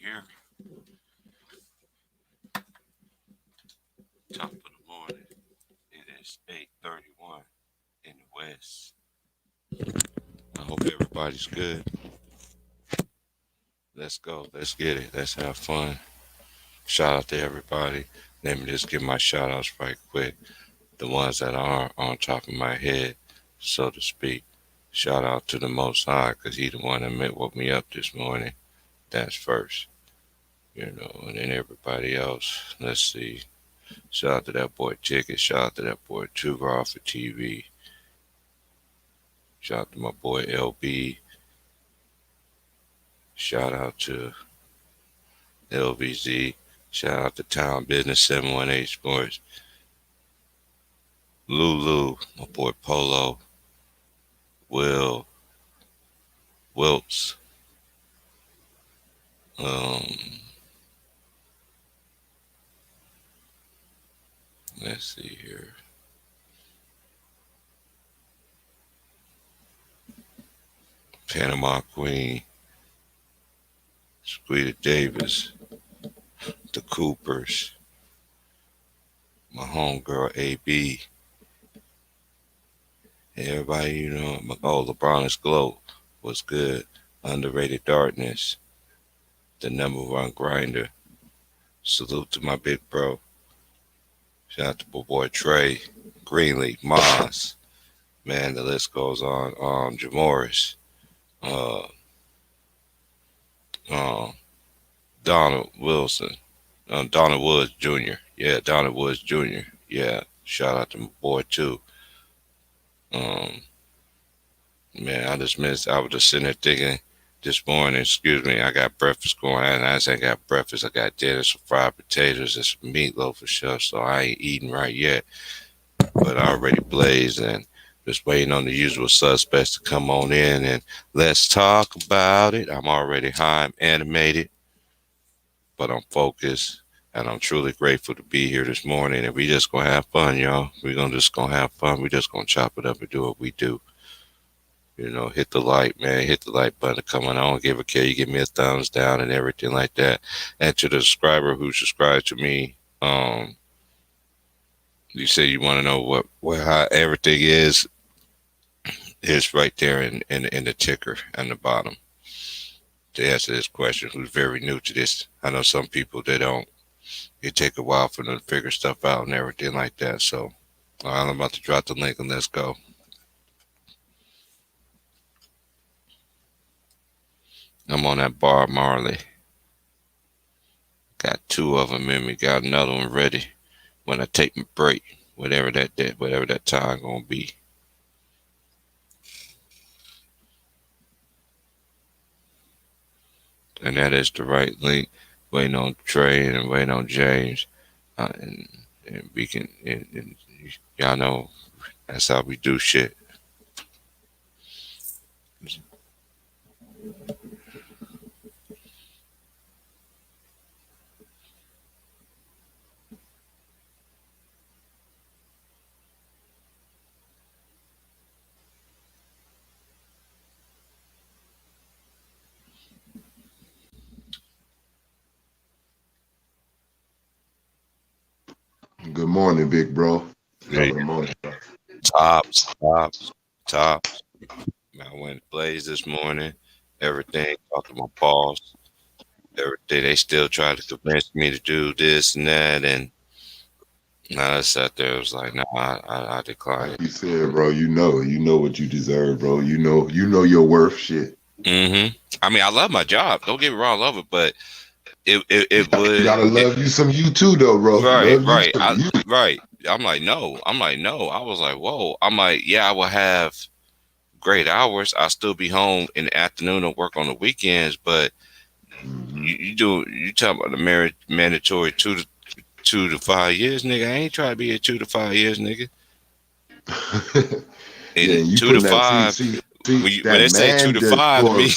here. Top of the morning. It is 8:31 in the West. I hope everybody's good. Let's go. Let's get it. Let's have fun. Shout out to everybody. Let me just give my shout outs right quick. The ones that are on top of my head, so to speak. Shout out to the Most High, because he the one that woke me up this morning. That's first. And then everybody else. Let's see. Shout out to that boy Ticket. Shout out to that boy Too Raw for TV. Shout out to my boy LB. Shout out to LVZ. Shout out to Town Business 718 Sports. Lulu, my boy Polo. Will. Wilts. Let's see here. Panama Queen. Squeeta Davis. The Coopers. My homegirl AB. Everybody, LeBron's Glow was good. Underrated Darkness. The number one grinder. Salute to my big bro. Shout out to my boy Trey. Greenleaf, Moss. Man, the list goes on. Jamoris. Donald Wilson. Donald Woods Jr. Yeah, Donald Woods Jr. Yeah, shout out to my boy too. Man, I was just sitting there thinking this morning, excuse me, I got breakfast going on. I ain't got breakfast. I got dinner, some fried potatoes and some meatloaf for sure. So I ain't eating right yet. But I already blazed and just waiting on the usual suspects to come on in and let's talk about it. I'm already high, I'm animated, but I'm focused. And I'm truly grateful to be here this morning. And we just going to have fun, y'all. We're just going to have fun. We just going to chop it up and do what we do. Hit the like, man. Hit the like button. Come on, I don't give a care. You give me a thumbs down and everything like that. And to the subscriber who subscribed to me, you say you want to know how everything is. It's right there in the ticker on the bottom. To answer this question, who's very new to this, I know some people they don't. It take a while for them to figure stuff out and everything like that. So I'm about to drop the link and let's go. I'm on that Bob Marley. Got two of them in me. Got another one ready when I take my break, whatever that time gonna be. And that is the right link. Waiting on Trey and waiting on James. And we can, and y'all know that's how we do shit. Good morning, big bro. Hey, Good morning. Tops. I went blaze this morning. Everything, talked to my boss. Everything, they still tried to convince me to do this and that. And I sat there, I was like, nah, I declined Like you said, bro, you know what you deserve, bro. You know your worth, shit. I mean, I love my job. Don't get me wrong, I love it, but it would. You gotta love you some you too, though, bro. Right. Right. I'm like, no. I was like, whoa. I'm like, yeah, I will have great hours. I'll still be home in the afternoon and work on the weekends, but you talking about the mandatory 2 to 5 years, nigga. I ain't trying to be here 2 to 5 years, nigga. And 2 to 5. When they say 2 to 5 to me,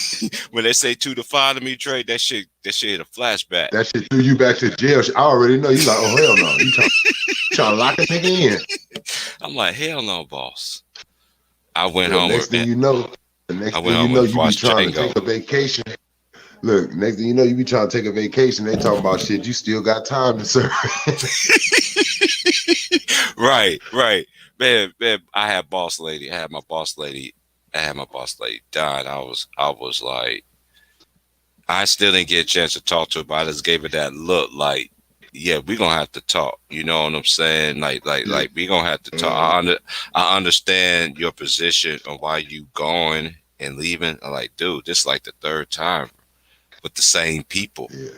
when they say 2 to 5 to me, Trey, that shit hit a flashback. That shit threw you back to jail. I already know. You like, oh hell no. You trying to lock a nigga in. I'm like, hell no, boss. I went home. The next thing you know, you be trying to take a vacation. Look, next thing you know, you be trying to take a vacation. They talking about shit. You still got time to serve. Right, right. Man, I had boss lady. I had my boss lady. I had my boss lady died. I was like, I still didn't get a chance to talk to her, but I just gave her that look like, yeah, we gonna have to talk. You know what I'm saying? Yeah. We gonna have to talk. I understand your position on why you going and leaving. I'm like, dude, this is like the third time with the same people. Yeah.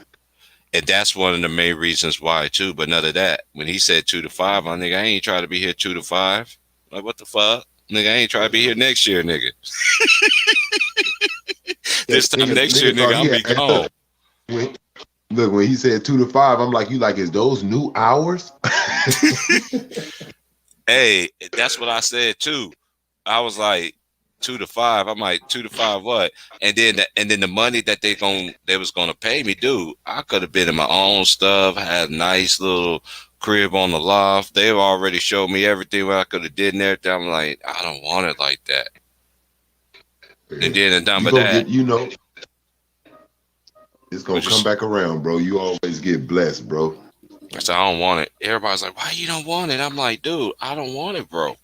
And that's one of the main reasons why too. But none of that. When he said 2 to 5, I nigga, I ain't trying to be here 2 to 5. Like what the fuck? Nigga, I ain't trying to be here next year, nigga. Yeah, This time next year, nigga thought nigga, he I'm be had. gone. When, look, when he said 2 to 5, I'm like, is those new hours? Hey, that's what I said too. I was like 2 to 5. I'm like 2 to 5 what? And then the money that they was gonna pay me, dude. I could have been in my own stuff, had a nice little crib on the loft. They already showed me everything what I could have did and everything. I'm like, I don't want it like that. And then and done You with gonna that, get, it's we gonna come just back around, bro. You always get blessed, bro. I said I don't want it. Everybody's like, why you don't want it? I'm like, dude, I don't want it, bro.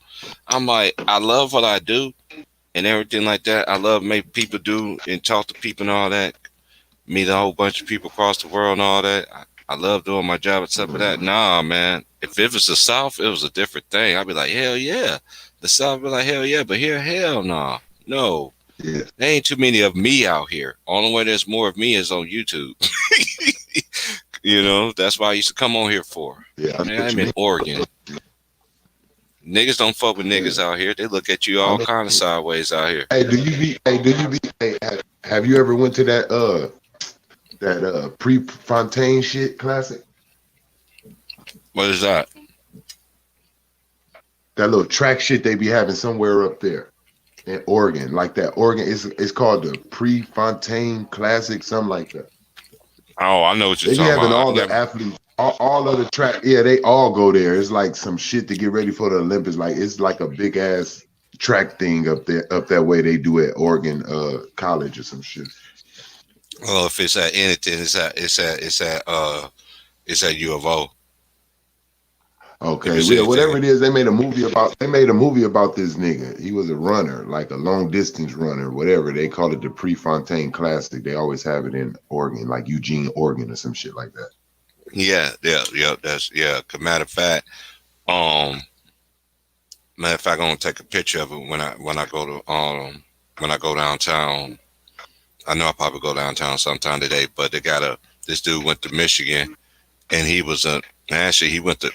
I'm like, I love what I do and everything like that. I love make people do and talk to people and all that. Meet a whole bunch of people across the world and all that. I love doing my job except for that. Nah, man. If it was the South, it was a different thing. I'd be like, hell yeah. The South be like, hell yeah. But here, hell nah. No. Yeah, There ain't too many of me out here. Only way there's more of me is on YouTube. That's why I used to come on here for. yeah. I know Man, what I'm you in mean. Oregon. Niggas don't fuck with niggas Yeah, out here. They look at you I all know. kind of sideways out here. Hey, do you be? Hey, do you be? Hey, have you ever went to that Prefontaine shit classic? What is that? That little track shit they be having somewhere up there in Oregon, like that. Oregon, it's called the Prefontaine Classic, something like that. Oh, I know what you're They be talking having about. I all the never. athletes, all of the track. Yeah, they all go there. It's like some shit to get ready for the Olympics. Like it's like a big ass track thing up there, up that way they do at Oregon College or some shit. Well, if it's at anything, it's at U of O. If Okay, it's yeah, whatever anything, it is, they made a movie about. They made a movie about this nigga. He was a runner, like a long distance runner, whatever. They call it the Prefontaine Classic. They always have it in Oregon, like Eugene, Oregon, or some shit like that. yeah, yeah, yeah. That's yeah. Um, matter of fact, I'm gonna take a picture of it when I go downtown. I know I'll probably go downtown sometime today, but this dude went to Michigan and he went to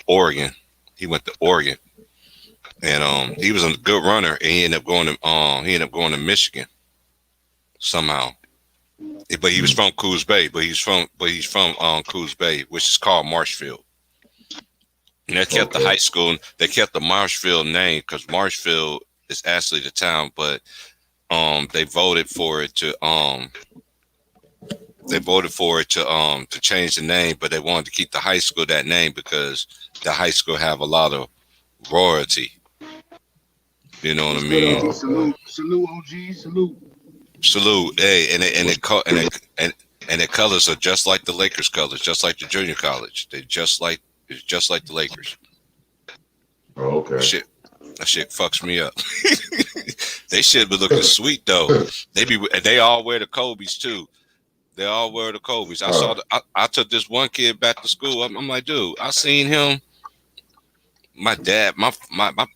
Oregon. He went to Oregon and he was a good runner and he ended up going to Michigan somehow. But he was Mm. from Coos Bay, but he's from Coos Bay, which is called Marshfield. And they kept the Okay. high school. They kept the Marshfield name because Marshfield is actually the town, but they voted for it to change the name, but they wanted to keep the high school that name because the high school have a lot of royalty. You know what I What's good, mean? OG? Okay. Salute, OG. Salute. Salute, hey, and they, and they What's co- and their colors are just like the Lakers colors, just like the junior college. It's just like the Lakers. okay. Shit, that shit fucks me up. They should be looking sweet though. They all wear the Kobe's too. They all wear the Kobe's. uh, I took this one kid back to school. I'm like, dude, I seen him. My dad, my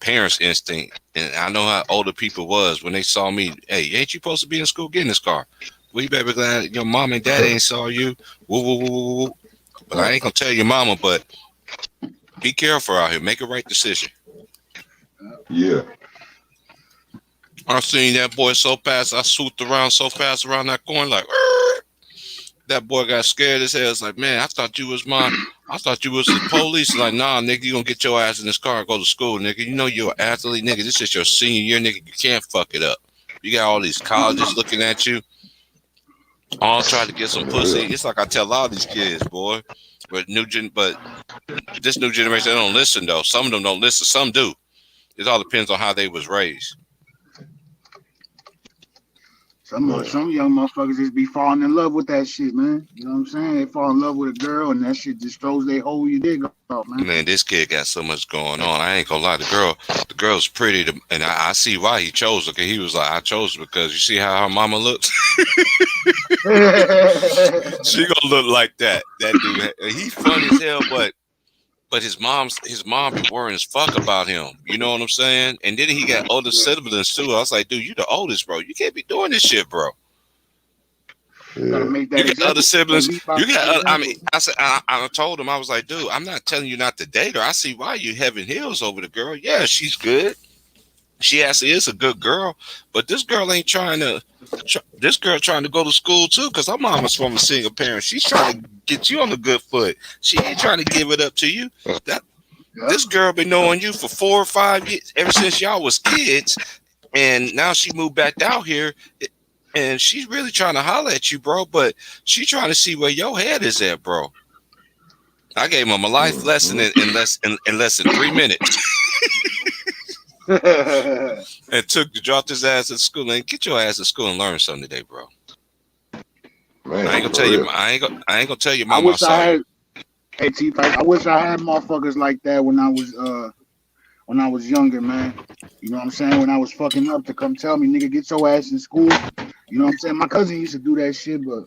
parents' instinct, and I know how older people was when they saw me. Hey, ain't you supposed to be in school? Get in this car. Well, you better be glad your mom and dad ain't saw you. Woo, woo, woo, woo, woo. But I ain't gonna tell your mama. But be careful out here. Make a right decision. yeah. I seen that boy so fast. I swooped around so fast around that corner, like. "Arr!" That boy got scared as hell. It's like, man, I thought you was the police. Like, nah, nigga, you gonna get your ass in this car and go to school, nigga. You know you're an athlete, nigga. This is your senior year, nigga. You can't fuck it up. You got all these colleges looking at you, all trying to get some pussy. Yeah. It's like I tell a lot of these kids, boy. But this new generation, they don't listen though. Some of them don't listen. Some do. It all depends on how they was raised. Some young motherfuckers just be falling in love with that shit, man. You know what I'm saying? They fall in love with a girl, and that shit just throws their whole dick off, man. Man, this kid got so much going on. I ain't gonna lie. The girl's pretty, and I see why he chose her. 'Cause he was like, I chose her because you see how her mama looks. She gonna look like that. That dude, he funny as hell, but his mom be worrying as fuck about him. You know what I'm saying? And then he got older siblings too. I was like, dude, you the oldest, bro. You can't be doing this shit, bro. Gotta make that You got example. other siblings. Lead by You got. I mean, example. I said. I told him. I was like, dude, I'm not telling you not to date her. I see why you heaven heels over the girl. Yeah, she's good. She actually is a good girl, but this girl ain't trying to. This girl trying to go to school too, because her mama's from a single parent. She's trying to get you on the good foot. She ain't trying to give it up to you. That Yeah. this girl been knowing you for 4 or 5 years, ever since y'all was kids, and now she moved back out here, and she's really trying to holler at you, bro. But she trying to see where your head is at, bro. I gave him a life lesson in less than 3 minutes, and dropped his ass at school. And get your ass to school and learn something today, bro. Man, I ain't gonna for tell you. real. I ain't gonna tell your I mama I wish I saw you. had. Hey, T, I wish I had motherfuckers like that when I was younger, man. You know what I'm saying? When I was fucking up to come tell me, nigga, get your ass in school. You know what I'm saying? My cousin used to do that shit, but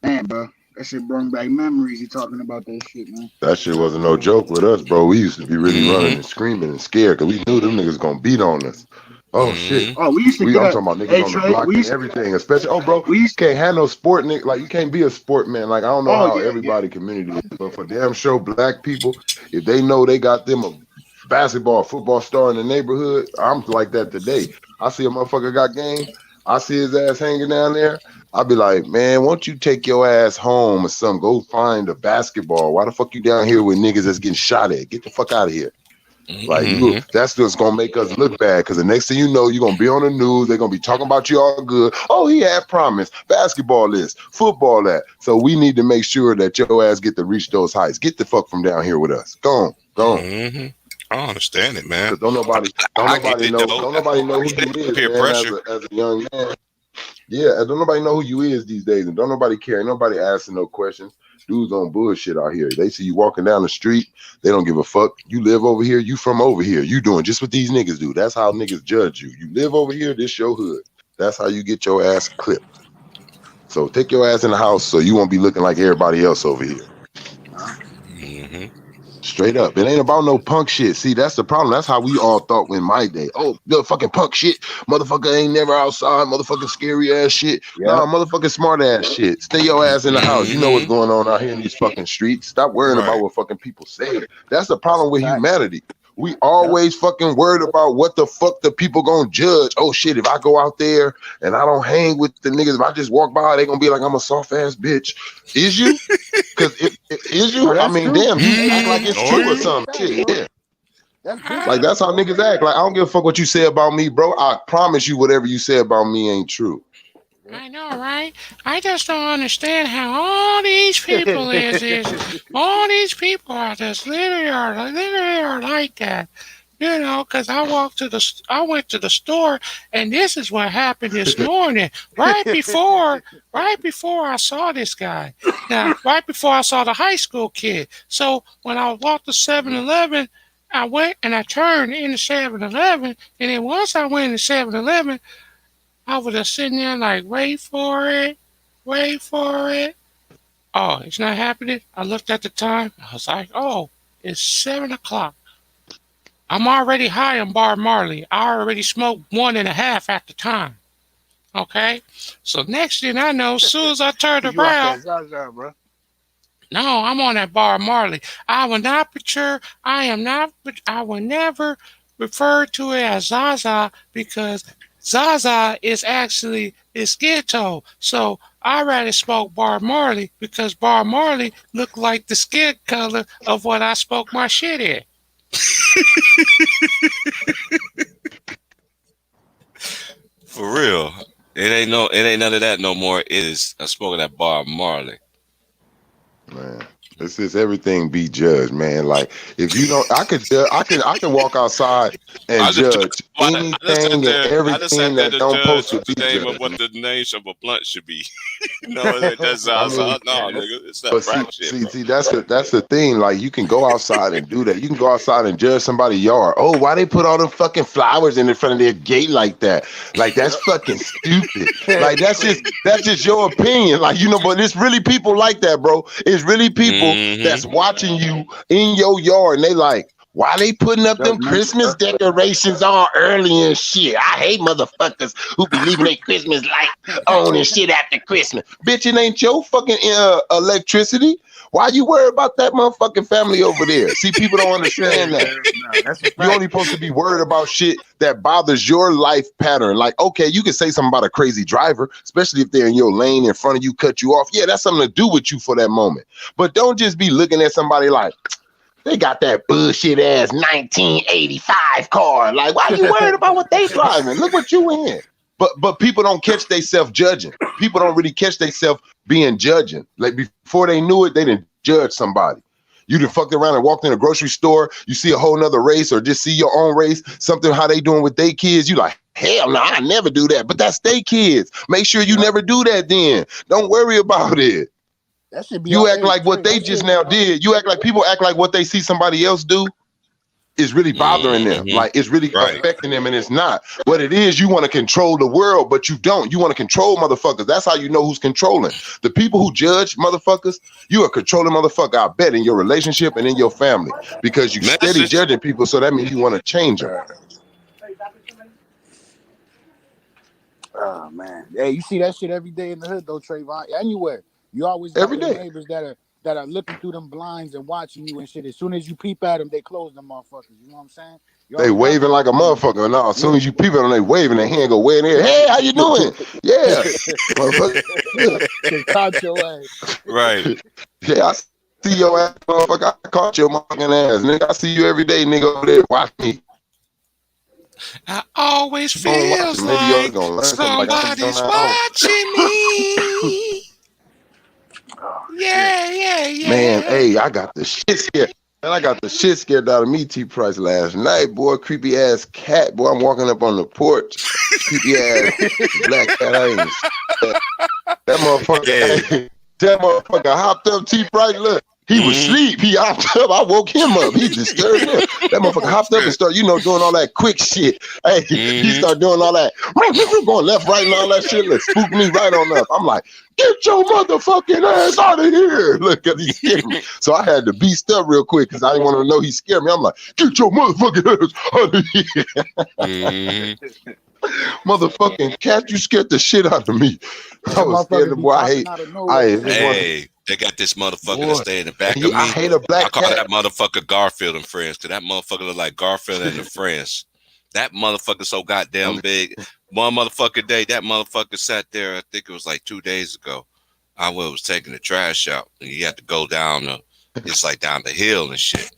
man, bro, that shit brought back memories. You talking about that shit, man? That shit wasn't no joke with us, bro. We used to be really running Mm-hmm. and screaming and scared because we knew them niggas gonna beat on us. Oh shit. Mm-hmm. Oh, we used to get I'm up. talking about niggas Hey, on the Trey, block and everything. Especially, oh, bro, we you used. can't have no sport, nigga. Like, you can't be a sport man. Like, I don't know Oh how yeah, yeah. everybody community is, but for damn sure, black people, if they know they got them a basketball, football star in the neighborhood, I'm like that today. I see a motherfucker got game. I see his ass hanging down there. I'll be like, man, won't you take your ass home or something? Go find a basketball. Why the fuck you down here with niggas that's getting shot at? Get the fuck out of here. Like, Mm-hmm. that's just gonna make us look bad. Because the next thing you know, you're gonna be on the news. They're gonna be talking about you all good. Oh, he had promise. Basketball is football that. So we need to make sure that your ass get to reach those heights. Get the fuck from down here with us. Go on, go on. Mm-hmm. I understand it, man. Because don't I get nobody it know, though. don't nobody know who you is, Peer man. pressure. As a young man, yeah, and don't nobody know who you is these days, and don't nobody care. Ain't nobody asking no questions. Dudes on bullshit out here. They see you walking down the street, they don't give a fuck. You live over here, you from over here. You doing just what these niggas do. That's how niggas judge you. You live over here, this your hood. That's how you get your ass clipped. So take your ass in the house so you won't be looking like everybody else over here. Mm-hmm. Straight up. It ain't about no punk shit. See, that's the problem. That's how we all thought in my day. Oh, the fucking punk shit. Motherfucker ain't never outside. Motherfucking scary ass shit. Yeah. Nah, motherfucking smart ass shit. Stay your ass in the house. You know what's Mm-hmm. going on out here in these fucking streets. Stop worrying about Right. what fucking people say. That's the That's problem a with fact. humanity. We Yeah. always fucking worried about what the fuck the people gonna judge. Oh shit, if I go out there and I don't hang with the niggas, if I just walk by, they gonna be like I'm a soft ass bitch. Is you? Because is No, you? I that's mean, true. damn, you Hey, act like Mm-hmm. it's Are true or you? that's a something. fact, Shit, bro. yeah. That's Like business, that's how bro. niggas act. Like I don't give a fuck what you say about me, bro. I promise you, whatever you say about me ain't true. I know, right? I just don't understand how all these people is all these people are just literally are like that. You know, because I went to the store, and this is what happened this morning. Right before I saw this guy. Now, right before I saw the high school kid. So when I walked to 7-Eleven, I went and I turned into 7-Eleven, and then once I went into 7-Eleven, I was just sitting there like, wait for it, wait for it. Oh, it's not happening. I looked at the time. I was like, oh, it's 7 o'clock. I'm already high on Bar Marley. I already smoked one and a half at the time. Okay? So next thing I know, as soon as I turned You off around, that Zaza, bro. no, I'm on that Bar Marley. I will not picture, I am not, I will never refer to it as Zaza because Zaza is actually is skid toe. So I rather smoke Bar Marley because Bar Marley looked like the skin color of what I spoke my shit in. For real. It ain't none of that no more. It is I smoking that Bar Marley. Man. It says everything be judged, man. Like if you don't, I can walk outside and I just judge I just sat anything and there. I just everything sat there that to don't post judge to the be name of judged. what the name of a blunt should be. No, that's I mean, no, nigga. It's that but crack shit, bro. that's the thing. Like you can go outside and do that. You can go outside and judge somebody's yard. Oh, why they put all them fucking flowers in front of their gate like that? Like that's fucking stupid. Like that's just your opinion. Like but it's really people like that, bro. It's really people that's Mm-hmm. watching you in your yard and they like, why they putting up them Christmas decorations all early and shit? I hate motherfuckers who be leaving their Christmas light on and shit after Christmas. Bitch, it ain't your fucking electricity. Why you worry about that motherfucking family over there? See, people don't understand that. No, that's a You're fact. only supposed to be worried about shit that bothers your life pattern. Like, okay, you can say something about a crazy driver, especially if they're in your lane in front of you, cut you off. Yeah, that's something to do with you for that moment. But don't just be looking at somebody like, they got that bullshit ass 1985 car. Like, why you worried about what they driving? Look what you in. But people don't catch themselves judging. People don't really catch themselves being judging. Like before they knew it, they didn't judge somebody. You done fucked around and walked in a grocery store, you see a whole nother race or just see your own race, something how they doing with their kids. You like, hell no, I never do that. But that's their kids. Make sure you never do that then. Don't worry about it. That should be You all. act like what they just now did. You act like people act like what they see somebody else do is really bothering them. Mm-hmm. Like it's really Right. affecting them, and it's not. What it is, you want to control the world, but you don't. You want to control motherfuckers. That's how you know who's controlling. The people who judge motherfuckers, you are controlling motherfucker, I bet, in your relationship and in your family. Because you steady Message. judging people, so that means you want to change them. Oh man, hey, you see that shit every day in the hood though, Trayvon. Anywhere, you always got Every them day. neighbors that are looking through them blinds and watching you and shit. As soon as you peep at them, they close them motherfuckers. You know what I'm saying? You They always got waving them like a motherfucker. No, as soon as you people on, they waving, their hand go way in there. Hey, how you doing? Yeah, motherfucker. They caught your ass. Right. Yeah, I see your ass, motherfucker. I caught your motherfucking ass, nigga. I see you every day, nigga, over there. Watch me. I always Don't watch feels it. Maybe you're like gonna learn something like I done somebody's at home. watching me. Oh, Yeah. Man, hey, I got the shit scared. Man, I got the shit scared out of me, T Price, last night, boy. Creepy ass cat, boy. I'm walking up on the porch. Creepy ass black cat. I ain't that motherfucker. Hey. Hey, that motherfucker hopped up, T Price. Look, he was asleep. He hopped up. I woke him up. He disturbed him. That motherfucker hopped up and started, doing all that quick shit. Hey, he started doing all that, going left, right, and all that shit. Look, spooked me right on up. I'm like, get your motherfucking ass out of here. Look, cause he scared me. So I had to beast up real quick because I didn't want to know he scared me. I'm like, get your motherfucking ass out of here. Motherfucking cat, you scared the shit out of me. I was scared of boy. Hey, they got this motherfucker that stay in the back of me. I hate a black I call cat. that motherfucker Garfield and Friends, because that motherfucker look like Garfield and the Friends. That motherfucker so goddamn big. One motherfucker day, that motherfucker sat there, I think it was like 2 days ago. I was taking the trash out, and you had to go down down the hill and shit.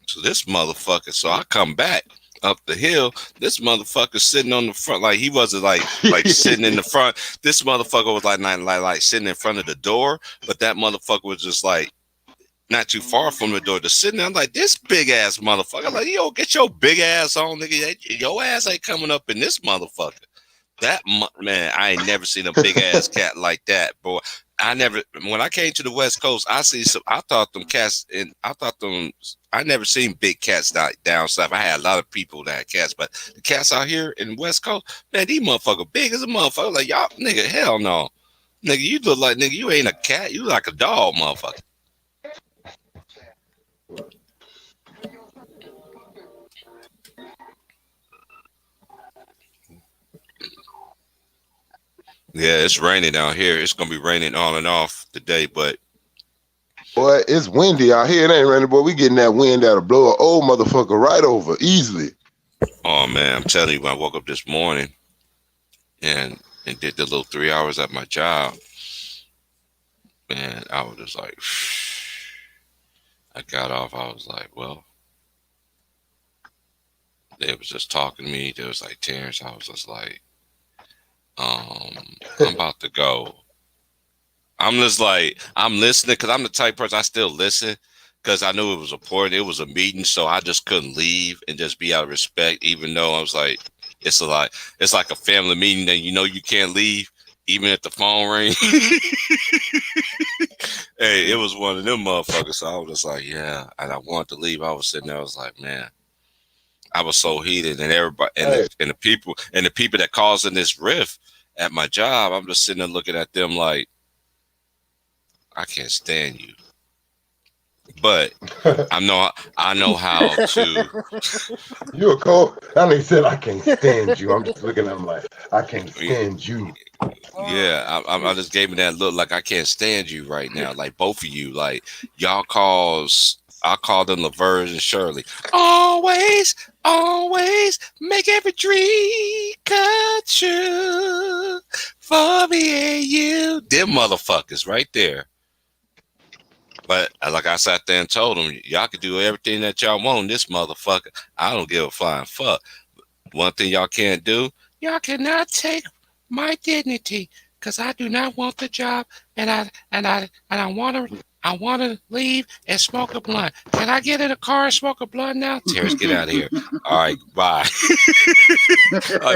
So this motherfucker, so I come back up the hill, this motherfucker sitting on the front, like he wasn't like sitting in the front. This motherfucker was like sitting in front of the door, but that motherfucker was just like not too far from the door. Just sitting there, I'm like, this big ass motherfucker. Like, yo, get your big ass on, nigga. Your ass ain't coming up in this motherfucker. That man, I ain't never seen a big ass cat like that, boy. When I came to the West Coast, I never seen big cats down south. I had a lot of people that had cats, but the cats out here in the West Coast, man, these motherfuckers big as a motherfucker. Like, y'all, nigga, hell no. Nigga, you look like, nigga, you ain't a cat. You like a dog, motherfucker. Yeah, it's raining down here. It's going to be raining on and off today, but boy, it's windy out here. It ain't raining, boy. We getting that wind that'll blow an old motherfucker right over easily. Oh man, I'm telling you, when I woke up this morning and did the little 3 hours at my job, man, I was just like, I got off. I was like, well, they was just talking to me. They was like, Terrence, I was just like, I'm about to go. I'm just like, I'm listening because I'm the type of person I still listen because I knew it was important. It was a meeting, so I just couldn't leave and just be out of respect, even though I was like, it's like a family meeting that you can't leave, even if the phone rings. Hey, it was one of them motherfuckers. So I was just like, yeah, and I wanted to leave. I was sitting there, I was like, man, I was so heated, and everybody and the people that causing this rift at my job, I'm just sitting there looking at them like, I can't stand you. But I know how to. You a cold? That nigga said, I can't stand you. I'm just looking at him like, I can't stand you. Yeah, I just gave me that look like I can't stand you right now. Like both of you, like y'all I call them Laverne and Shirley. Always, always make every dream come true for me and you. Them motherfuckers right there. But like I sat there and told them, y'all can do everything that y'all want. This motherfucker, I don't give a flying fuck. One thing y'all can't do, y'all cannot take my dignity, because I do not want the job, and I want to leave and smoke a blunt. Can I get in a car and smoke a blunt now? Terrence, get out of here. All right, bye.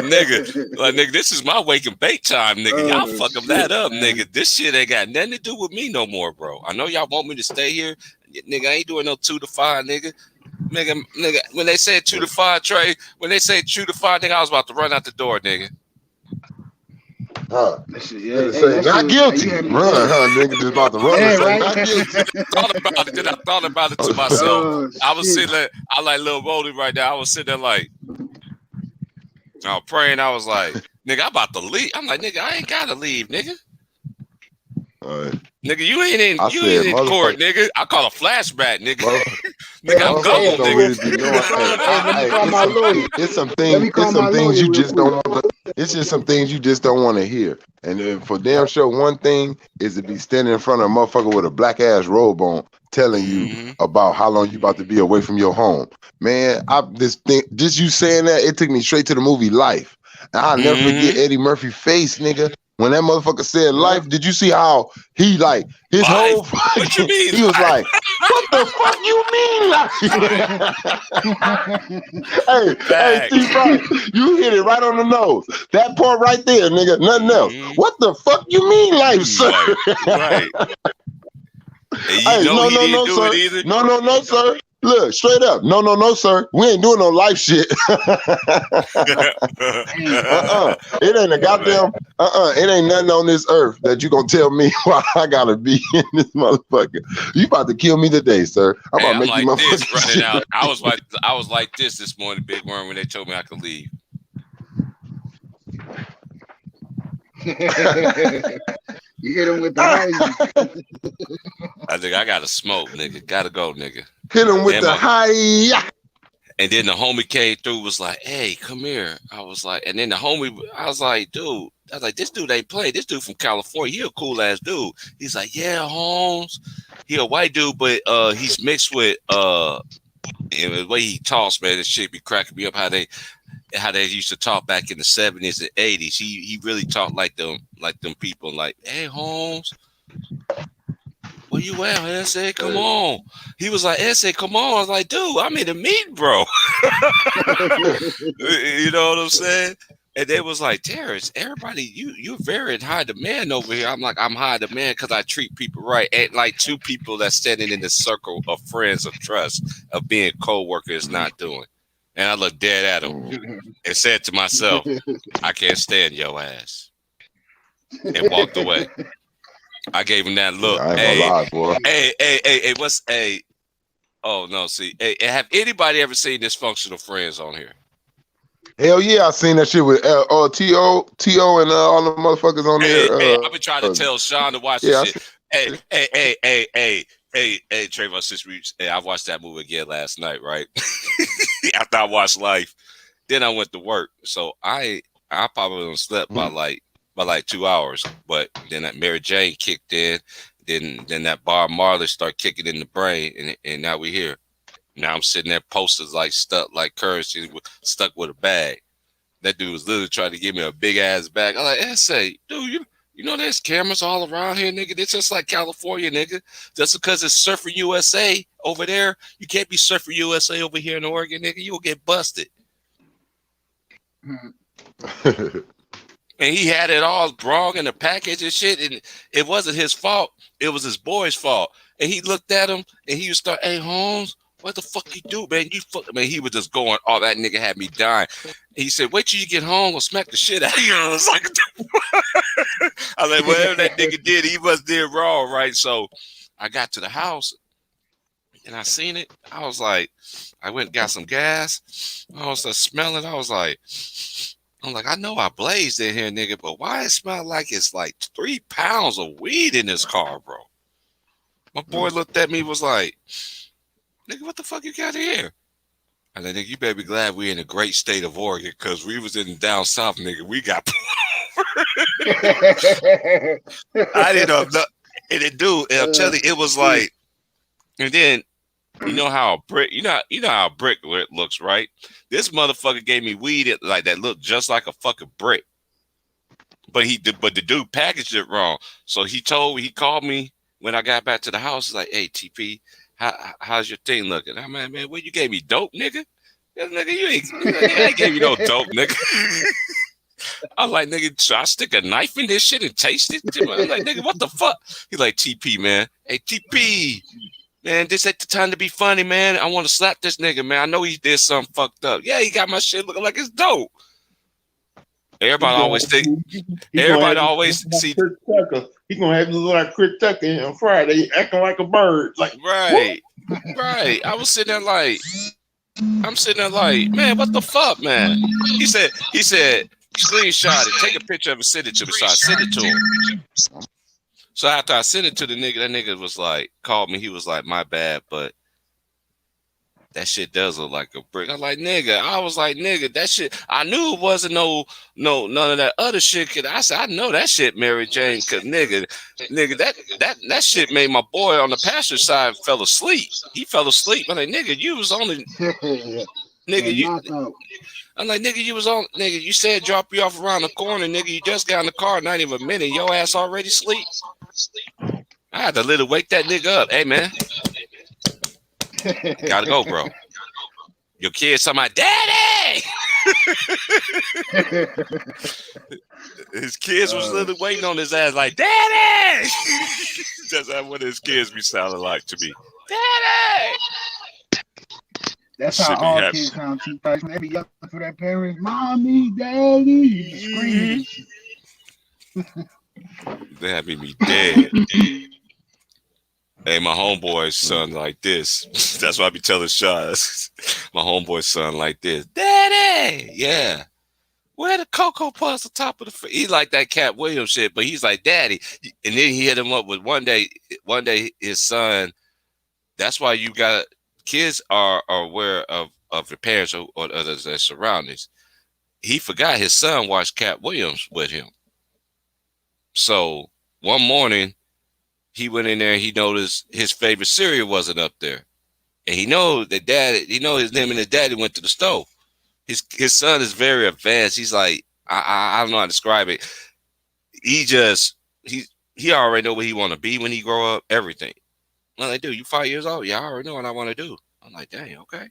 nigga, this is my wake and bake time, nigga. Y'all fucking that up, man. Nigga. This shit ain't got nothing to do with me no more, bro. I know y'all want me to stay here. Nigga, I ain't doing no 2 to 5, nigga. Nigga, when they said 2 to 5, Trey, when they said 2 to 5, nigga, I was about to run out the door, nigga. Huh? Nigga say, not guilty. Run, huh? Nigga just about to run and say, not guilty. I thought about it to myself. I was sitting there, I like Lil Boldy right now. I was sitting there like, I was praying. I was like, nigga, I'm about to leave. I'm like, nigga, I ain't gotta leave, nigga. Nigga, you ain't in court, nigga. I call a flashback, nigga. Nigga, I'm gone, nigga. It's some things you just don't want to. It's just some things you just don't want to hear. And for damn sure, one thing is to be standing in front of a motherfucker with a black ass robe on, telling you about how long you about to be away from your home. Man, just you saying that, it took me straight to the movie Life. And I'll never forget Eddie Murphy's face, nigga. When that motherfucker said life, did you see how he like his life? Whole what you mean? He was like, what the fuck you mean life? hey, T-Frank, you hit it right on the nose. That part right there, nigga, nothing else. What the fuck you mean life, sir? Right. Hey, no, sir. No, sir. Look, straight up. No, sir. We ain't doing no life shit. It ain't a goddamn, it ain't nothing on this earth that you gonna tell me why I gotta be in this motherfucker. You about to kill me today, sir. I'm about to make you this running out. I was like this morning, Big Worm, when they told me I could leave. You hit him with the high. I think I gotta smoke, nigga. Gotta go, nigga. Hit him with the high. And then the homie came through, was like, hey, come here. I was like, and then the homie, I was like, dude, this dude ain't play. This dude from California, he a cool ass dude. He's like, yeah, Holmes. He a white dude, but he's mixed with the way he talks, man, this shit be cracking me up how they used to talk back in the 70s and 80s. He really talked like them people, like, hey, Holmes, where you at? I said, come on. He was like, I said, come on. I was like, dude, I'm in the meeting, bro. You know what I'm saying? And they was like, Terrence, everybody, you're very in high demand over here. I'm like, I'm high demand because I treat people right. And like 2 people that's standing in the circle of friends of trust of being co-workers not doing. And I looked dead at him and said to myself, I can't stand your ass. And walked away. I gave him that look. I ain't gonna lie, boy. Hey, oh no, see. Hey, have anybody ever seen Dysfunctional Friends on here? Hell yeah, I seen that shit with T.O. and all the motherfuckers on there. Hey, I've been trying to tell Sean to watch this shit. Hey, Trayvon, since I watched that movie again last night, right? After I watched Life, then I went to work. So I probably slept by like 2 hours. But then that Mary Jane kicked in. Then that Bob Marley started kicking in the brain, and now we here. Now I'm sitting there posters like stuck like currency stuck with a bag. That dude was literally trying to give me a big ass bag. I'm like, say, dude, You know, there's cameras all around here, nigga. It's just like California, nigga. Just because it's Surfer USA over there, you can't be Surfer USA over here in Oregon, nigga. You'll get busted. And he had it all wrong in the package and shit, and it wasn't his fault. It was his boy's fault. And he looked at him, and he would start, "Hey, Holmes, what the fuck you do, man? You fuck, man." He was just going, "Oh, that nigga had me dying." He said, "Wait till you get home, or smack the shit out of you." I was like, I was like, whatever that nigga did, he was did wrong, right? So I got to the house, and I seen it. I was like, I went and got some gas. I was smelling. I was like, I'm like, I know I blazed in here, nigga, but why it smell like it's like 3 pounds of weed in this car, bro? My boy looked at me, was like, "Nigga, what the fuck you got here?" I said, "Nigga, you better be glad we in a great state of Oregon, because we was in down south, nigga. We got I didn't know. And it do. And I'm telling you, it was like, and then you know how a brick, you know how a brick looks, right? This motherfucker gave me weed like that looked just like a fucking brick. But the dude packaged it wrong. So he called me when I got back to the house. He's like, "Hey, TP, how's your thing looking?" I'm like, "Man, what, you gave me dope, nigga? Yeah, nigga, I ain't gave you no dope, nigga." I'm like, "Nigga, should I stick a knife in this shit and taste it?" I'm like, "Nigga, what the fuck?" He's like, "TP, man. Hey, TP, man, this ain't the time to be funny, man. I want to slap this nigga, man. I know he did something fucked up. Yeah, he got my shit looking like it's dope." Everybody always think. Everybody always see. He gonna have to look like Chris Tucker on Friday, acting like a bird. Like, right. I was sitting there like, man, what the fuck, man? He said, screenshot it, take a picture of it, send it to me. So I sent it to him. So after I sent it to the nigga, that nigga was like, called me. He was like, "My bad, but that shit does look like a brick." I was like, nigga, that shit, I knew it wasn't none of that other shit. Cause I said, I know that shit, Mary Jane, cause nigga, that shit made my boy on the passenger side fell asleep. He fell asleep. I'm like, nigga, you was on the, nigga, I'm like, nigga, you was on, nigga, you said drop you off around the corner, nigga, you just got in the car, not even a minute, your ass already sleep. I had to literally wake that nigga up. "Hey, man, gotta go, bro. Your kids talking about daddy." His kids was literally waiting on his ass like, "Daddy." That's what his kids be sounding like to me. "Daddy." That's how all kids sound to us. They be yelling for their parents, "Mommy, Daddy," screaming. They had me dead. Hey, my homeboy's son like this. That's why I be telling shots. My homeboy's son like this. "Daddy." Yeah. "Where the Cocoa Puffs on top of the?" He like that Cat Williams shit, but he's like, "Daddy." And then he hit him up with one day his son. That's why you got kids are aware of their parents or their surroundings. He forgot his son watched Cat Williams with him. So one morning he went in there and he noticed his favorite cereal wasn't up there. And he knows that him and his daddy went to the stove. His son is very advanced. He's like, I don't know how to describe it. He already know what he want to be when he grow up, everything. I'm like, "Dude, you 5 years old?" "Yeah, I already know what I want to do." I'm like, "Dang, okay."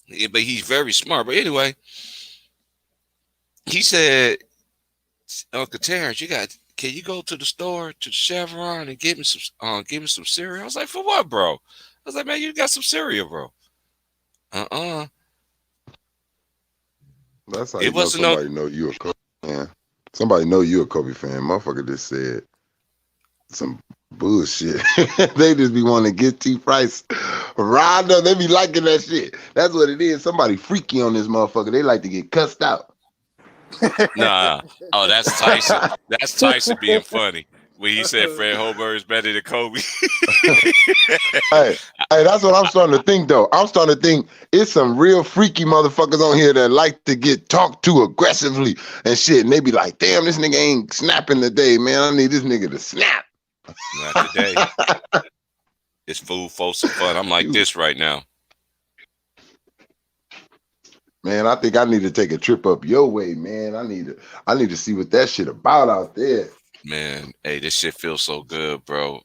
Yeah, but he's very smart. But anyway, he said, "Uncle Terrence, can you go to the store to Chevron and give me some cereal?" I was like, "For what, bro?" I was like, "Man, you got some cereal, bro." That's how you know somebody know you a Kobe fan. Somebody know you a Kobe fan. Motherfucker just said some bullshit. They just be wanting to get T Price riled up. They be liking that shit. That's what it is. Somebody freaky on this motherfucker. They like to get cussed out. Nah. Oh, that's Tyson. That's Tyson being funny. When he said Fred Hoiberg is better than Kobe. Hey, that's what I'm starting to think, though. I'm starting to think it's some real freaky motherfuckers on here that like to get talked to aggressively and shit. And they be like, "Damn, this nigga ain't snapping today, man. I need this nigga to snap." Not today. It's food for some fun. I'm like this right now. Man, I think I need to take a trip up your way, man. I need to see what that shit about out there. Man, hey, this shit feels so good, bro.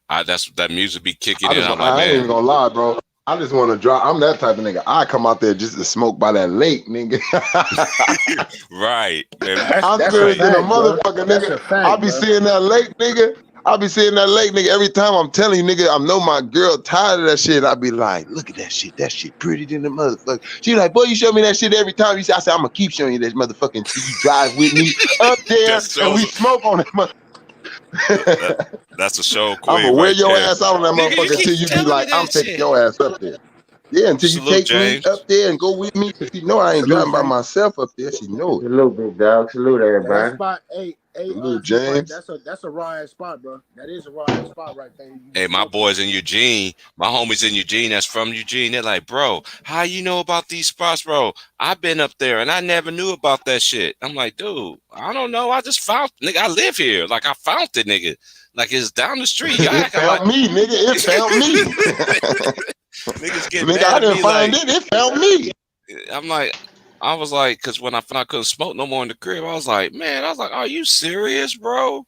That music be kicking in. I'm like, I ain't man, even gonna lie, bro. I just want to drop. I'm that type of nigga. I come out there just to smoke by that lake, nigga. right, man. I'm That's a serious than a fact, bro. motherfucker, That's nigga. a fact, I'll be bro. seeing that lake, nigga. Every time. I'm telling you, nigga, I know my girl tired of that shit. I be like, look at that shit. That shit pretty than the motherfucker. She like, boy, you show me that shit every time. I said, I'm gonna keep showing you that motherfucking until you drive with me up there That's and we Joseph. smoke on that motherfucker. That's a show I'm queen gonna wear right your there. ass out on that Nigga, you motherfucker until keep you be telling me like, I'm that taking shit. your ass up there. Yeah, until you Salute, take me James. up there and go with me, because you know I ain't Salute, driving by James. myself up there. She know it. Salute, big dog. Salute, That everybody. spot, Salute, G-Pipe, James. that's a raw ass spot, bro. That is a raw ass spot right there. You Hey, my smoking boys that in shit. Eugene, my homies in Eugene that's from Eugene, they're like, bro, how you know about these spots, bro? I've been up there and I never knew about that shit. I'm like, dude, I don't know. I just found, nigga, I live here. Like, I found it, nigga. Like, it's down the street. Y'all It acting found like me, nigga. It found me. niggas get Nigga, mad I at didn't me find like, it. It found me. I'm like, I was like, because when I found I couldn't smoke no more in the crib, I was like, man, I was like, are you serious, bro?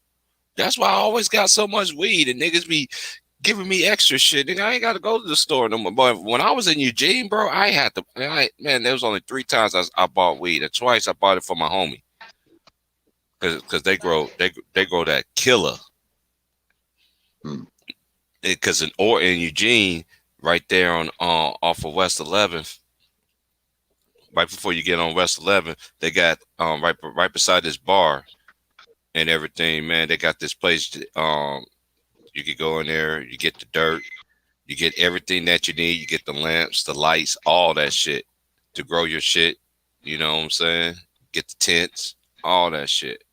That's why I always got so much weed and niggas be giving me extra shit. Nigga, I ain't got to go to the store no more. But when I was in Eugene, bro, I had to, man, there was only 3 times I bought weed. And twice I bought it for my homie. Because they grow that killer. Because in Eugene, right there on off of West 11th, right before you get on West 11th, they got right beside this bar and everything, man. They got this place. You could go in there, you get the dirt, you get everything that you need. You get the lamps, the lights, all that shit to grow your shit. You know what I'm saying? Get the tents, all that shit.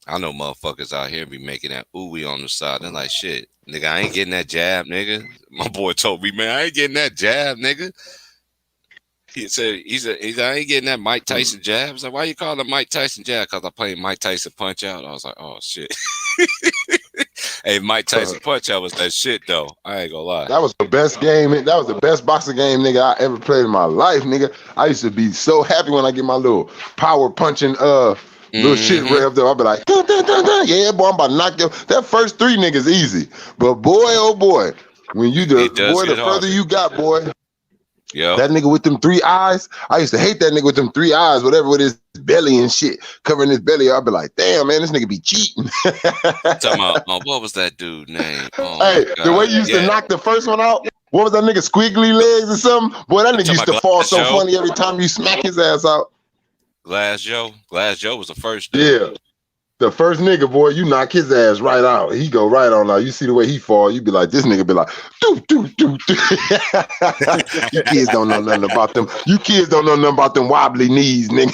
I know motherfuckers out here be making that ooey on the side. They're like, shit, nigga, I ain't getting that jab, nigga. My boy told me, man, I ain't getting that jab, nigga. He said, I ain't getting that Mike Tyson jab. I was like, why you call it Mike Tyson jab? Because I played Mike Tyson Punch Out. I was like, oh, shit. Hey, Mike Tyson Punch Out was that shit, though. I ain't gonna lie. That was the best game. That was the best boxing game, nigga, I ever played in my life, nigga. I used to be so happy when I get my little power punching little shit revved up. I'll be like, dun, dun, dun, dun. Yeah, boy, I'm about to knock you. That first 3 niggas easy. But boy, oh boy, when you the further harder. You got, boy. Yeah. That nigga with them 3 eyes, I used to hate that nigga with them 3 eyes, whatever with his belly and shit, covering his belly. I'd be like, damn, man, this nigga be cheating. Talking about, what was that dude name? Oh, hey, the way you used to knock the first one out, what was that nigga, squiggly legs or something? Boy, that nigga used to fall so funny every time you smack his ass out. Glass Joe was the first dude. Yeah. The first nigga, boy, you knock his ass right out. He go right on out. You see the way he fall, you be like, this nigga be like, doo, doo, doo, doo. You kids don't know nothing about them. You kids don't know nothing about them wobbly knees, nigga.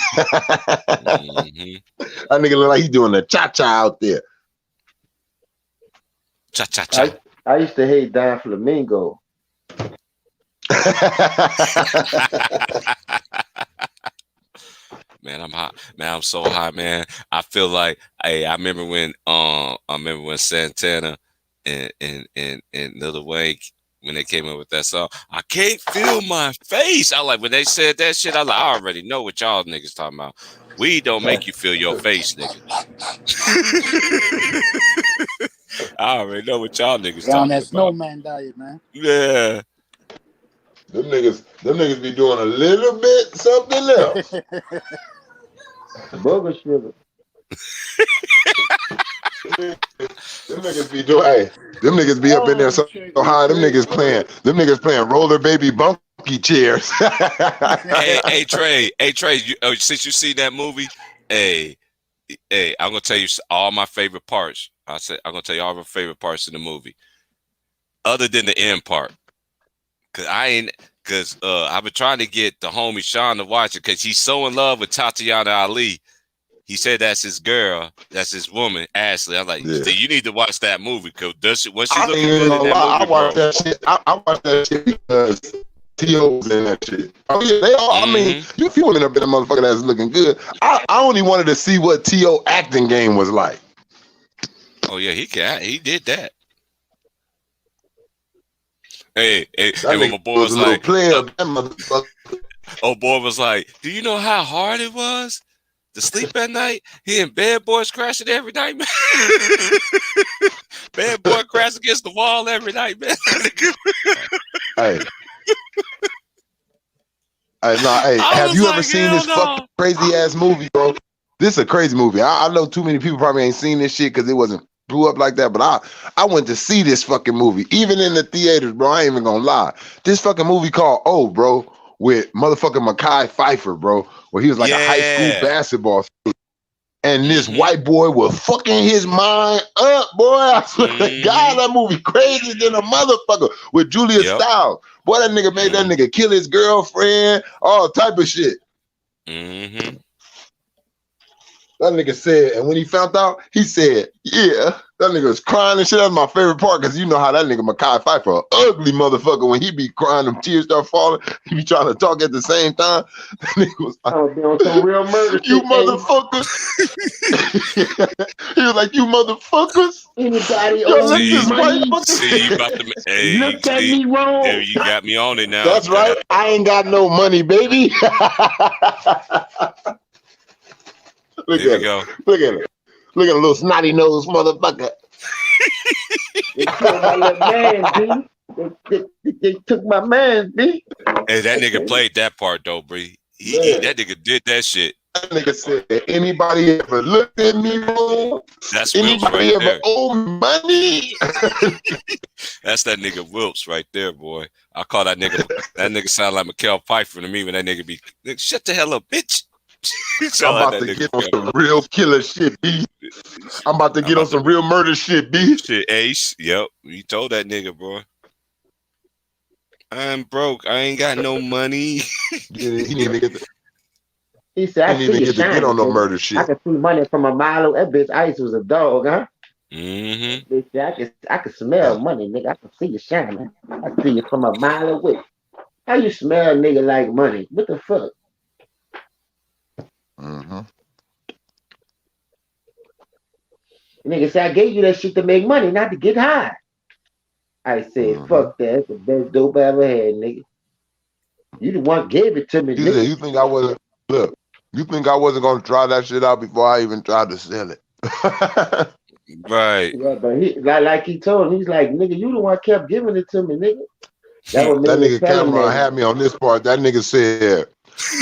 That nigga look like he doing a cha-cha out there. Cha-cha-cha. I used to hate Don Flamingo. Man, I'm hot. Man, I'm so hot, man. I feel like I remember when Santana and Lil Wayne, when they came up with that song, I can't feel my face. I like when they said that shit, I already know what y'all niggas talking about. Weed don't make you feel your face, nigga. I already know what y'all niggas talking on that about. snowman diet, man. Yeah. Them niggas be doing a little bit something else. Booger sugar. Them niggas be doing, hey, them niggas be up in there so high. Them niggas playing roller baby bunky chairs. hey Trey, since you see that movie, hey, I'm gonna tell you all my favorite parts. I'm gonna tell you all my favorite parts in the movie, other than the end part. Cause I've been trying to get the homie Sean to watch it because he's so in love with Tatiana Ali. He said that's his girl, that's his woman, Ashley. I'm like, Yeah. you need to watch that movie because what's she I looking ain't even good in gonna that lie. movie, I watched bro? that shit. I watched that shit because T.O.'s in that shit. Oh yeah, they all. I mean, you feeling up in a motherfucker that's looking good. I only wanted to see what T.O. acting game was like. Oh yeah, he did that. Hey, That when my boy was a little like, player, that motherfucker. Old boy was like, "Do you know how hard it was to sleep at night? Hearing bad boys crashing every night, man. Bad boy crash against the wall every night, man." Hey. Hey, I have was you ever like, seen "Hell this no!" fucking crazy ass movie, bro? This is a crazy movie. I know too many people probably ain't seen this shit because it wasn't blew up like that. But I went to see this fucking movie, even in the theaters, bro. I ain't even gonna lie. This fucking movie called bro, with motherfucking Mekhi Phifer, bro, where he was like a high school Yeah. basketball student. And this Mhm. white boy was fucking his mind up, boy. I swear to God, Mhm. that movie crazy than a motherfucker with Julia Yep. Stiles. Boy, that nigga made that nigga kill his girlfriend, all type of shit. Mm-hmm. That nigga said, and when he found out, he said, yeah. That nigga was crying and shit. That's my favorite part, because you know how that nigga Mekhi Phifer, ugly motherfucker, when he be crying, them tears start falling, he be trying to talk at the same time. That nigga was like, I was doing some real murder you shit. motherfuckers. He was like, you motherfuckers. Anybody Yo, let owe me this white money? fucker. See, you about to, hey, Look at see, me wrong. there you got me on it now. That's right. I ain't got no money, baby. Look There at we go. Look at it. Look at a little snotty nose motherfucker. They killed my little man, B. They took my man, B. Hey, that nigga played that part though, bro. That nigga did that shit. That nigga said, anybody ever looked at me wrong? That's Wilps Anybody right ever there. owe me money? That's that nigga Wilps right there, boy. I call that nigga. That nigga sound like Mekhi Phifer to me when that nigga be. Nigga, shut the hell up, bitch. I'm about to get on some real killer shit, B. I'm about to get on some real murder shit, B. Shit, Ace. Yep, you told that nigga, bro. I'm broke. I ain't got no money. He need to get the, He said, I see you get on no shining. murder I shit. can see money from a mile away. That bitch Ice was a dog, huh? Mm-hmm. Bitch, I can smell money, nigga. I can see you shining. I see you from a mile away. How you smell a nigga like money? What the fuck? Mm-hmm. Nigga said, I gave you that shit to make money, not to get high. I said, fuck that. That's the best dope I ever had, nigga. You the one gave it to me, He nigga. said, you think I wasn't gonna try that shit out before I even tried to sell it? Right. Yeah, but he like he told him, he's like, nigga, you the one kept giving it to me, nigga. That what That made me nigga tell him Cameron that. had me on this part. That nigga said,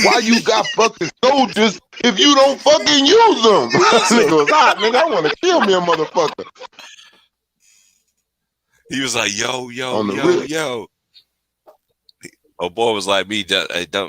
why you got fucking soldiers if you don't fucking use them? Nigga was hot, nigga. I want to kill me a motherfucker. He was like, yo. Oh boy was like me.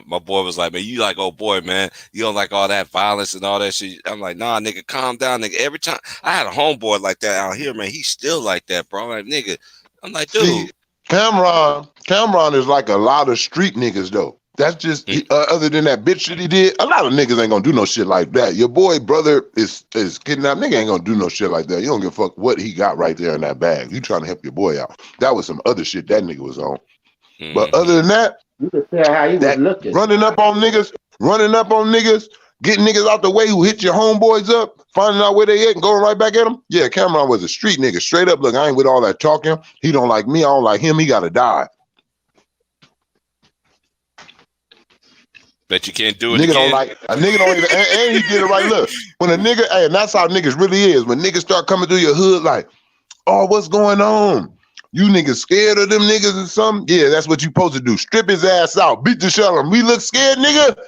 My boy was like, man, you like, oh boy, man, you don't like all that violence and all that shit. I'm like, nah, nigga, calm down, nigga. Every time I had a homeboy like that out here, man, he's still like that, bro. I'm like, nigga, I'm like, dude. See, Cameron is like a lot of street niggas though. That's just other than that bitch shit he did. A lot of niggas ain't gonna do no shit like that. Your boy brother is kidnapped. Nigga ain't gonna do no shit like that. You don't give a fuck what he got right there in that bag. You trying to help your boy out. That was some other shit that nigga was on. But other than that, you can tell how he was looking. running up on niggas, getting niggas out the way who hit your homeboys up, finding out where they at and going right back at them. Yeah, Cameron was a street nigga. Straight up, look, I ain't with all that talking. He don't like me. I don't like him. He gotta die. Bet you can't do it Nigga again. don't like a nigga don't even and he did it right. Look, when a nigga, and that's how niggas really is. When niggas start coming through your hood like, oh, what's going on? You niggas scared of them niggas or something? Yeah, that's what you supposed to do. Strip his ass out, beat the shit out of him. We look scared, nigga.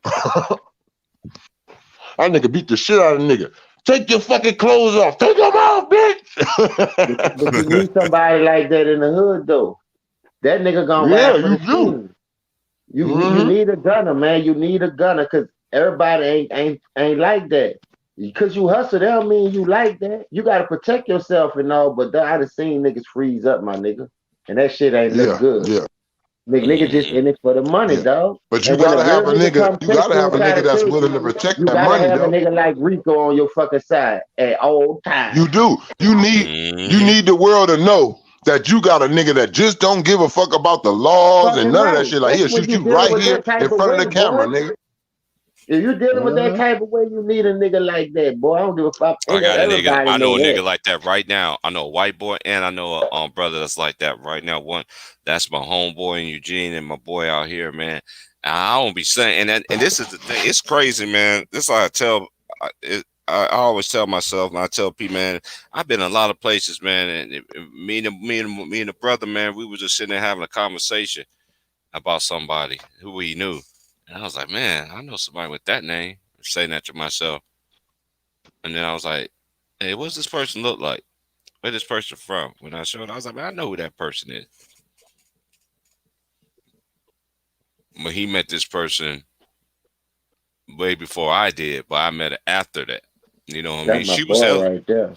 That nigga beat the shit out of nigga. Take your fucking clothes off. Take them off, bitch. But you need somebody like that in the hood, though. That nigga gonna ride for the team. You need a gunner, man. You need a gunner, cause everybody ain't like that. Because you hustle, that don't mean you like that. You gotta protect yourself and all. But I done seen niggas freeze up, my nigga, and that shit ain't look good. Yeah. Nigga just in it for the money, dog. But you gotta have a nigga. You gotta have a nigga that's willing to protect that money, You gotta have though. a nigga like Rico on your fucking side at all times. You do. You need the world to know that you got a nigga that just don't give a fuck about the laws and none of that shit. Like, he'll shoot you right here in front of the camera, nigga. If you dealing with that type of way, you need a nigga like that, boy. I don't give a fuck. I got a nigga. I know a nigga like that right now. I know a white boy, and I know a brother that's like that right now. One, that's my homeboy in Eugene, and my boy out here, man. I don't be saying, and this is the thing. It's crazy, man. This is why I always tell myself, and I tell people, man, I've been in a lot of places, man, and me and the brother, man, we were just sitting there having a conversation about somebody who we knew, and I was like, man, I know somebody with that name. I'm saying that to myself, and then I was like, hey, what's this person look like? Where this person from? When I showed, I was like, man, I know who that person is. But he met this person way before I did, but I met her after that. You know what I mean? That's my She was boy right there.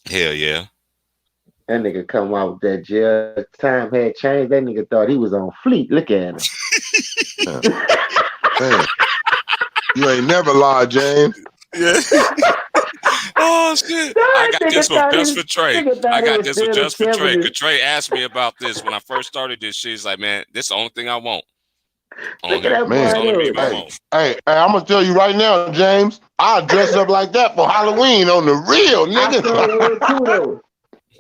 hell yeah. That nigga come out with that jail. Time had changed. That nigga thought he was on fleet. Look at him. Man, you ain't never lied, James. Yeah. Oh shit! I got this one just for Trey. I got this one just for Trey. Cause Trey asked me about this when I first started this shit. He's like, man, this is the only thing I want. Look at that man. Hey, I'm gonna tell you right now, James. I dress up like that for Halloween on the real, nigga.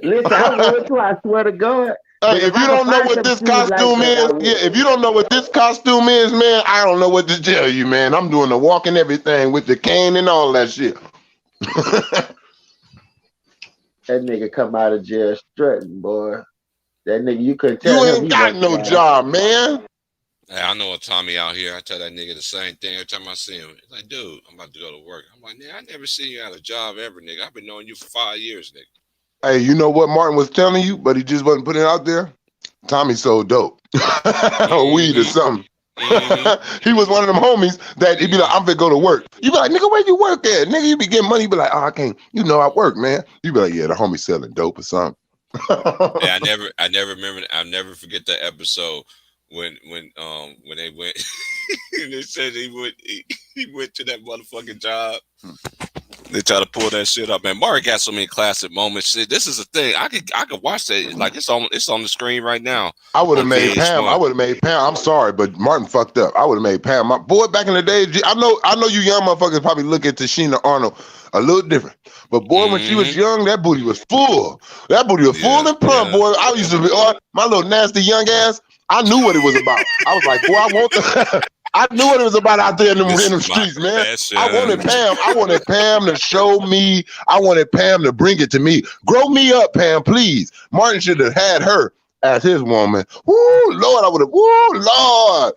Listen, I would too. I swear to God. Hey, if you don't know what this costume is, if you don't know what this costume is, man, I don't know what to tell you, man. I'm doing the walking everything with the cane and all that shit. That nigga come out of jail strutting, boy. That nigga, you couldn't tell you him ain't got no job, man. Hey, I know a Tommy out here. I tell that nigga the same thing every time I see him. He's like, dude, I'm about to go to work. I'm like, nigga, I never seen you out of a job ever, nigga. I've been knowing you for 5 years, nigga. Hey, you know what Martin was telling you, but he just wasn't putting it out there? Tommy sold dope. Or weed or something. He was one of them homies that he'd be like, I'm gonna go to work. You be like, nigga, where you work at? Nigga, you be getting money. You be like, oh, I can't. You know, I work, man. You be like, yeah, the homie selling dope or something. Yeah, I never remember. I'll never forget that episode when they went. And they said he went to that motherfucking job. They try to pull that shit up, man. Mark got so many classic moments. Shit, this is a thing. I could watch that. Like it's on the screen right now. I would have made Pam. I'm sorry, but Martin fucked up. I would have made Pam. My boy, back in the day, I know you young motherfuckers probably look at Tashina Arnold a little different. But boy, when she was young, that booty was full. That booty was full and plump, boy. I used to be my little nasty young ass. I knew what it was about. I was like, boy, I want the. I knew what it was about out there in them streets, man. I wanted Pam to show me. I wanted Pam to bring it to me. Grow me up, Pam, please. Martin should have had her as his woman. Woo, Lord, I would have. Woo, Lord.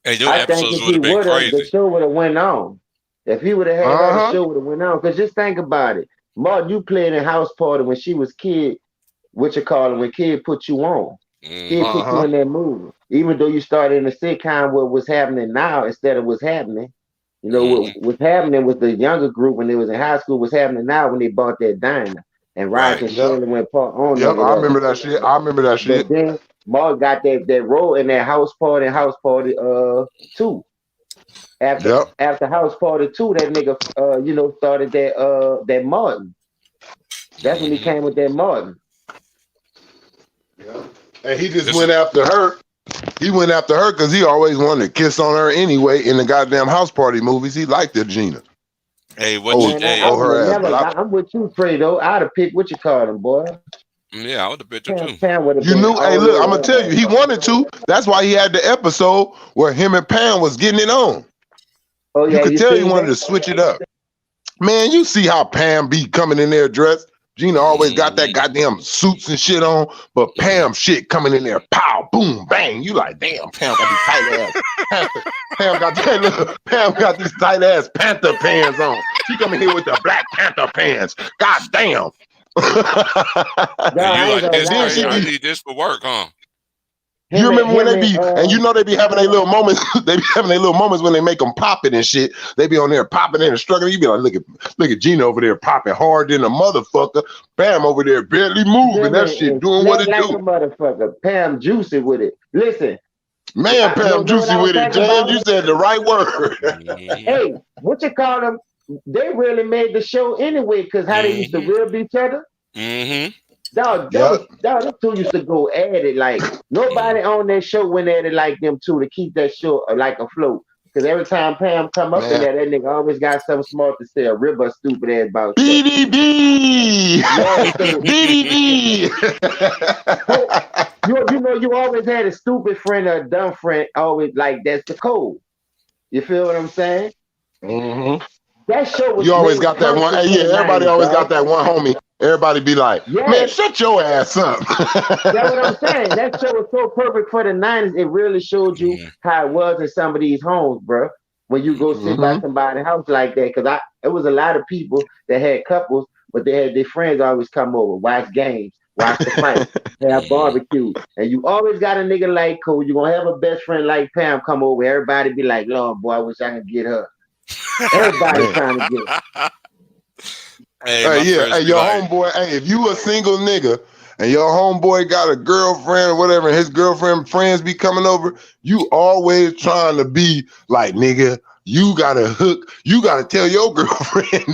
Hey, your episodes would have been crazy. The show would have went on. If he would have had her, the show would have went on. Because just think about it. Martin, you played in House Party when she was kid. When kid put you on. Kid put you in that movie. Even though you started in a sitcom where what's happening now instead of what's happening. You know, what's happening with the younger group when they was in high school, what's happening now when they bought that diner. And Ryan and Shirley went on. Yep, I remember that shit. But then Mark got that role in that House Party 2. After House Party 2, that nigga started that Martin. That's when he came with that Martin. Yeah. And he just went after her. He went after her because he always wanted to kiss on her anyway in the goddamn House Party movies. He liked the Gina. Hey, I'm with you, Fredo. I'd have picked what you call him, boy. Yeah, I would have picked her too. You knew, hey, look, I'm gonna tell you, he wanted to. That's why he had the episode where him and Pam was getting it on. Oh yeah, you could tell he wanted to switch it up. Man, you see how Pam be coming in there dressed. Gina always got that goddamn suits and shit on, but Pam shit coming in there, pow, boom, bang. You like, damn, Pam got these tight ass. Pam got these tight ass Panther pants on. She coming here with the Black Panther pants. God damn. You like this? I need this for work, huh? You remember when they be, and you know they be having their little moments. They be having their little moments when they make them pop it and shit. They be on there popping in and struggling. You be like, look at Gina over there popping hard than a motherfucker. Pam over there barely moving. That shit doing what it do. A motherfucker. Pam juicy with it. Listen, man, Pam juicy with it, James. You said the right word. Hey, what you call them? They really made the show anyway because how they used to rib each other. Dog, them two used to go at it like nobody on that show went at it like them two to keep that show like afloat. Because every time Pam come up in there, that nigga always got something smart to say. A ribber stupid ass about BDB. BDB. You know, you always had a stupid friend or a dumb friend. Always like that's the code. You feel what I'm saying? Mm-hmm. That show was You always got that one. perfect Hey, for yeah, the everybody 90s, always got dog. that one homie. Everybody be like, man, Yeah, shut your ass up. that's what I'm saying. That show was so perfect for the 90s. It really showed you Mhm. how it was in some of these homes, bro. When you go sit by Mm-hmm. somebody's house like that, because it was a lot of people that had couples, but they had their friends always come over, watch games, watch the fight, have Mhm. barbecue, and you always got a nigga like Cole. You gonna have a best friend like Pam come over. Everybody be like, "Lord, boy, I wish I could get her." Everybody Man. trying to get her. Hey, Hey, my yeah. friends Hey, be your like, homeboy, hey, if you a single nigga and your homeboy got a girlfriend or whatever, and his girlfriend friends be coming over, you always trying to be like, nigga, you gotta tell your girlfriend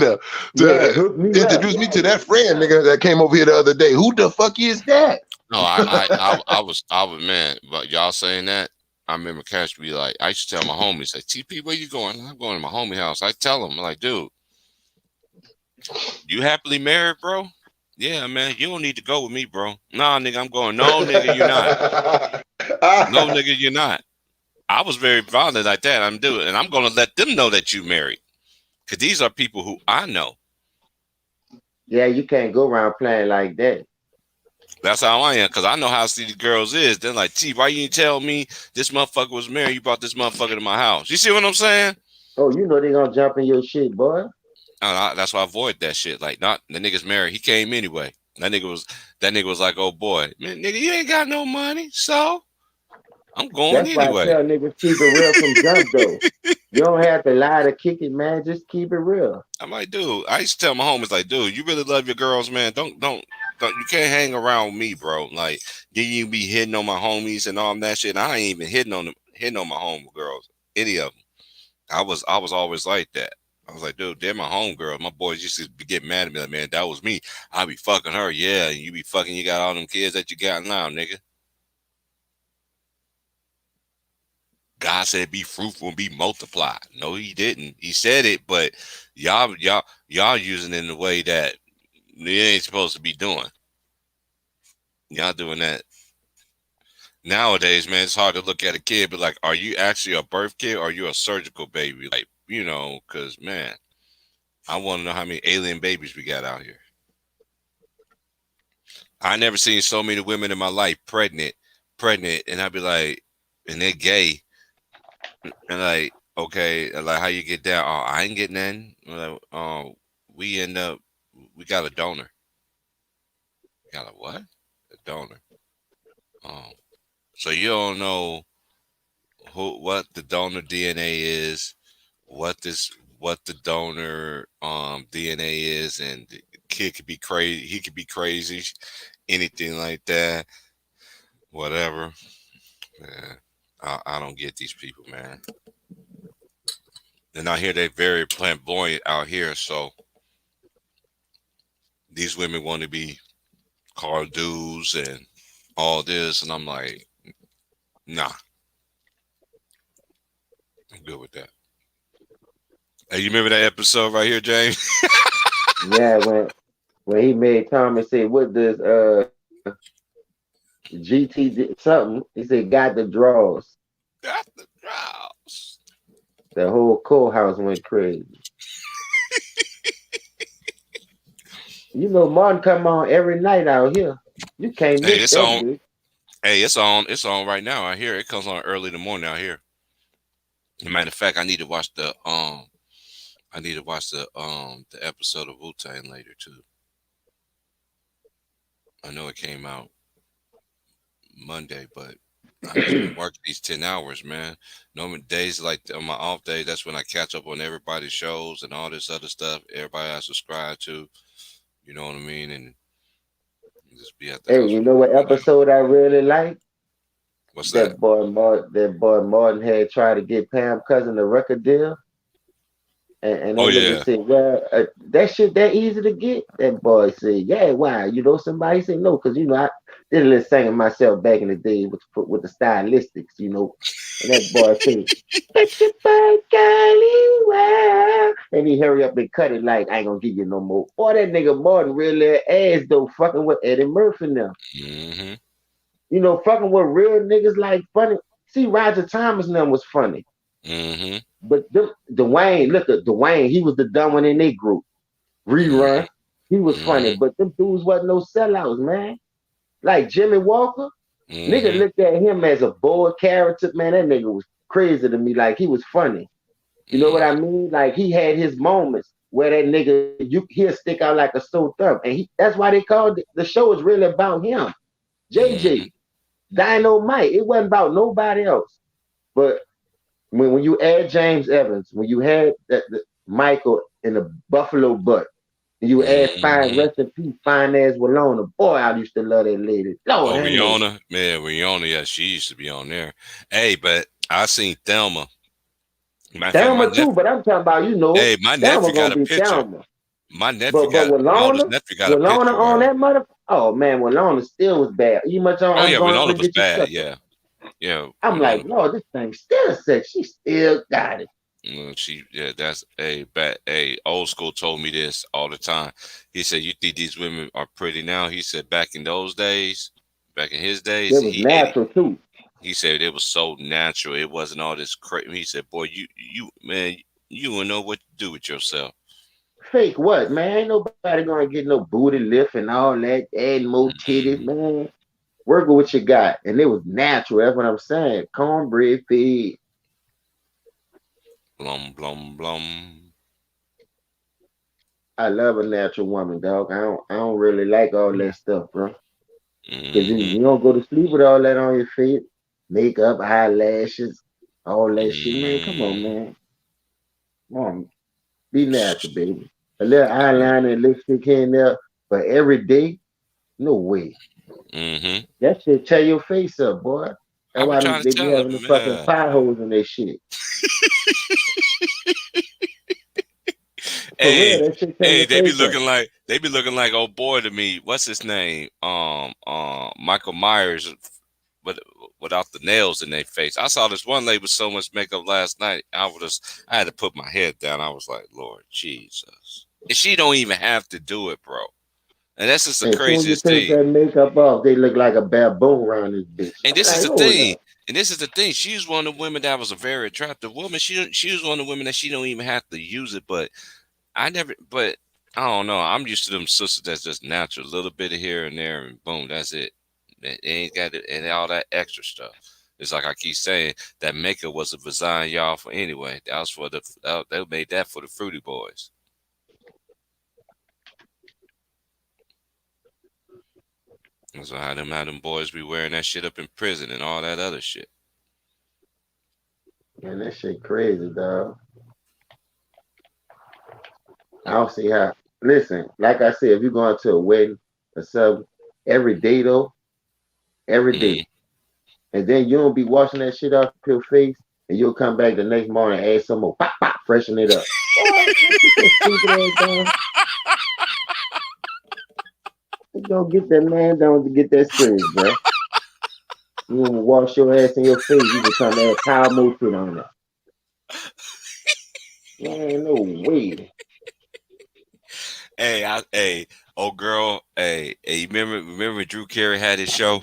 Yeah, to hook me up. introduce me to that friend, nigga, that came over here the other day. Who the fuck is that? no, I was, man, but y'all saying that, I remember Cash be like, I used to tell my homies, like, TP, where you going? I'm going to my homie house. I tell him, like, dude, you happily married, bro? Yeah, man, you don't need to go with me, bro. Nah, nigga, I'm going. No, nigga, you're not. No, nigga, you're not. I was very violent like that. I'm doing, and I'm going to let them know that you married. Because these are people who I know. Yeah, you can't go around playing like that. That's how I am. Because I know how these girls is. They're like, T, why you didn't tell me this motherfucker was married? You brought this motherfucker to my house. You see what I'm saying? Oh, you know they gonna jump in your shit, boy. That's why I avoid that shit. Like, not the nigga's married. He came anyway. That nigga was like, oh boy, man, nigga, you ain't got no money, so I'm going That's why I anyway. tell niggas keep it real from jump though. You don't have to lie to kick it, man. Just keep it real. I'm like, dude, I used to tell my homies, like, dude, you really love your girls, man. Don't you can't hang around with me, bro. Like, you be hitting on my homies and all that shit. I ain't even hitting on my home girls, any of them. I was always like that. I was like, dude, they're my homegirls. My boys used to be getting mad at me, like, man, that was me. I be fucking her, yeah. And you be fucking, you got all them kids that you got now, nigga. God said, "Be fruitful and be multiplied." No, he didn't. He said it, but y'all using it in the way that you ain't supposed to be doing. Y'all doing that nowadays, man. It's hard to look at a kid, but like, are you actually a birth kid or are you a surgical baby? Like, because man, I want to know how many alien babies we got out here. I never seen so many women in my life pregnant, and I'd be like, and they're gay. And like, okay, like how you get down? Oh, I ain't getting in. Like, we end up, we got a donor. Got a what? A donor. Um, so you don't know what the donor DNA is, what the donor DNA is, and the kid could be crazy. He could be crazy, anything like that. Whatever. Man, I don't get these people, man. And I hear they're very flamboyant out here, so these women want to be car dudes and all this, and I'm like, nah, I'm good with that. Hey, you remember that episode right here, James? Yeah, when he made Thomas say, "What does GT something?" He said, "Got the draws." Got the draws. The whole courthouse went crazy. You know, Martin come on every night out here. You can't Hey, miss it's that on. bitch. Hey, it's on. It's on right now. I hear it comes on early in the morning out here. As a matter of fact, I need to watch the episode of Wu Tang later too. I know it came out Monday, but I just been working these 10 hours, man. Normal days like on my off days, that's when I catch up on everybody's shows and all this other stuff. Everybody I subscribe to, you know what I mean, and just be at the Hey, house you know what right now. episode I really like? What's that? That boy Martin had tried to get Pam cousin a record deal. And Oh that nigga yeah. said, well, that shit that easy to get? That boy said, yeah, why? You know, somebody said, no, because, you know, I did a little singing myself back in the day with the stylistics, you know. And that boy said, get your boy Golly, wow. And he hurry up and cut it like, I ain't gonna give you no more. Boy, that nigga Martin really ass though, fucking with Eddie Murphy now. Hmm. You know, fucking with real niggas like funny. See, Roger Thomas and them was funny. Mm-hmm. But Dwayne, look at Dwayne, he was the dumb one in their group. Rerun, he was funny, Mm-hmm. but them dudes wasn't no sellouts, man. Like Jimmy Walker, nigga Mm-hmm. looked at him as a bored character, man. That nigga was crazy to me. Like he was funny. You know what I mean? Like he had his moments where that nigga, he'll stick out like a sore thumb. And that's why they called the show is really about him. Mm-hmm. JJ, Dynamite. It wasn't about nobody else. But when you add James Evans, when you had the Michael in the Buffalo butt, and you add fine Mm-hmm. rest in peace, fine as Walona. Boy, I used to love that lady. Lord, Oh, that nigga. Rihanna, man, Rihanna, yeah, she used to be on there. Hey, but I seen Thelma. Matter of fact, Thelma too, but I'm talking about, my Thelma nephew got gonna a be picture. Thelma. My nephew But got Rihanna's Walona, nephew got a Walona picture of on her. that mother. Oh man, Walona still was bad. You much on Oh I'm yeah, going Winona to was get you bad. sucker. Yeah, yeah, I'm like, Winona. Lord, this thing still sick. She still got it. That's old school told me this all the time. He said, "You think these women are pretty now?" He said, "Back in those days, back in his days, It was natural too. he said it was so natural. It wasn't all this crazy." He said, "Boy, you man, you wouldn't know what to do with yourself." Fake what, man? Ain't nobody gonna get no booty lift and all that, adding more titties, Mm-hmm. man. Work with what you got. And it was natural. That's what I'm saying. Cornbread feed. Blum blum blum. I love a natural woman, dog. I don't really like all that stuff, bro. Because Mm-hmm. you don't go to sleep with all that on your face, makeup, eyelashes, all that shit, man. Come on, Mm-hmm. man. Come on, be natural, baby. A little eyeliner and lipstick here and there, but every day, no way. Mm-hmm. That shit tear your face up, boy. I That's be why trying to they be tell having the him, fucking man. potholes in their shit. For real, Hey, that shit tear hey, your face up. they be looking like old boy to me. What's his name? Michael Myers, but without the nails in their face. I saw this one lady with so much makeup last night. I had to put my head down. I was like, Lord Jesus, and she don't even have to do it, bro. And that's just the As soon as you craziest take thing. that makeup off, they look like a baboon around this bitch. And I'm this is like, the hold thing. up. And this is the thing. She's one of the women that was a very attractive woman. She was one of the women that she don't even have to use it, but but I don't know. I'm used to them sisters that's just natural, a little bit of here and there, and boom, that's it. They ain't got it, and all that extra stuff. It's like I keep saying that makeup was a design y'all for anyway. That was for they made that for the fruity boys. And so how them boys be wearing that shit up in prison and all that other shit. Man, that shit crazy, dog. I don't see how. Listen, like I said, if you're going to a wedding or something, every day though, every Mm. day, and then you don't be washing that shit off your face, and you'll come back the next morning and add some more, pop, pop, freshen it up. Boy, get your stupid ass down. You don't get that man down to get that serious, bro. You want to wash your ass in your face, you can come add power motion on it. Man, no way. Hey, old girl, hey, you remember when Drew Carey had his show?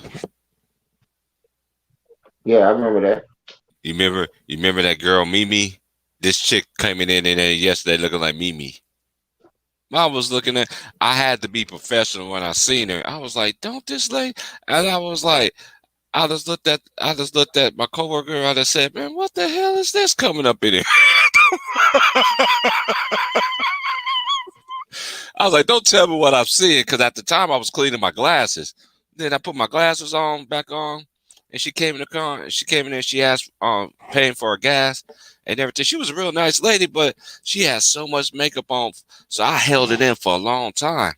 Yeah, I remember that. You remember that girl Mimi? This chick coming in there yesterday looking like Mimi. I was looking at. I had to be professional when I seen her. I was like, "Don't this lady?" And I was like, I just looked at my coworker. I just said, "Man, what the hell is this coming up in here?" I was like, "Don't tell me what I'm seeing," because at the time I was cleaning my glasses. Then I put my glasses on back on, and she came in the car. And she came in there. She asked, paying for her gas and everything. She was a real nice lady, but she had so much makeup on, so I held it in for a long time.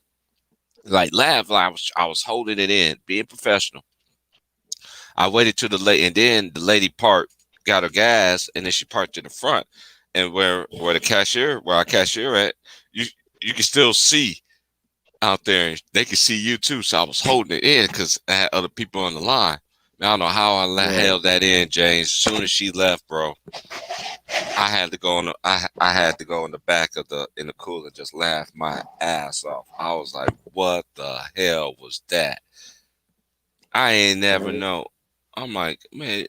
Like laugh, I was holding it in, being professional. I waited till the lady, and then the lady parked, got her gas, and then she parked in the front. And where our cashier at, you you can still see out there. They can see you too. So I was holding it in because I had other people on the line. I don't know how Yeah. held that in, James. As soon as she left, bro, I had to go I had to go in the back of the cooler and just laugh my ass off. I was like, what the hell was that? I ain't never Man, know. I'm like, man,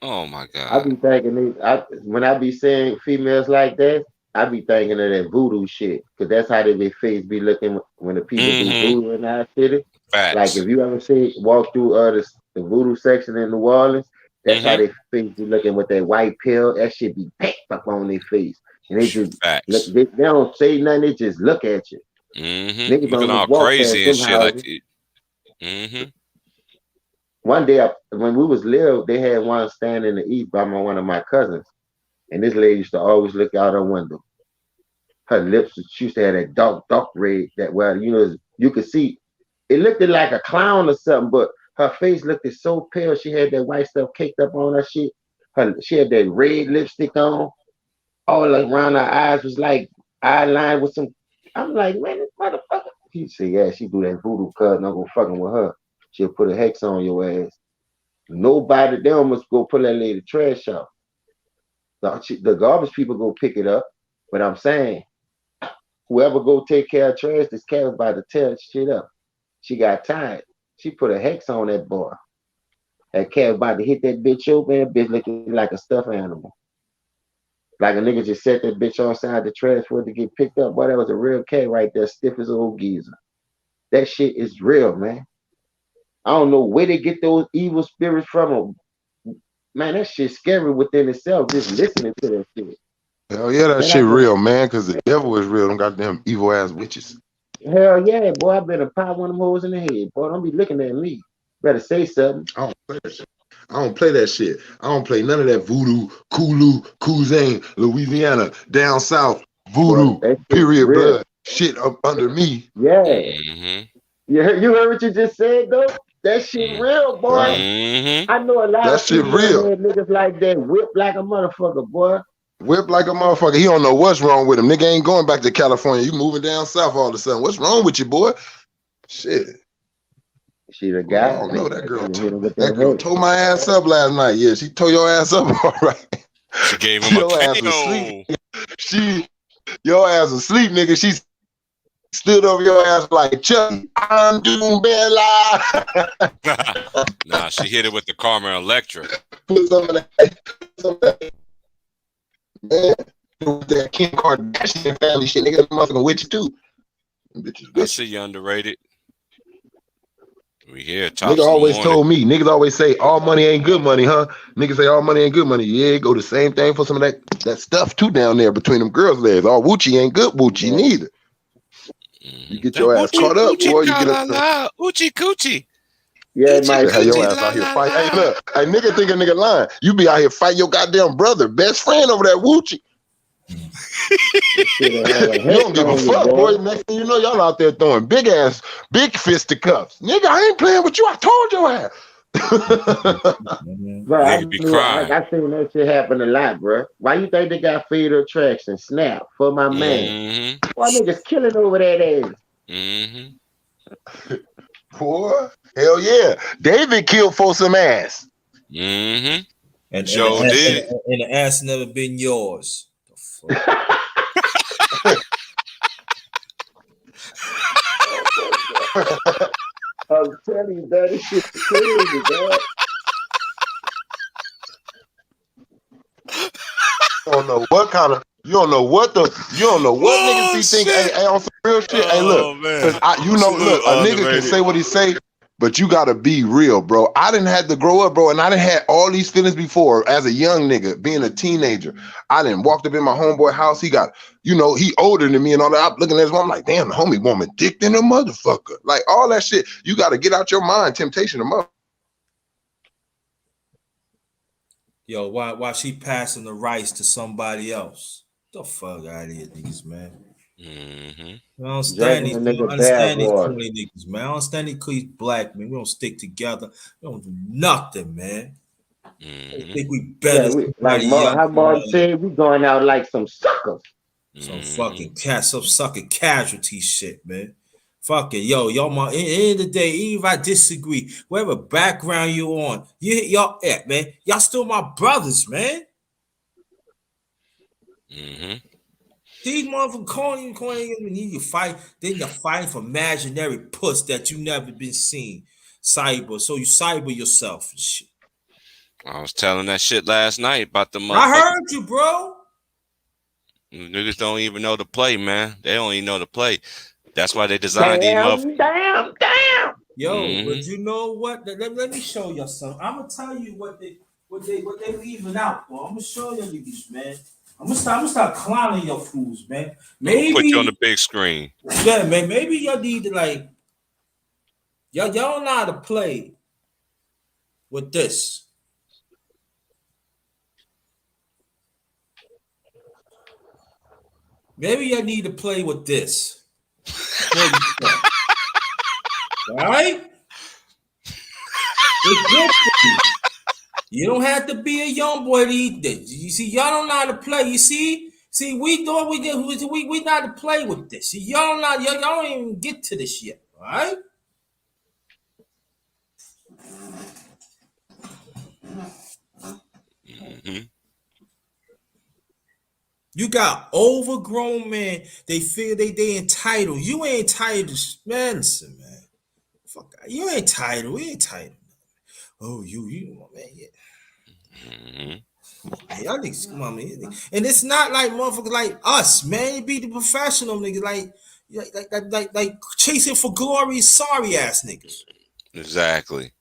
oh my I God. be thinking when I be seeing females like that, I be thinking of that voodoo shit, because that's how they face be looking when the people do Mm-hmm. voodoo in our city. Like Facts. if you ever see walk through the voodoo section in New Orleans, that's how Mm-hmm. they face be looking with that white pill. That shit be packed up on their face, and they just look. Facts. They don't say nothing. They just look at you. Mm-hmm. Niggas Looking don't all just walk past crazy and them shit like houses. that. Mm-hmm. One day, when we was little, they had one standing in the east by one of my cousins, and this lady used to always look out her window. Her lips, she used to have that dark red. That you could see. It looked like a clown or something, but her face looked so pale. She had that white stuff caked up on her shit. She had that red lipstick on. All around her eyes was like eyeline with some. I'm like, man, this motherfucker. He said, yeah, she do that voodoo cut, and I'm gonna fucking with her. She'll put a hex on your ass. Nobody, they almost go pull that lady trash out. The garbage people go pick it up. But I'm saying, whoever go take care of trash, this cat was about to tear shit up. She got tired. She put a hex on that boy. That cat was about to hit that bitch open. That bitch looking like a stuffed animal. Like a nigga just set that bitch on side the trash for it to get picked up. Boy, that was a real cat right there, stiff as old geezer. That shit is real, man. I don't know where they get those evil spirits from. Man, that shit's scary within itself, just listening to that shit. Hell yeah, that Man, I shit just real, man, because the devil is real. Them goddamn evil ass witches. hell yeah, boy, I better pop one of them hoes in the head. Boy, don't be looking at me. Better say something. I don't play that shit. I don't play that shit. I don't play none of that voodoo, Kulu, Cousin, Louisiana, down south, Boy, voodoo, that shit period real. blood, shit up under me. Yeah. Mm-hmm. You heard what you just said though? That shit real, boy. Mm-hmm. I know a lot That of shit female real. head niggas like that whip like a motherfucker, boy. Whip like a motherfucker. He don't know what's wrong with him. Nigga ain't going back to California. You moving down south all of a sudden. What's wrong with you, boy? Shit. She the Well, I guy. don't know. That girl. You hit him with That that girl head. tore my ass up last night. Yeah, she tore your ass up. All right. She gave him a Your ass asleep. KO. Your ass asleep, nigga. She stood over your ass like Chucky. I'm doing Bella. Nah, she hit it with the Carmen Electra. Put some of that, man. With that Kim Kardashian family shit, nigga, motherfucking witch too. Bitches I witches. see you underrated. We here, Nigga tops of the always morning. told me, niggas always say all money ain't good money, huh? Niggas say all money ain't good money. Yeah, go the same thing for some of that stuff too down there between them girls' legs. All Woochie ain't good Woochie Yeah. neither. Mm-hmm. You get That your ass Uchi, caught up, Uchi, boy. You ka get la up. la, Uchi coochie. Yeah, it Uchi might They have be. your coochie, ass la out here la fight. Hey, la. look, hey, nigga think a nigga lying. You be out here fighting your goddamn brother, best friend over that Woochie. Should have a You hex don't give a on you, fuck, boy. boy. Next thing you know, y'all out there throwing big fisticuffs. Nigga, I ain't playing with you. I told your ass. Bro, Niggas be crying. I seen that shit happen a lot, bro. Why you think they got Fatal Attraction, Snap, For My Man? Mm-hmm. Why niggas killing over that ass? Mm-hmm. Boy, hell yeah. David killed for some ass. Mm-hmm. And Sure did. the ass never been yours. The fuck? I'm telling you, that this shit's crazy, dog. You don't know what kind of you don't know what niggas Oh be thinking. Hey, shit. hey, on some real shit. Hey, Oh look, man. cause look, Salute, a nigga can underrated. say what he say, but you gotta be real, bro. I didn't have to grow up, bro, and I didn't had all these feelings before as a young nigga, being a teenager. I didn't walked up in my homeboy house. He got, he older than me and all that. I'm looking at his mom, I'm like, damn, the homie woman dick than a motherfucker. Like all that shit. You gotta get out your mind, temptation of mother. Yo, why she passing the rights to somebody else? The fuck out of here, niggas, man. Mm-hmm. I don't stand Drinking these. the I don't nigga bad understand these water. corny niggas, man. I don't understand these black men. We don't stick together. We don't do nothing, man. They Mm-hmm. think we Yeah, better we than like somebody else. How Martin said, we going out like some suckers. Some Mm-hmm. fucking some sucking casualty shit, man. Fucking y'all, at the end of the day, even if I disagree, whatever background you on, y'all at, man. Y'all still my brothers, man. Mm-hmm. These motherfuckers calling you fight, then you're fighting for imaginary puss that you never been seen. cyber. So you cyber yourself and shit. I was telling that shit last night about the I motherfucker. heard you, bro. Niggas don't even know the play, man. They don't even know the play. That's why they designed these motherfuckers. Damn. Yo, but you know what? Let me show you something. I'm gonna tell you what they leaving out, bro. I'm gonna show you niggas, man. I'm gonna start clowning your fools, man. Maybe Put you on the big screen. yeah, man. Maybe y'all need to like y'all don't know how to play with this. Maybe y'all need to play with this. All right? It's good for you. You don't have to be a young boy to eat this. You see, y'all don't know how to play. You see, we thought we know how to play with this. See, y'all don't even get to this yet. All right? You got overgrown men. They feel they entitled. You ain't entitled, man. Listen, man. Fuck, you ain't entitled. We ain't entitled. Oh, you, man, yeah. Y'all niggas, come on, man. And it's not like motherfuckers like us, man. It be the professional niggas, like chasing for glory, sorry ass niggas. Exactly.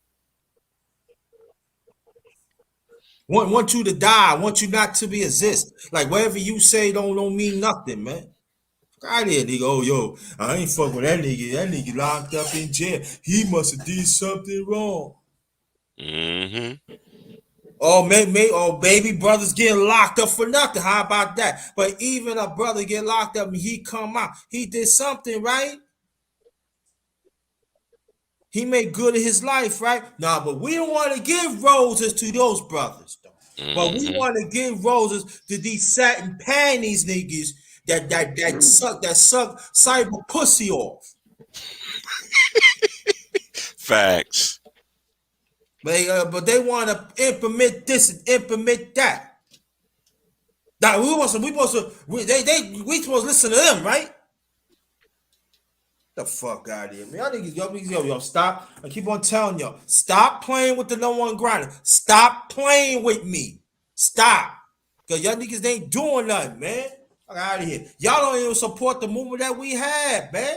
Want you to die, want you not to be exist. Like whatever you say don't mean nothing, man. Out here, nigga. Oh, yo, I ain't fuck with that nigga. That nigga locked up in jail. He must have did something wrong. Oh, baby brothers getting locked up for nothing. How about that? But even a brother get locked up and he come out, he did something, right? He made good of his life, right? Nah, but we don't want to give roses to those brothers, though. But we want to give roses to these satin panties niggas that suck cyber pussy off. Facts. But they want to implement this and implement that. Now we supposed to listen to them, right? The fuck out of here, man. Yo, stop. I keep on telling y'all, stop playing with the no one grinder. Stop playing with me. Stop. Because y'all niggas ain't doing nothing, man. Fuck out of here. Y'all don't even support the movement that we had, man.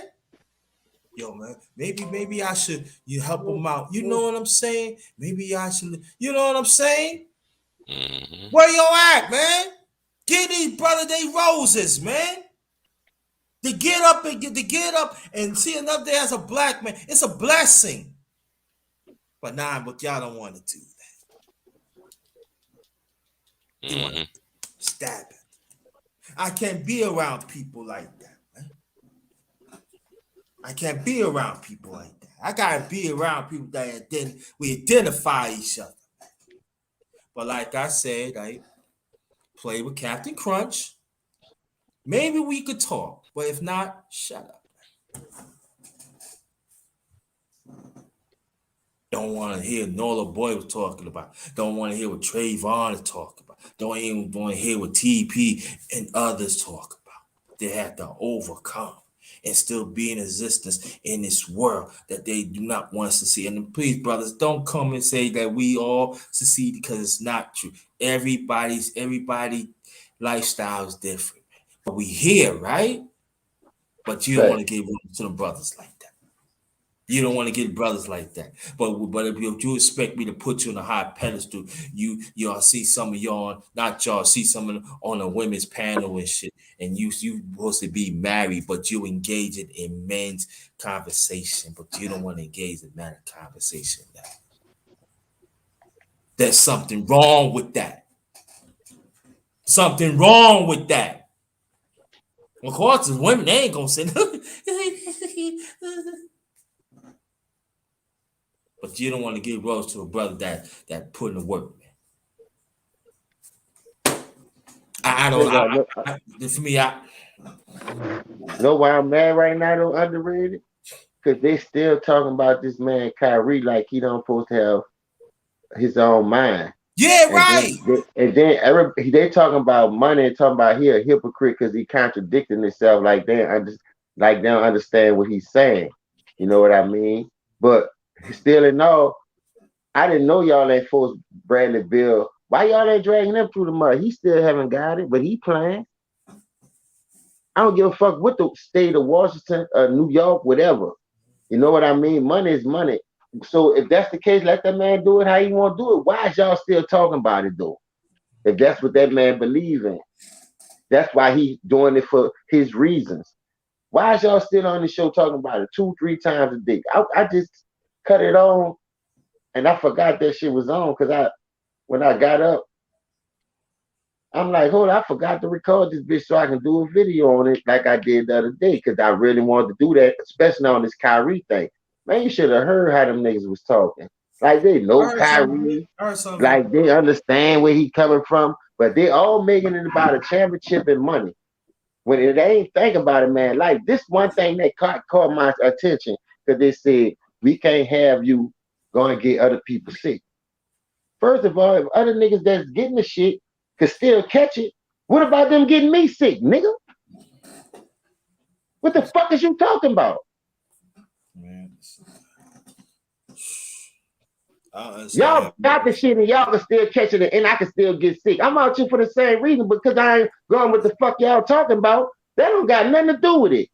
Yo, man, maybe I should help them out. You know what I'm saying? Maybe I should, you know what I'm saying? Where you at, man? Give these brothers they roses, man. To get up and see another day as a black man, it's a blessing. But but y'all don't want to do that. You want to stab it. I can't be around people like that, man. I can't be around people like that. I gotta be around people that we identify each other. But like I said, I play with Captain Crunch. Maybe we could talk. But if not, shut up. Don't want to hear Nola Boy was talking about. Don't want to hear what Trayvon is talking about. Don't even want to hear what TP and others talk about. They have to overcome and still be in existence in this world that they do not want us to see. And please, brothers, don't come and say that we all succeed because it's not true. Everybody lifestyle is different. But we here, right? But you don't want to give room to the brothers like that. You don't want to get brothers like that. But if you expect me to put you on a high pedestal, y'all see some of y'all, not y'all, see some of them on a women's panel and shit, and you supposed to be married, but you engage in men's conversation, but you don't want to engage in men's conversation now. There's something wrong with that. Something wrong with that. Of course, the women, they ain't gonna say nothing. But you don't want to give rose to a brother that put in the work, man. For me, know why I'm mad right now, though, underrated? Because they still talking about this man Kyrie like he don't supposed to have his own mind. Yeah, right. And then they talking about money and talking about he a hypocrite because he contradicting himself, like they don't understand what he's saying. You know what I mean? But Still in all, I didn't know y'all ain't forced Bradley Bill. Why y'all ain't dragging him through the mud? He still haven't got it, but he playing. I don't give a fuck what the state of Washington, New York, whatever. You know what I mean? Money is money. So if that's the case, let that man do it how he want to do it. Why is y'all still talking about it though? If that's what that man believes in, that's why he's doing it for his reasons. Why is y'all still on the show talking about it 2-3 times a day? I just cut it on, and I forgot that shit was on because when I got up, I'm like, hold on, I forgot to record this bitch so I can do a video on it like I did the other day because I really wanted to do that, especially on this Kyrie thing. Man, you should have heard how them niggas was talking. Like they know Kyrie, like they understand where he coming from, but they all making it about a championship and money. When they ain't think about it, man, like this one thing that caught my attention because they said, we can't have you going to get other people sick. First of all, if other niggas that's getting the shit could still catch it, what about them getting me sick, nigga? What the fuck is you talking about? Man. Y'all got the shit and y'all can still catch it and I can still get sick. I'm out here for the same reason because I ain't going with the fuck y'all talking about. That don't got nothing to do with it.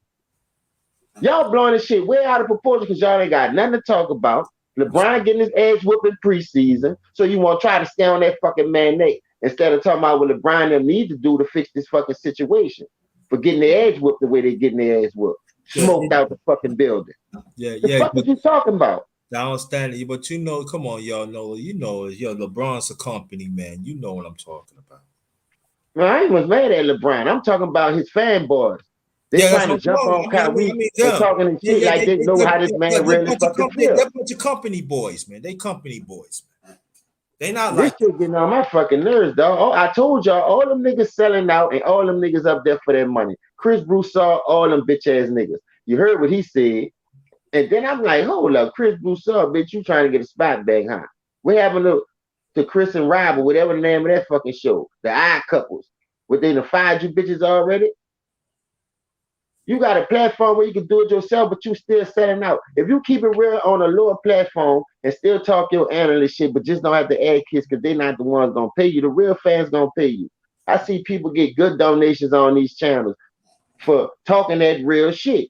Y'all blowing this shit way out of proportion because y'all ain't got nothing to talk about. LeBron getting his edge whooping preseason, so you want to try to stay on that fucking man neck instead of talking about what LeBron them need to do to fix this fucking situation for getting their edge whooped the way they getting their edge whooped. Smoked out the fucking building. Yeah. The fuck are you talking about? I don't stand it, but you know, come on, y'all know, LeBron's a company, man. You know what I'm talking about. Man, I ain't was mad at LeBron. I'm talking about his fanboys. They trying to jump on Kyrie and talking and shit like they know how this man really fucking feels. They're a bunch of company boys, man. They company boys, man. They not this like shit getting on my fucking nerves, dog. Oh, I told y'all, all them niggas selling out and all them niggas up there for their money. Chris Broussard, all them bitch ass niggas. You heard what he said. And then I'm like, hold up, Chris Broussard, bitch, you trying to get a spot back, huh? What happened to Chris and Rob, or whatever the name of that fucking show? The Odd Couples. What, they done fired you bitches already? You got a platform where you can do it yourself, but you still selling out. If you keep it real on a lower platform and still talk your analyst shit, but just don't have to add kids because they're not the ones gonna pay you, the real fans gonna pay you. I see people get good donations on these channels for talking that real shit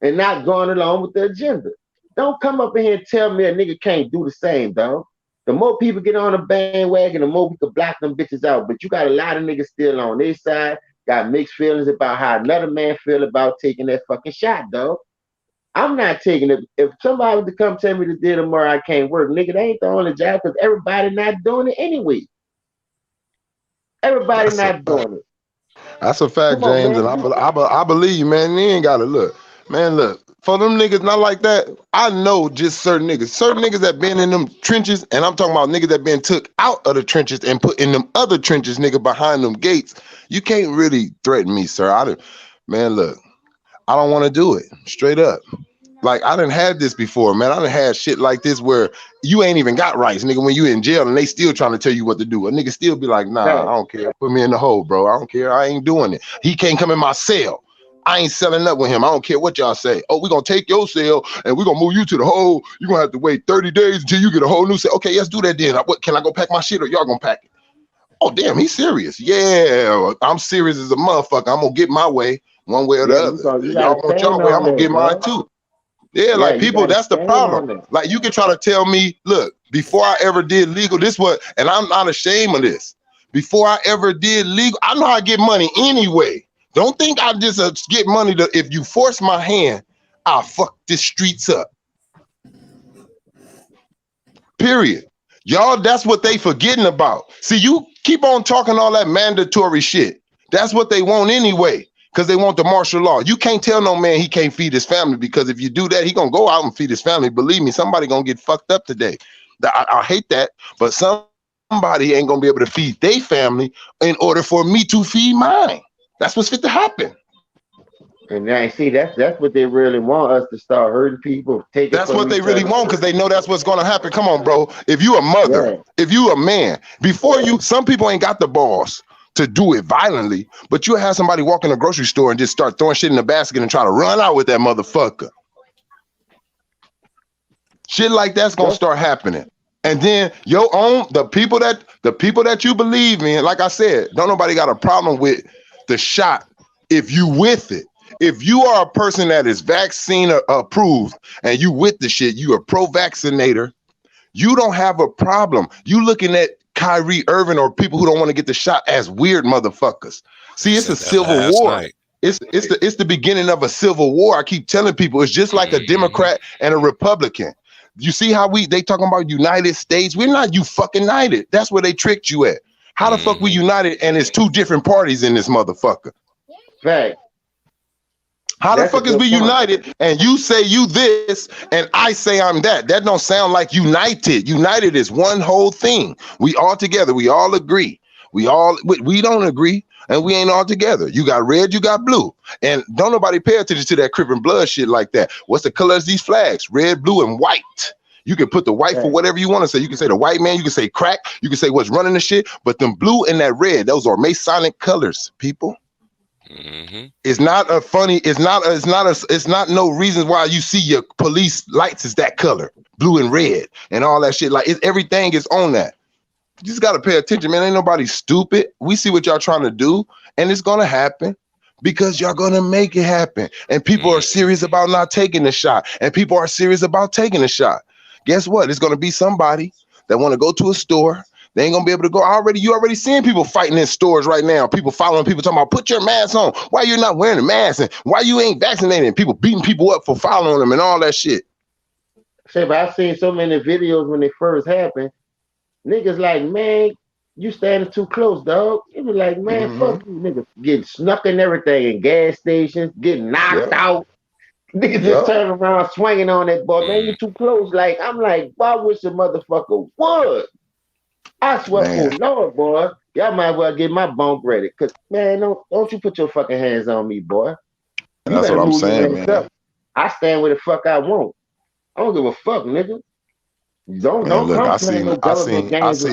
and not going along with the agenda. Don't come up in here and tell me a nigga can't do the same, dog. The more people get on the bandwagon, the more we can block them bitches out. But you got a lot of niggas still on their side, got mixed feelings about how another man feel about taking that fucking shot, dog. I'm not taking it. If somebody was to come tell me the day tomorrow I can't work, nigga, that ain't the only job because everybody not doing it anyway. Everybody not doing it. That's a fact, Come on, James, man. and I believe you, man. You ain't gotta look, man. Look, for them niggas not like that. I know just certain niggas that been in them trenches, and I'm talking about niggas that been took out of the trenches and put in them other trenches, nigga, behind them gates. You can't really threaten me, sir. Man, look, I don't want to do it. Straight up. Like, I done had this before, man. I done had shit like this where you ain't even got rights, nigga, when you in jail and they still trying to tell you what to do. A nigga still be like, nah, I don't care. Put me in the hole, bro. I don't care. I ain't doing it. He can't come in my cell. I ain't selling up with him. I don't care what y'all say. Oh, we're going to take your cell and we're going to move you to the hole. You're going to have to wait 30 days until you get a whole new cell. Okay, let's do that then. What, can I go pack my shit or y'all going to pack it? Oh, damn, he's serious. Yeah, I'm serious as a motherfucker. I'm going to get my way one way or the other. Y'all want y'all way, I'm going to get mine too. Yeah, like people, that's the problem. Like you can try to tell me, look, before I ever did legal, this what, and I'm not ashamed of this. Before I ever did legal, I know how to get money anyway. Don't think I just get money to, if you force my hand, I'll fuck this streets up. Period. Y'all, that's what they forgetting about. See, you keep on talking all that mandatory shit. That's what they want anyway. Because they want the martial law. You can't tell no man he can't feed his family because if you do that, he gonna go out and feed his family. Believe me, somebody gonna get fucked up today. I hate that, but somebody ain't gonna be able to feed their family in order for me to feed mine. That's what's fit to happen. And now, see, that's what they really want us to start hurting people. That's what they really want because they know that's what's gonna happen. Come on, bro. If you a mother, if you a man, before you, some people ain't got the balls to do it violently, but you have somebody walk in a grocery store and just start throwing shit in the basket and try to run out with that motherfucker. Shit like that's gonna start happening. And then the people that you believe in, like I said, don't nobody got a problem with the shot if you with it. If you are a person that is vaccine approved and you with the shit, you a pro-vaccinator, you don't have a problem. You looking at Kyrie Irving or people who don't want to get the shot as weird motherfuckers. See, it's a civil war. It's the beginning of a civil war. I keep telling people it's just like a Democrat and a Republican. You see how they talking about United States? We're not fucking united. That's where they tricked you at. How the fuck we united and it's two different parties in this motherfucker? Right. How the fuck is we united and you say you this and I say I'm that? That don't sound like united. United is one whole thing. We all together. We all agree. We don't agree and we ain't all together. You got red, you got blue. And don't nobody pay attention to that Crip and Blood shit like that. What's the colors of these flags? Red, blue, and white. You can put the white for whatever you want to say. You can say the white man, you can say crack, you can say what's running the shit, but them blue and that red, those are Masonic colors, people. It's not a funny, it's not no reasons why you see your police lights is that color, blue and red and all that shit. Like everything is on that. You just gotta pay attention, man. Ain't nobody stupid. We see what y'all trying to do, and it's gonna happen because y'all gonna make it happen. And people are serious about not taking the shot, and people are serious about taking the shot. Guess what? It's gonna be somebody that want to go to a store. They ain't gonna be able to go. You already seeing people fighting in stores right now. People following people talking about put your mask on. Why you're not wearing a mask? And why you ain't vaccinated? People beating people up for following them and all that shit. Say, but I've seen so many videos when they first happened. Niggas like, man, you standing too close, dog. It was like, man, fuck you, niggas. Getting snuck and everything in gas stations, getting knocked out. Niggas just turn around swinging on that boy. Man, you too close. Like, I'm like, why wish a motherfucker would? I swear for Lord, boy, y'all might as well get my bunk ready. Cause man, don't you put your fucking hands on me, boy. That's what I'm saying, man. Up. I stand where the fuck I want. I don't give a fuck, nigga. Don't look, I seen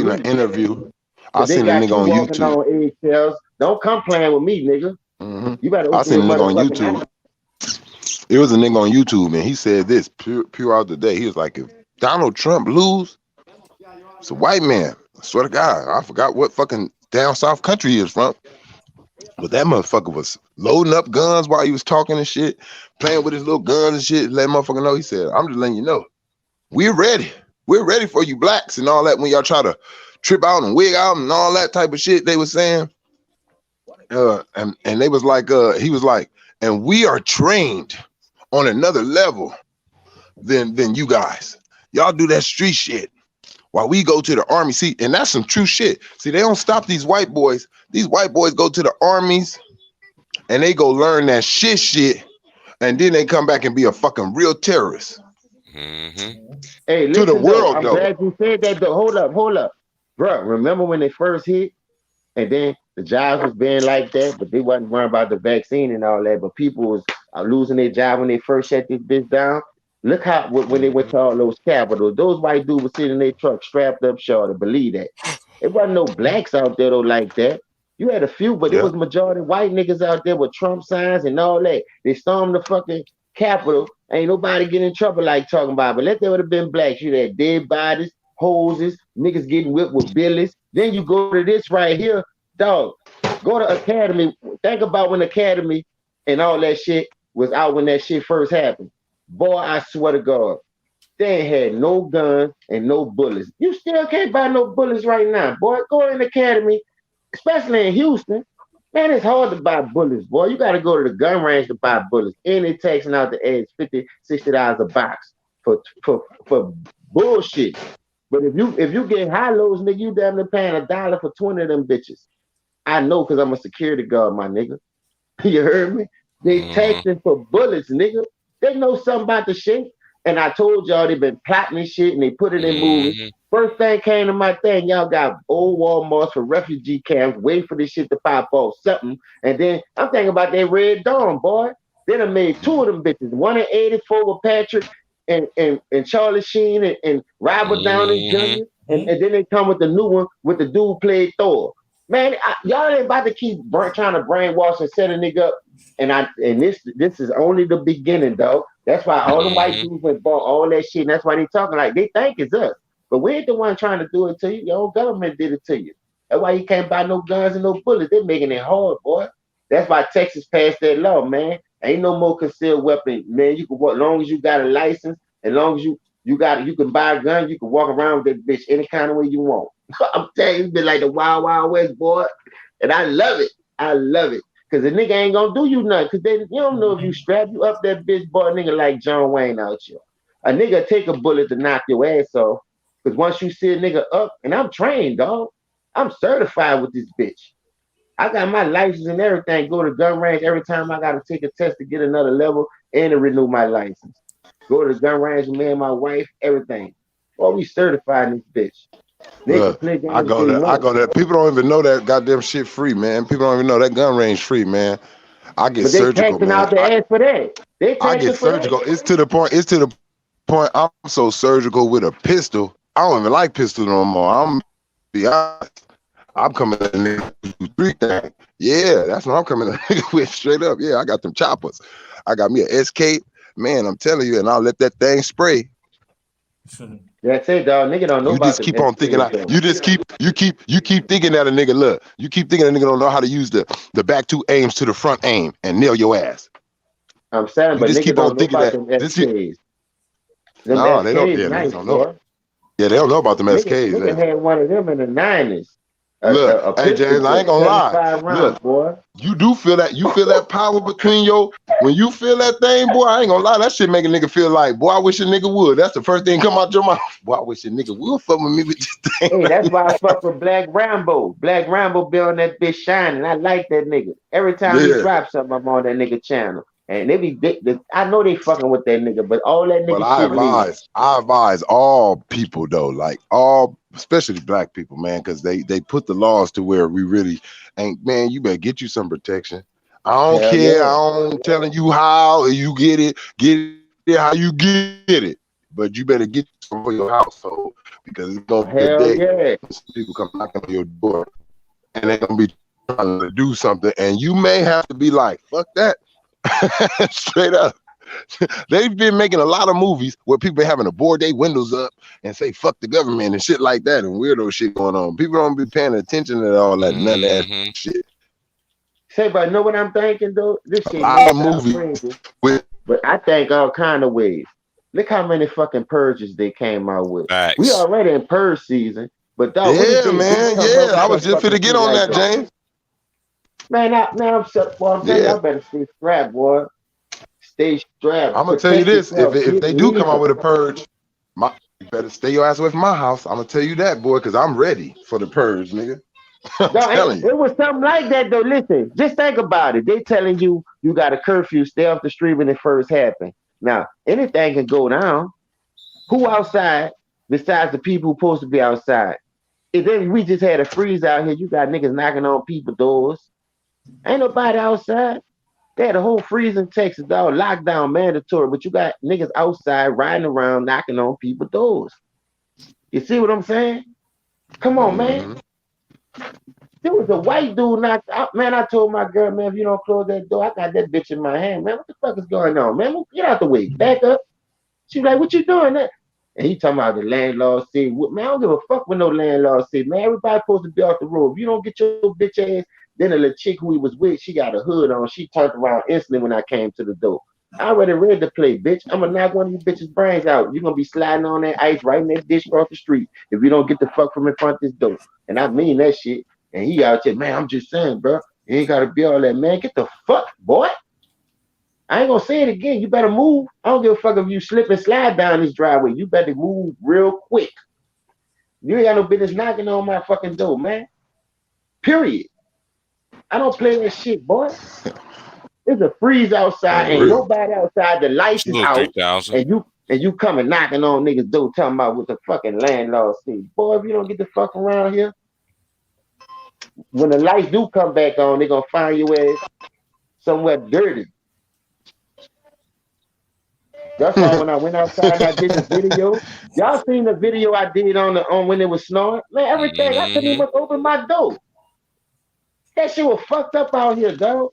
an interview. I seen a nigga on YouTube. On eggshells. Don't come playing with me, nigga. You better. I seen a nigga on YouTube. It was a nigga on YouTube, and he said this pure out the day. He was like, if Donald Trump lose, it's a white man. I swear to God, I forgot what fucking down south country he is from. But that motherfucker was loading up guns while he was talking and shit, playing with his little guns and shit. Let motherfucker know. He said, I'm just letting you know, we're ready. We're ready for you blacks and all that when y'all try to trip out and wig out and all that type of shit they was saying. And they was like, he was like, and we are trained on another level than you guys. Y'all do that street shit while we go to the army. See, and that's some true shit. See, they don't stop these white boys. These white boys go to the armies and they go learn that shit, and then they come back and be a fucking real terrorist. Hey, listen, to the world, I'm glad you said that. Though. Hold up. Bro, remember when they first hit and then the jobs was being like that, but they wasn't worrying about the vaccine and all that, but people was losing their job when they first shut this bitch down. Look how when they went to all those capitals, those white dudes were sitting in their truck strapped up short to believe that. It wasn't no blacks out there though like that. You had a few, but it was majority white niggas out there with Trump signs and all that. They stormed the fucking Capitol. Ain't nobody getting in trouble like talking about. But let there would have been blacks. You had dead bodies, hoses, niggas getting whipped with billies. Then you go to this right here, dog. Go to Academy. Think about when Academy and all that shit was out when that shit first happened. Boy, I swear to God, they ain't had no guns and no bullets. You still can't buy no bullets right now, boy. Go in the Academy, especially in Houston. Man, it's hard to buy bullets, boy. You got to go to the gun range to buy bullets. And they taxing out the edge $50, $60 a box for bullshit. But if you get high lows, nigga, you damn near paying $1 for 20 of them bitches. I know because I'm a security guard, my nigga. You heard me? They taxing for bullets, nigga. They know something about the shit. And I told y'all they been plotting this shit and they put it in movies. First thing came to my thing, y'all got old Walmarts for refugee camps, wait for this shit to pop off something. And then I'm thinking about that Red Dawn, boy. Then I made two of them bitches. One in 84 with Patrick and Charlie Sheen and Robert Downey Jr. And then they come with the new one with the dude played Thor. Man, y'all ain't about to keep trying to brainwash and set a nigga up. And this is only the beginning, dog. That's why all the white Mm-hmm. dudes went bought all that shit. And that's why they talking like they think it's us. But we ain't the one trying to do it to you. Your own government did it to you. That's why you can't buy no guns and no bullets. They're making it hard, boy. That's why Texas passed that law, man. Ain't no more concealed weapon, man. You can walk, as long as you got a license, as long as you got it, you can buy a gun. You can walk around with that bitch any kind of way you want. I'm telling you, it's been like the Wild Wild West, boy. And I love it. I love it. Cause the nigga ain't gonna do you nothing. Cause then you don't know if you strap you up that bitch, boy, a nigga like John Wayne out here. A nigga take a bullet to knock your ass off. Cause once you see a nigga up, and I'm trained, dog. I'm certified with this bitch. I got my license and everything. Go to gun range every time I gotta take a test to get another level and to renew my license. Go to the gun range with me and my wife, everything. Boy, we certified in this bitch. Nigga Look, play I games go they there. I know. go there. People don't even know that goddamn shit free, man. People don't even know that gun range free, man. I get But they surgical, taxing man. out their ass for that. They I get taxing for that. surgical. It's to the point. It's to the point. I'm so surgical with a pistol. I don't even like pistol no more. I'm be honest. I'm coming in there with 3 things. Yeah, that's what I'm coming in with straight up. Yeah, I got them choppers. I got me a SK. Man, I'm telling you, and I'll let that thing spray. That's it, dog. Nigga don't know You about just them keep on thinking. SKs though. You keep thinking that a nigga look. You keep thinking a nigga don't know how to use the back 2 aims to the front aim and nail your ass. I'm saying, You but just nigga keep on don't know thinking about that. them This shit. SKs. Them No, they don't. SKs Yeah, niggas nice, don't know. boy. Yeah, they don't know about them SKs. Nigga had one of them in the 90s. Look, A hey pistol James, I ain't clip, gonna lie. 75 rounds, Look, boy. you do feel that. You feel that power between when you feel that thing, boy. I ain't gonna lie. That shit make a nigga feel like, boy, I wish a nigga would. That's the first thing come out your mouth. Boy, I wish a nigga would fuck with me with this thing. Hey, that's why I fuck with Black Rambo. Black Rambo be on that bitch shining. I like that nigga. Every time he Yeah, drops something, I'm on that nigga channel. And I know they fucking with that nigga, but all that but nigga shit leave. I advise all people though, like all, especially black people, man, because they put the laws to where we really ain't. Man, you better get you some protection. I don't Hell care. yeah. I don't telling you how you get it. Get it how you get it. But you better get some for your household because it's gonna be a Hell day yeah. when some people come knocking on your door and they're gonna be trying to do something, and you may have to be like, fuck that. Straight up. They've been making a lot of movies where people having to board their windows up and say fuck the government and shit like that and weirdo shit going on. People don't be paying attention to all that none of that Mm-hmm. shit. Say, but know what I'm thinking though? This A shit lot may of sound movies crazy, with but I think all kind of ways. Look how many fucking purges they came out with. We Facts. already in purge season, but dog, what if yeah, they do man. come up Yeah, with I was some just fucking finna get shit on like that, that? James. Man, I'm set, boy. I'm telling Yeah. y'all better stay strapped, boy. Stay strapped. I'm gonna tell you Protect this. yourself. If Get they do come out legal. with a purge, you better stay your ass away from my house. I'm gonna tell you that, boy, because I'm ready for the purge, nigga. I'm No, telling you. it was something like that though. Listen, just think about it. They telling you you got a curfew, stay off the street when it first happened. Now, anything can go down. Who outside besides the people who supposed to be outside? If then we just had a freeze out here, you got niggas knocking on people's doors. Ain't nobody outside. They had a whole freeze in Texas, dog, lockdown mandatory, but you got niggas outside riding around knocking on people's doors. You see what I'm saying? Come on, man. Mm-hmm. There was a white dude knocked out. Man, I told my girl, man, if you don't close that door, I got that bitch in my hand. Man, what the fuck is going on? Man, get out the way. Back up. She was like, what you doing there? And he talking about the landlord said, man, I don't give a fuck what no landlord said. Man, everybody supposed to be off the road. If you don't get your bitch ass, then the little chick who he was with, she got a hood on. She turned around instantly when I came to the door. I already read the play, bitch. I'm gonna knock one of you bitches' brains out. You're gonna be sliding on that ice right in that dish across the street if you don't get the fuck from in front of this door. And I mean that shit. And he out there, man, I'm just saying, bro. You ain't gotta be all that, man. Get the fuck, boy. I ain't gonna say it again. You better move. I don't give a fuck if you slip and slide down this driveway. You better move real quick. You ain't got no business knocking on my fucking door, man. Period. I don't play that shit, boy. There's a freeze outside. For Ain't real. nobody outside. The lights is Salute out, 3000. and you coming knocking on niggas' door talking about what the fucking landlord said. Boy, if you don't get the fuck around here, when the lights do come back on, they gonna find you ass somewhere dirty. That's why when I went outside and I did the video, y'all seen the video I did on when it was snowing? Man, everything, I couldn't Mm-hmm. even open my door. That shit was fucked up out here, dog.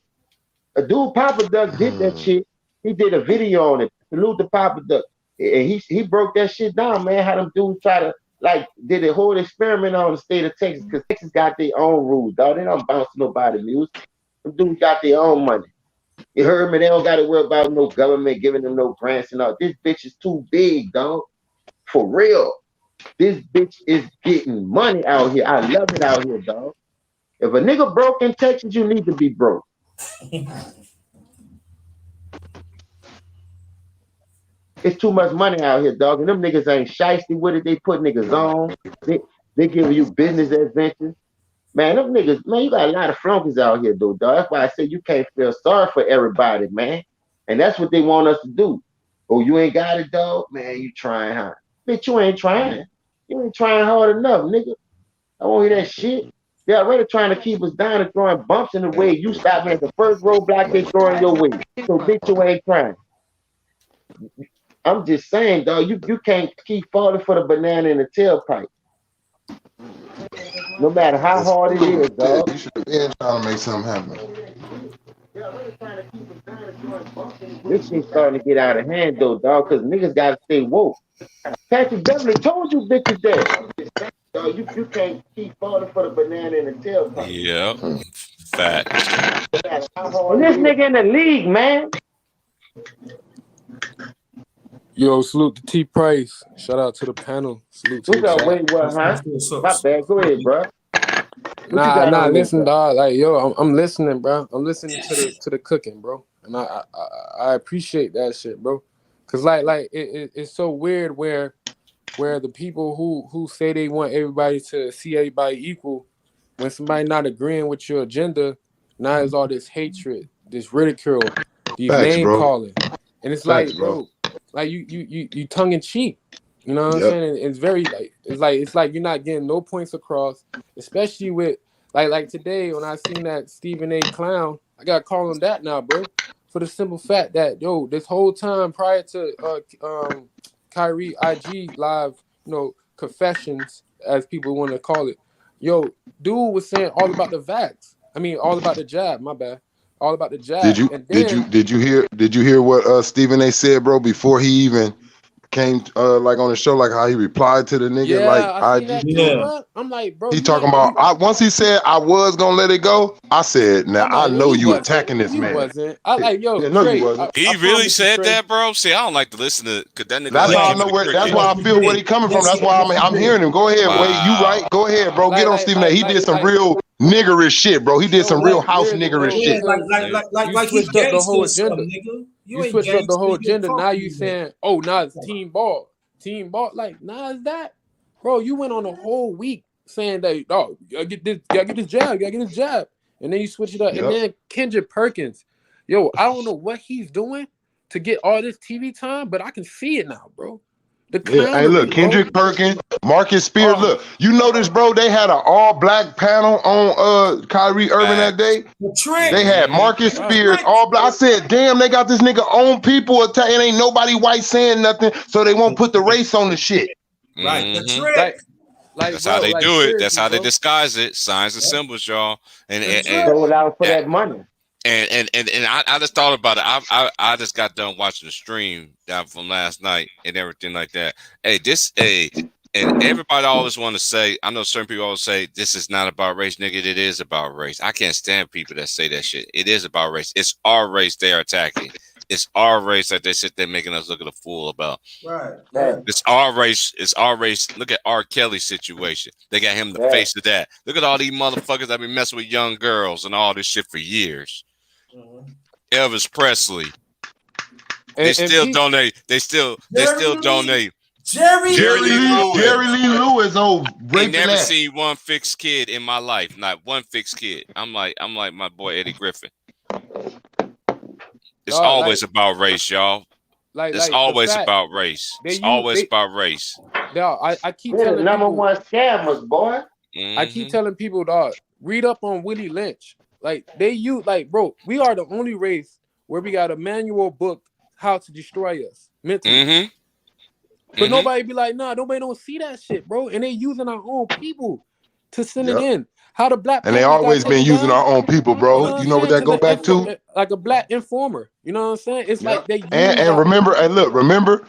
A dude Papa Duck did that shit. He did a video on it. Salute the Papa Duck. And he broke that shit down, man. How them dudes try to did a whole experiment on the state of Texas, because Texas got their own rules, dog. They don't bounce nobody music. Them dudes got their own money. You heard me? They don't got to worry about no government giving them no grants and all. This bitch is too big, dog. For real. This bitch is getting money out here. I love it out here, dog. If a nigga broke in Texas, you need to be broke. It's too much money out here, dog. And them niggas ain't shiesty with it. They put niggas on. They give you business adventures. Man, them niggas, man, you got a lot of flunkies out here, though, dog. That's why I say you can't feel sorry for everybody, man. And that's what they want us to do. Oh, you ain't got it, dog? Man, you trying hard. Bitch, you ain't trying. You ain't trying hard enough, nigga. I won't hear that shit. They're already trying to keep us down and throwing bumps in the way. You stop at the first roadblock they throwing your way. So, bitch, you ain't trying. I'm just saying, dog, you can't keep falling for the banana in the tailpipe. No matter how hard it is, dog. You should have been trying to make something happen. This shit's starting to get out of hand, though, dog, because niggas got to stay woke. Patrick Beverly told you bitches that. Dog, you can't keep falling for the banana in the tailpipe. Yeah. Fact. And this nigga in the league, man. Yo, salute to T Price. Shout out to the panel. Salute to What's up, wait, what, huh? My bad, go ahead, bro. Nah, listen, dog. Like, yo, I'm listening, bro. I'm listening to the cooking, bro. And I appreciate that shit, bro. Cause it's so weird where the people who say they want everybody to see everybody equal, when somebody not agreeing with your agenda, now there's all this hatred, this ridicule, these name calling, and it's like, bro, like you tongue in cheek, you know what I'm saying? And it's very it's like you're not getting no points across, especially with like today when I seen that Stephen A. clown, I got to call him that now, bro, for the simple fact that this whole time prior to Kyrie IG live, confessions as people want to call it, dude was saying all about the vax. I mean, all about the jab. My bad. All about the jab. Did you hear what Stephen A. said, bro, before he even came like on the show, like how he replied to the nigga, I seen that too, bro. I'm like, bro, he talking about once he said I was gonna let it go, I said, now I know you attacking this man. Wasn't. I like, you wasn't. He really said that, bro. See, I don't like to listen to cause that nigga. That's how I know that's why I feel where he coming from. That's why I'm hearing him. Go ahead, Wade. You right. Go ahead, bro. Get on Stephen A. He did some real niggerish shit, bro. He did some real house niggerish shit. Like you switched up the whole agenda. You switched up the whole agenda. Now you saying, oh, now it's team ball. Team ball, like, nah, is that, bro? You went on a whole week saying that, oh, gotta get this jab, and then you switch it up, and then Kendrick Perkins, I don't know what he's doing to get all this TV time, but I can see it now, bro. Hey, look, Kendrick Perkins, Marcus Spears. Look, you notice, bro, they had an all-black panel on Kyrie Irving that day. They had Marcus Spears, all black. I said, damn, they got this nigga own people attacking. Ain't nobody white saying nothing, so they won't put the race on the shit. Right, the trick. That's how they do it. That's how they disguise it. Signs and symbols, y'all. And roll out for that money. And I just thought about it. I just got done watching the stream down from last night and everything like that. And everybody always want to say, I know certain people always say, this is not about race, nigga. It is about race. I can't stand people that say that shit. It is about race. It's our race they're attacking. It's our race that they sit there making us look at a fool about. Right. It's our race. It's our race. Look at R. Kelly's situation. They got him the face of that. Look at all these motherfuckers that been messing with young girls and all this shit for years. Elvis Presley. They still donate. They still donate. Jerry Lee Lewis. Oh, I never seen one fixed kid in my life. Not one fixed kid. I'm like my boy Eddie Griffin. It's always about race, y'all. It's always about race. It's always about race. I keep telling number people, one scammers, boy. I keep telling people, dog, read up on Willie Lynch. Like bro, we are the only race where we got a manual book how to destroy us mentally. But nobody be like, nah, nobody don't see that shit, bro. And they using our own people. to send it in. How the Black and they Panther got always been taken using down? our own people, bro. You know what that go back to? Like a black informer. You know what I'm saying? It's like they use and remember, and look, remember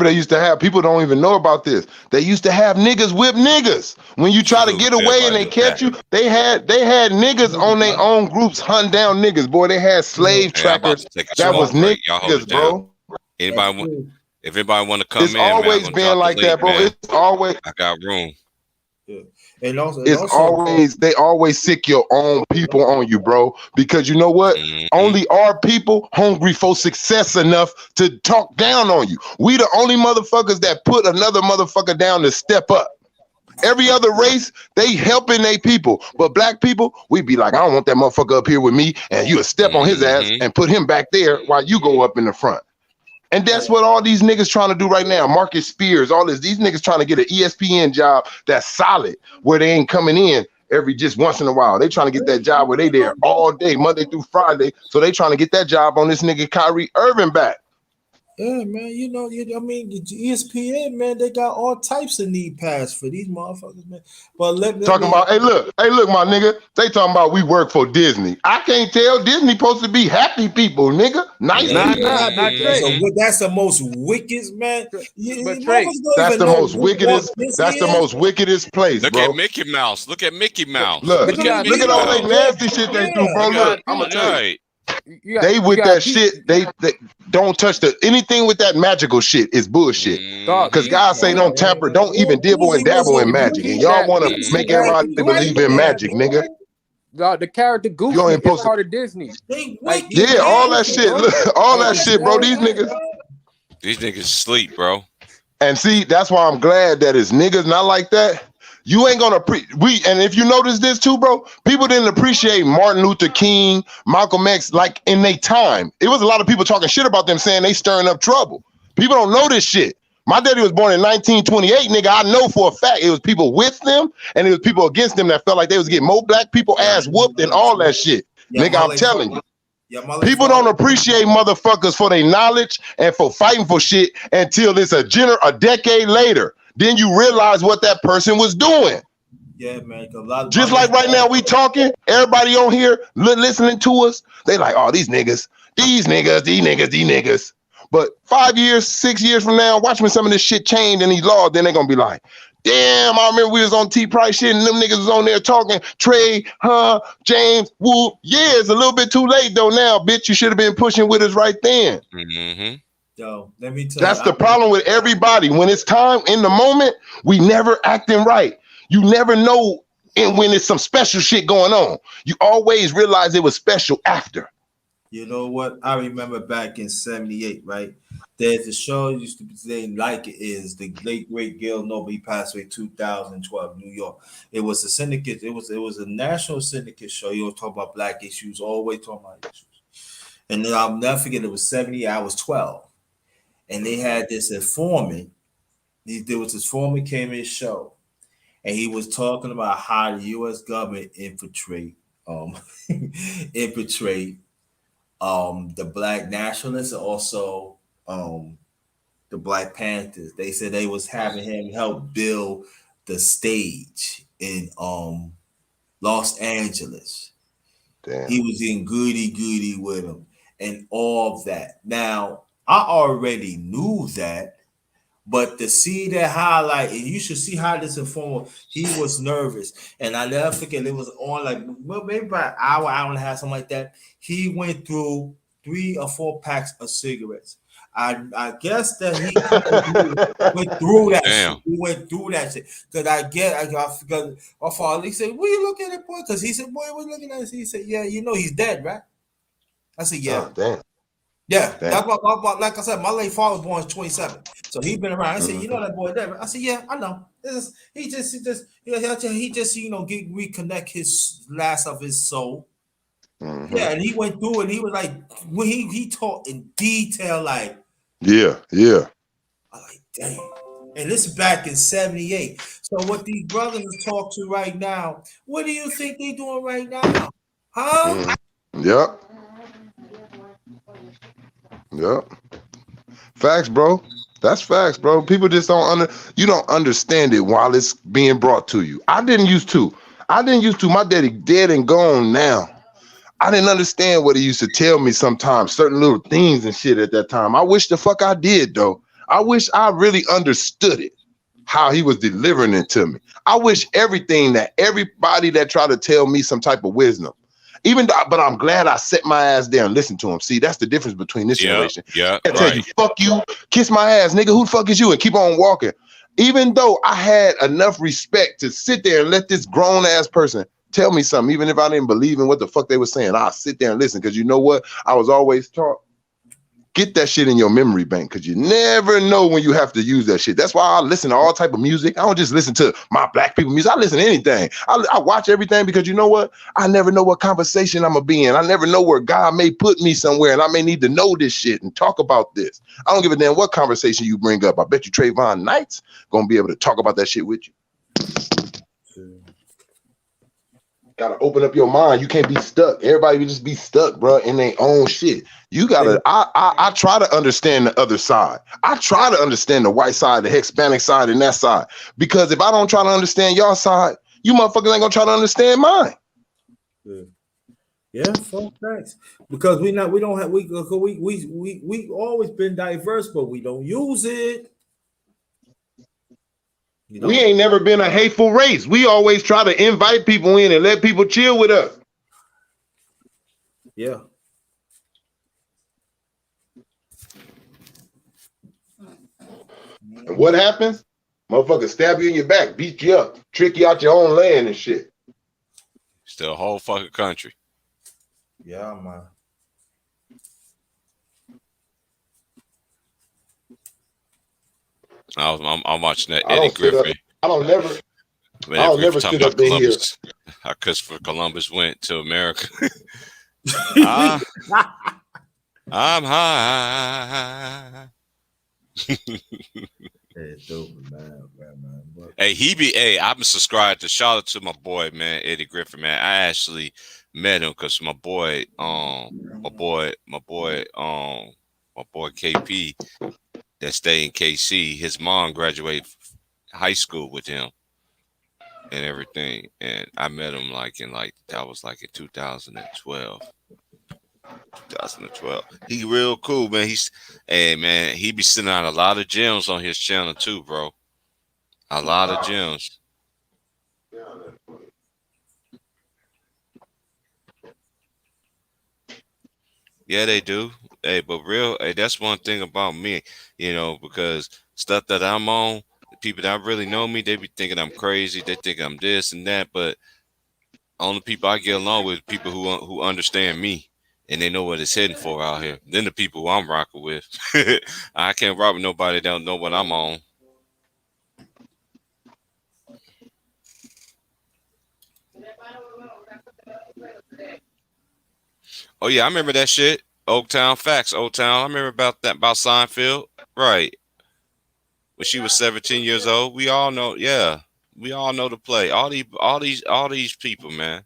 they used to have, people don't even know about this. They used to have niggas whip niggas. When you try to get away and they catch you, they had niggas on their own groups hunting down niggas. Boy, they had slave trackers. That was niggas, bro. Anybody, if anybody want to come it's in, always man, been like that, bro. Man. It's always, I got room. Yeah. And also, they always sick your own people on you, bro. Because you know what? Only our people hungry for success enough to talk down on you. We the only motherfuckers that put another motherfucker down to step up. Every other race, they helping their people. But black people, we be like, I don't want that motherfucker up here with me, and you step on his ass and put him back there while you go up in the front. And that's what all these niggas trying to do right now. Marcus Spears, all this. These niggas trying to get an ESPN job that's solid, where they ain't coming in just once in a while. They trying to get that job where they there all day, Monday through Friday. So they trying to get that job on this nigga Kyrie Irving back. Yeah, man. You know, I mean, ESPN, man, they got all types of need pass for these motherfuckers, man. But hey, look, my nigga. They talking about we work for Disney. I can't tell. Disney supposed to be happy people, nigga. Nice people. So that's the most wickedest, man. That's the most wickedest. That's the most wickedest place, look bro. At Mickey Mouse. Look at Mickey Mouse. Look at all that nasty shit they do, bro. Look, I'm gonna tell you. They with that shit, they don't touch anything with that magical shit is bullshit. Because God say don't tamper, don't even dibble and dabble in magic. And y'all want to make everybody believe in magic, nigga. The character Goofy is part of Disney. Yeah, all that shit. Look, all that shit, bro. These niggas sleep, bro. And see, that's why I'm glad that it's niggas not like that. You ain't gonna and if you notice this too, bro, people didn't appreciate Martin Luther King, Malcolm X, like in their time. It was a lot of people talking shit about them, saying they stirring up trouble. People don't know this shit. My daddy was born in 1928, nigga. I know for a fact it was people with them and it was people against them that felt like they was getting more black people ass whooped and all that shit. Nigga, I'm telling you. People don't appreciate motherfuckers for their knowledge and for fighting for shit until it's a decade later. Then you realize what that person was doing. Yeah, man. Just like right now we talking, everybody on here listening to us, they like, oh, these niggas. But 5 years, 6 years from now, watch when some of this shit change and these laws, then they gonna be like, damn, I remember we was on T-Price shit and them niggas was on there talking, Trey, James, Woo. Yeah, it's a little bit too late though now, bitch. You should have been pushing with us right then. Yo, let me tell That's the problem with everybody. When it's time in the moment, we never acting right. You never know when it's some special shit going on. You always realize it was special after. You know what? I remember back in '78, right? There's a show used to be saying like it is the late great Gail Noble. He passed away 2012, New York. It was a syndicate. It was a national syndicate show. You were talking about black issues, always talking about issues. And then I'll never forget. It was 70. I was 12. And they had this informant. There was this informant came in the show, and he was talking about how the U.S. government infiltrate the black nationalists and also the Black Panthers. They said they was having him help build the stage in Los Angeles. Damn. He was in goody with him and all of that. Now, I already knew that, but to see that highlight, and you should see how this informer, he was nervous. And I never forget, it was on like maybe about an hour and a half, something like that. He went through 3 or 4 packs of cigarettes. I guess that he went through that shit. He went through that shit. Because my father, he said, what are you looking at, boy? Because he said, boy, what are you looking at? He said, yeah, you know he's dead, right? I said, yeah. Oh, damn. Yeah, that's what, like I said, my late father was born in 27, so he been around. I said, you know that boy there. I said, yeah, I know. He just reconnect his last of his soul. Mm-hmm. Yeah, and he went through and he was like, when he talked in detail, like, yeah. I like, damn. And this is back in 78. So what these brothers talk to right now, what do you think they doing right now? Huh? Yep. Facts, bro. That's facts, bro. People just you don't understand it while it's being brought to you. I didn't used to. I didn't used to. My daddy dead and gone now. I didn't understand what he used to tell me sometimes, certain little things and shit at that time. I wish the fuck I did, though. I wish I really understood it, how he was delivering it to me. I wish everybody that tried to tell me some type of wisdom, but I'm glad I set my ass down and listened to him. See, that's the difference between this generation. Yeah, I tell you, fuck you, kiss my ass, nigga, who the fuck is you? And keep on walking. Even though I had enough respect to sit there and let this grown ass person tell me something, even if I didn't believe in what the fuck they were saying, I'll sit there and listen. Because you know what? I was always taught, get that shit in your memory bank, because you never know when you have to use that shit. That's why I listen to all type of music. I don't just listen to my black people music. I listen to anything. I watch everything, because you know what? I never know what conversation I'm going to be in. I never know where God may put me somewhere, and I may need to know this shit and talk about this. I don't give a damn what conversation you bring up. I bet you Trayvon Knight's going to be able to talk about that shit with you. Gotta open up your mind. You can't be stuck. Everybody can just be stuck, bro, in their own shit. You gotta. I try to understand the other side. I try to understand the white side, the Hispanic side, and that side. Because if I don't try to understand your side, you motherfuckers ain't gonna try to understand mine. Yeah, fuck thanks. Because we always been diverse, but we don't use it. You know? We ain't never been a hateful race. We always try to invite people in and let people chill with us. Yeah. And what happens? Motherfuckers stab you in your back, beat you up, trick you out your own land and shit. Still a whole fucking country. Yeah, man. I'm watching that Eddie Griffin. I don't never sit up in here. How Christopher Columbus went to America. I'm high. Hey, I'm subscribed to. Shout out to my boy, man, Eddie Griffin, man. I actually met him because my boy KP that stayed in KC. His mom graduated high school with him and everything, and I met him that was in 2012. 2012. He real cool, man. He be sending out a lot of gems on his channel too, bro. A lot of gems. Yeah, they do. Hey, but that's one thing about me, because stuff that I'm on, the people that really know me, they be thinking I'm crazy. They think I'm this and that, but only people I get along with people who understand me. And they know what it's heading for out here. Then the people who I'm rocking with. I can't rock with nobody that don't know what I'm on. Oh, yeah, I remember that shit. Oaktown Facts, Oaktown. I remember about Seinfeld. Right. When she was 17 years old. We all know, yeah. We all know the play. All these people, man.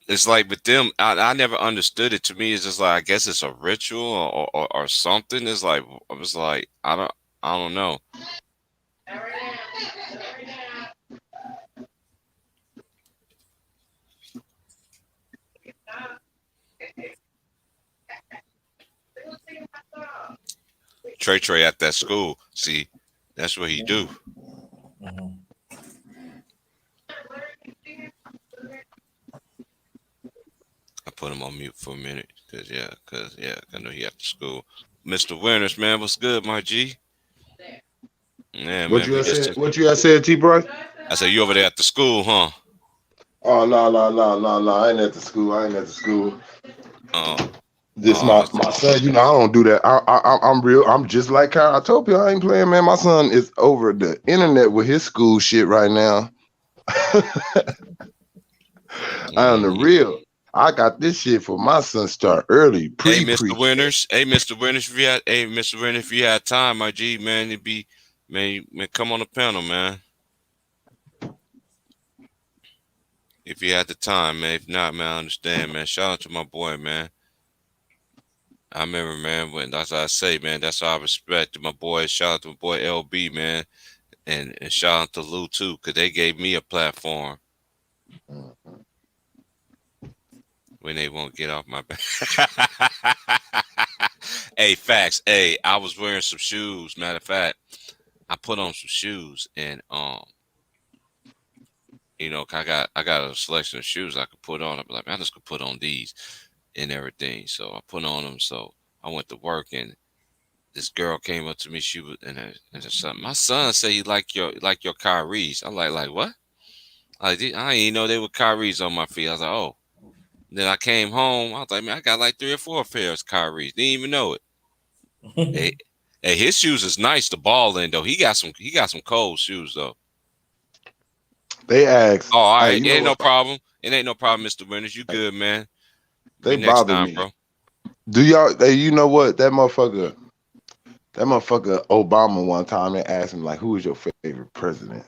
It's like with them, I never understood it. To me, it's just like, I guess it's a ritual or something. It's like, I was like, I don't know. Trey at that school. See, that's what he do. Mm-hmm. I put him on mute for a minute because I know he at the school. Mr. Winners, man, what's good, my G? Yeah, what man. What you said, T-Bro? I said, you over there at the school, huh? Oh, no. I ain't at the school. Oh. This my son, I don't do that. I'm real. I'm just like Kyle. I told you I ain't playing, man. My son is over the internet with his school shit right now. On the real. I got this shit for my son start early. Hey, Mr. Winners. If you had time, my G, man, it'd be, man, come on the panel, man. If you had the time, man. If not, man, I understand, man. Shout out to my boy, man. I remember, man, when that's what I say, man. That's how I respect my boy. Shout out to my boy LB, man. And shout out to Lou too, because they gave me a platform when they won't get off my back. Hey, facts. Hey, I was wearing some shoes. Matter of fact, I put on some shoes, and you know, I got a selection of shoes I could put on. I'm like, man, I just could put on these and everything. So I put on them. So I went to work, and this girl came up to me. She was and son. My son said he like your Kyrie's. I'm like what? I didn't even know they were Kyrie's on my feet. I was like, oh. Then I came home. I was like, man, I got like 3 or 4 pairs of Kyrie's. Didn't even know it. Hey, his shoes is nice to ball in though. He got some cold shoes though. They asked. Oh, all right. Hey, It ain't no problem. It ain't no problem, Mr. Winters. You good, man. They next bother time, me, bro. Do y'all? You know what? That motherfucker Obama one time they asked him like, who is your favorite president?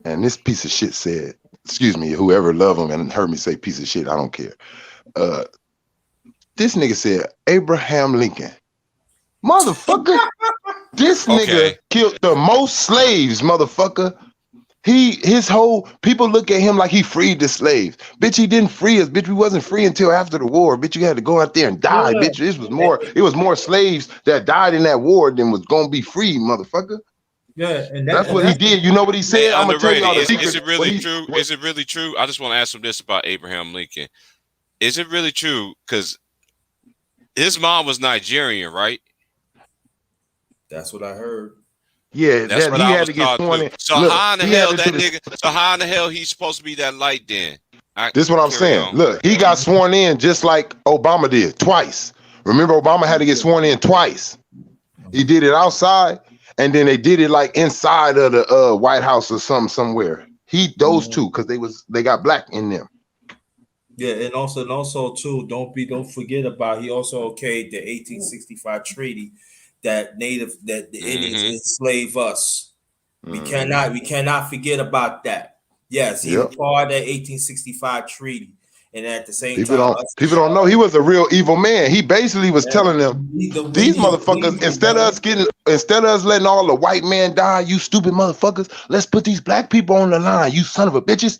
And this piece of shit said, excuse me, whoever loved him and heard me say piece of shit, I don't care. This nigga said Abraham Lincoln. Motherfucker. This nigga killed the most slaves, motherfucker. His whole people look at him like he freed the slaves. Bitch, he didn't free us. Bitch, we wasn't free until after the war. Bitch, you had to go out there and die. Yeah. Bitch, it was more slaves that died in that war than was gonna be free, motherfucker. Yeah, and that's what he did. You know what he said? I'm gonna tell you all the secret. Is it really true? Is it really true? I just want to ask him this about Abraham Lincoln. Is it really true? Because his mom was Nigerian, right? That's what I heard. Yeah, that's what he I had was to get sworn in. So look, how in the hell that nigga? So how in the hell he's supposed to be that light then? This is what I'm saying. Look, he got sworn in just like Obama did twice. Remember, Obama had to get sworn in twice. He did it outside, and then they did it like inside of the White House or somewhere. Those two, because they got black in them. Yeah, and also too, don't forget about he also okayed the 1865 treaty that the Indians enslave us. We cannot forget about that. Yes, he was part of that 1865 treaty, and at the same time, people don't know he was a real evil man. He basically was telling them, these motherfuckers, instead of us letting all the white men die, you stupid motherfuckers, let's put these black people on the line, you son of a bitches.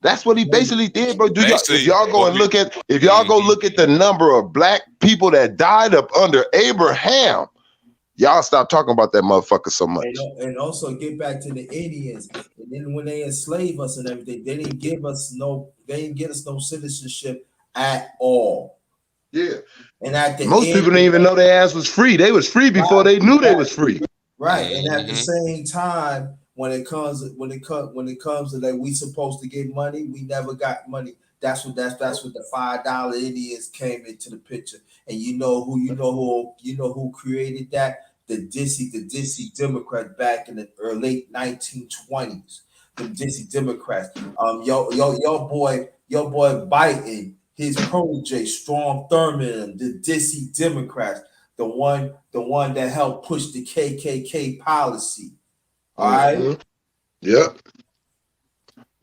That's what he basically did, bro. If y'all go look at the number of black people that died up under Abraham, y'all stop talking about that motherfucker so much. And also get back to the Indians. And then when they enslave us and everything, they didn't give us no citizenship at all. Yeah. And at the most people didn't even know their ass was free. They was free before they knew they was free. Right. And at the same time, when it comes to that we supposed to get money, we never got money. That's what the $5 Indians came into the picture. And you know who created that? The Dissy Democrats back in the late 1920s. The Dissy Democrats. Your boy Biden, his protege, Strom Thurmond, the Dissy Democrats, the one that helped push the KKK policy. All right. Yep.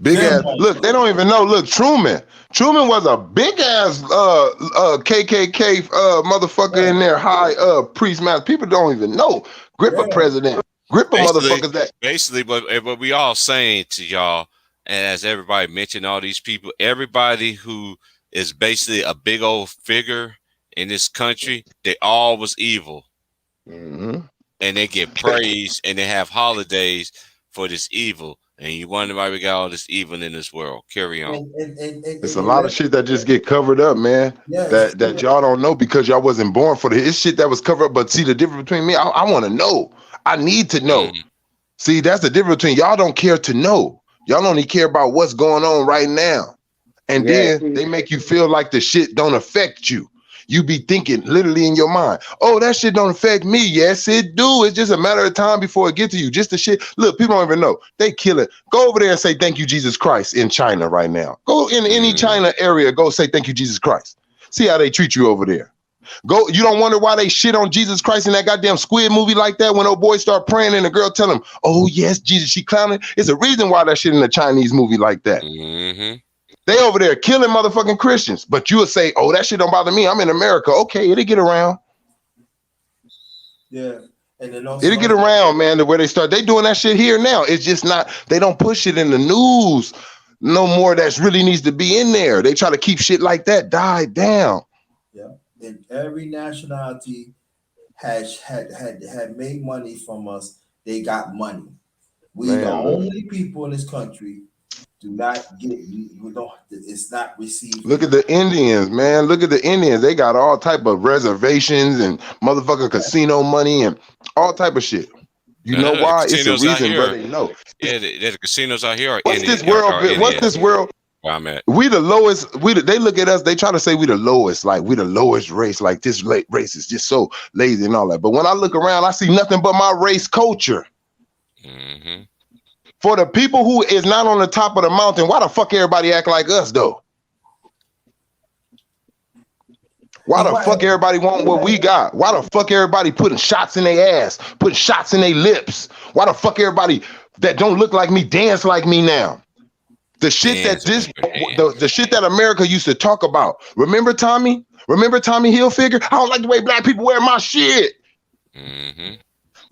Big ass. Look, they don't even know. Look, Truman was a big ass KKK motherfucker in there, high priest master. People don't even know. Gripper president. Gripper motherfuckers that basically what we all saying to y'all, and as everybody mentioned, all these people, everybody who is basically a big old figure in this country, they all was evil. And they get praised and they have holidays for this evil. And you wonder why we got all this evil in this world. Carry on. It's a lot of shit that just get covered up, man. That y'all don't know because y'all wasn't born for this shit that was covered up. But see the difference between me, I want to know. I need to know. See, that's the difference between y'all don't care to know. Y'all only care about what's going on right now. And then they make you feel like the shit don't affect you. You be thinking literally in your mind, oh, that shit don't affect me. Yes, it do. It's just a matter of time before it gets to you. Just the shit. Look, people don't even know. They kill it. Go over there and say, thank you, Jesus Christ in China right now. Go in any China area. Go say, thank you, Jesus Christ. See how they treat you over there. Go. You don't wonder why they shit on Jesus Christ in that goddamn Squid movie like that when old boy start praying and the girl tell him, oh, yes, Jesus, she clowning. It's a reason why that shit in a Chinese movie like that. They over there killing motherfucking Christians, but you would say, "Oh, that shit don't bother me. I'm in America. Okay, it'll get around." Yeah, And then also, it'll get around, man, to where they start. They doing that shit here now. It's just not, they don't push it in the news no more. That really needs to be in there. They try to keep shit like that died down. Yeah. And every nationality had made money from us. They got money. We the only people in this country do not get, we don't, it's not received. Look at the Indians, man. Look at the Indians. They got all type of reservations and motherfucking casino money and all type of shit. You know why? It's a reason, brother. You know. Yeah, the casinos out here are What's this world? What's this world? I'm at. We the lowest. They look at us. They try to say we the lowest. Like we the lowest race. Like this race is just so lazy and all that. But when I look around, I see nothing but my race culture. Mm-hmm. For the people who is not on the top of the mountain, why the fuck everybody act like us though? Why the fuck everybody want what we got? Why the fuck everybody putting shots in their ass, putting shots in their lips? Why the fuck everybody that don't look like me dance like me now? The shit the shit that America used to talk about. Remember Tommy? Remember Tommy Hilfiger? I don't like the way black people wear my shit. Mm-hmm.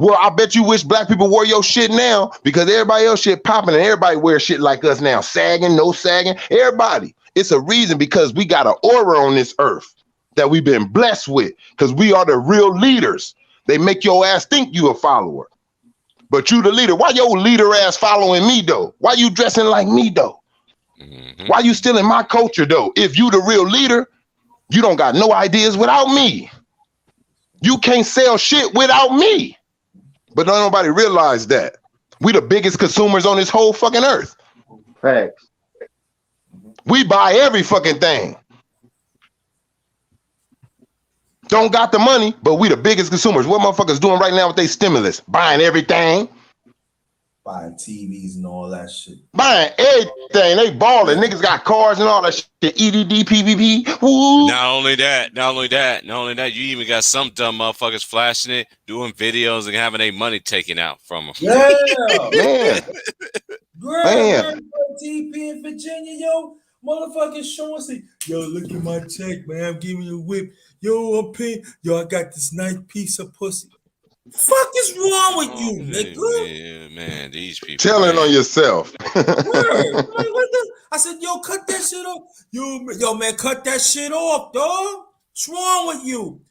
Well, I bet you wish black people wore your shit now because everybody else shit popping and everybody wears shit like us now. Sagging, no sagging, everybody. It's a reason because we got an aura on this earth that we've been blessed with because we are the real leaders. They make your ass think you a follower, but you the leader. Why your leader ass following me though? Why you dressing like me though? Mm-hmm. Why you still in my culture though? If you the real leader, you don't got no ideas without me. You can't sell shit without me. But don't nobody realize that. We the biggest consumers on this whole fucking earth. Facts. We buy every fucking thing. Don't got the money, but we the biggest consumers. What motherfuckers doing right now with their stimulus? Buying everything. Buying TVs and all that shit. Buying everything. They balling. Niggas got cars and all that shit. EDD, PVP. Woo. Not only that, you even got some dumb motherfuckers flashing it, doing videos and having their money taken out from them. Yeah, man. Man. TP in Virginia, yo, motherfuckers showing say, yo, look at my check, man. I'm giving you a whip. Yo, I'm paying. Yo, I got this nice piece of pussy. Fuck is wrong with you, nigga? Yeah, man, these people. Telling on yourself. I said, yo, cut that shit off. Yo, man, cut that shit off, dog. What's wrong with you?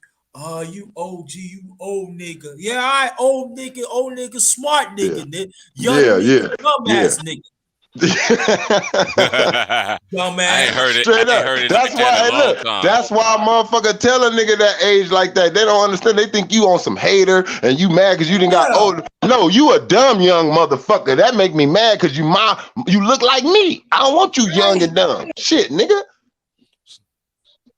You OG, you old nigga. Yeah, I old nigga, smart nigga, nigga. Young nigga, dumbass nigga. Dumbass. I ain't heard it. Straight up. That's why. Look, that's why a motherfucker tell a nigga that age like that. They don't understand. They think you on some hater and you mad because you didn't got older. No, you a dumb young motherfucker. That make me mad because you look like me. I don't want you young and dumb. Shit, nigga.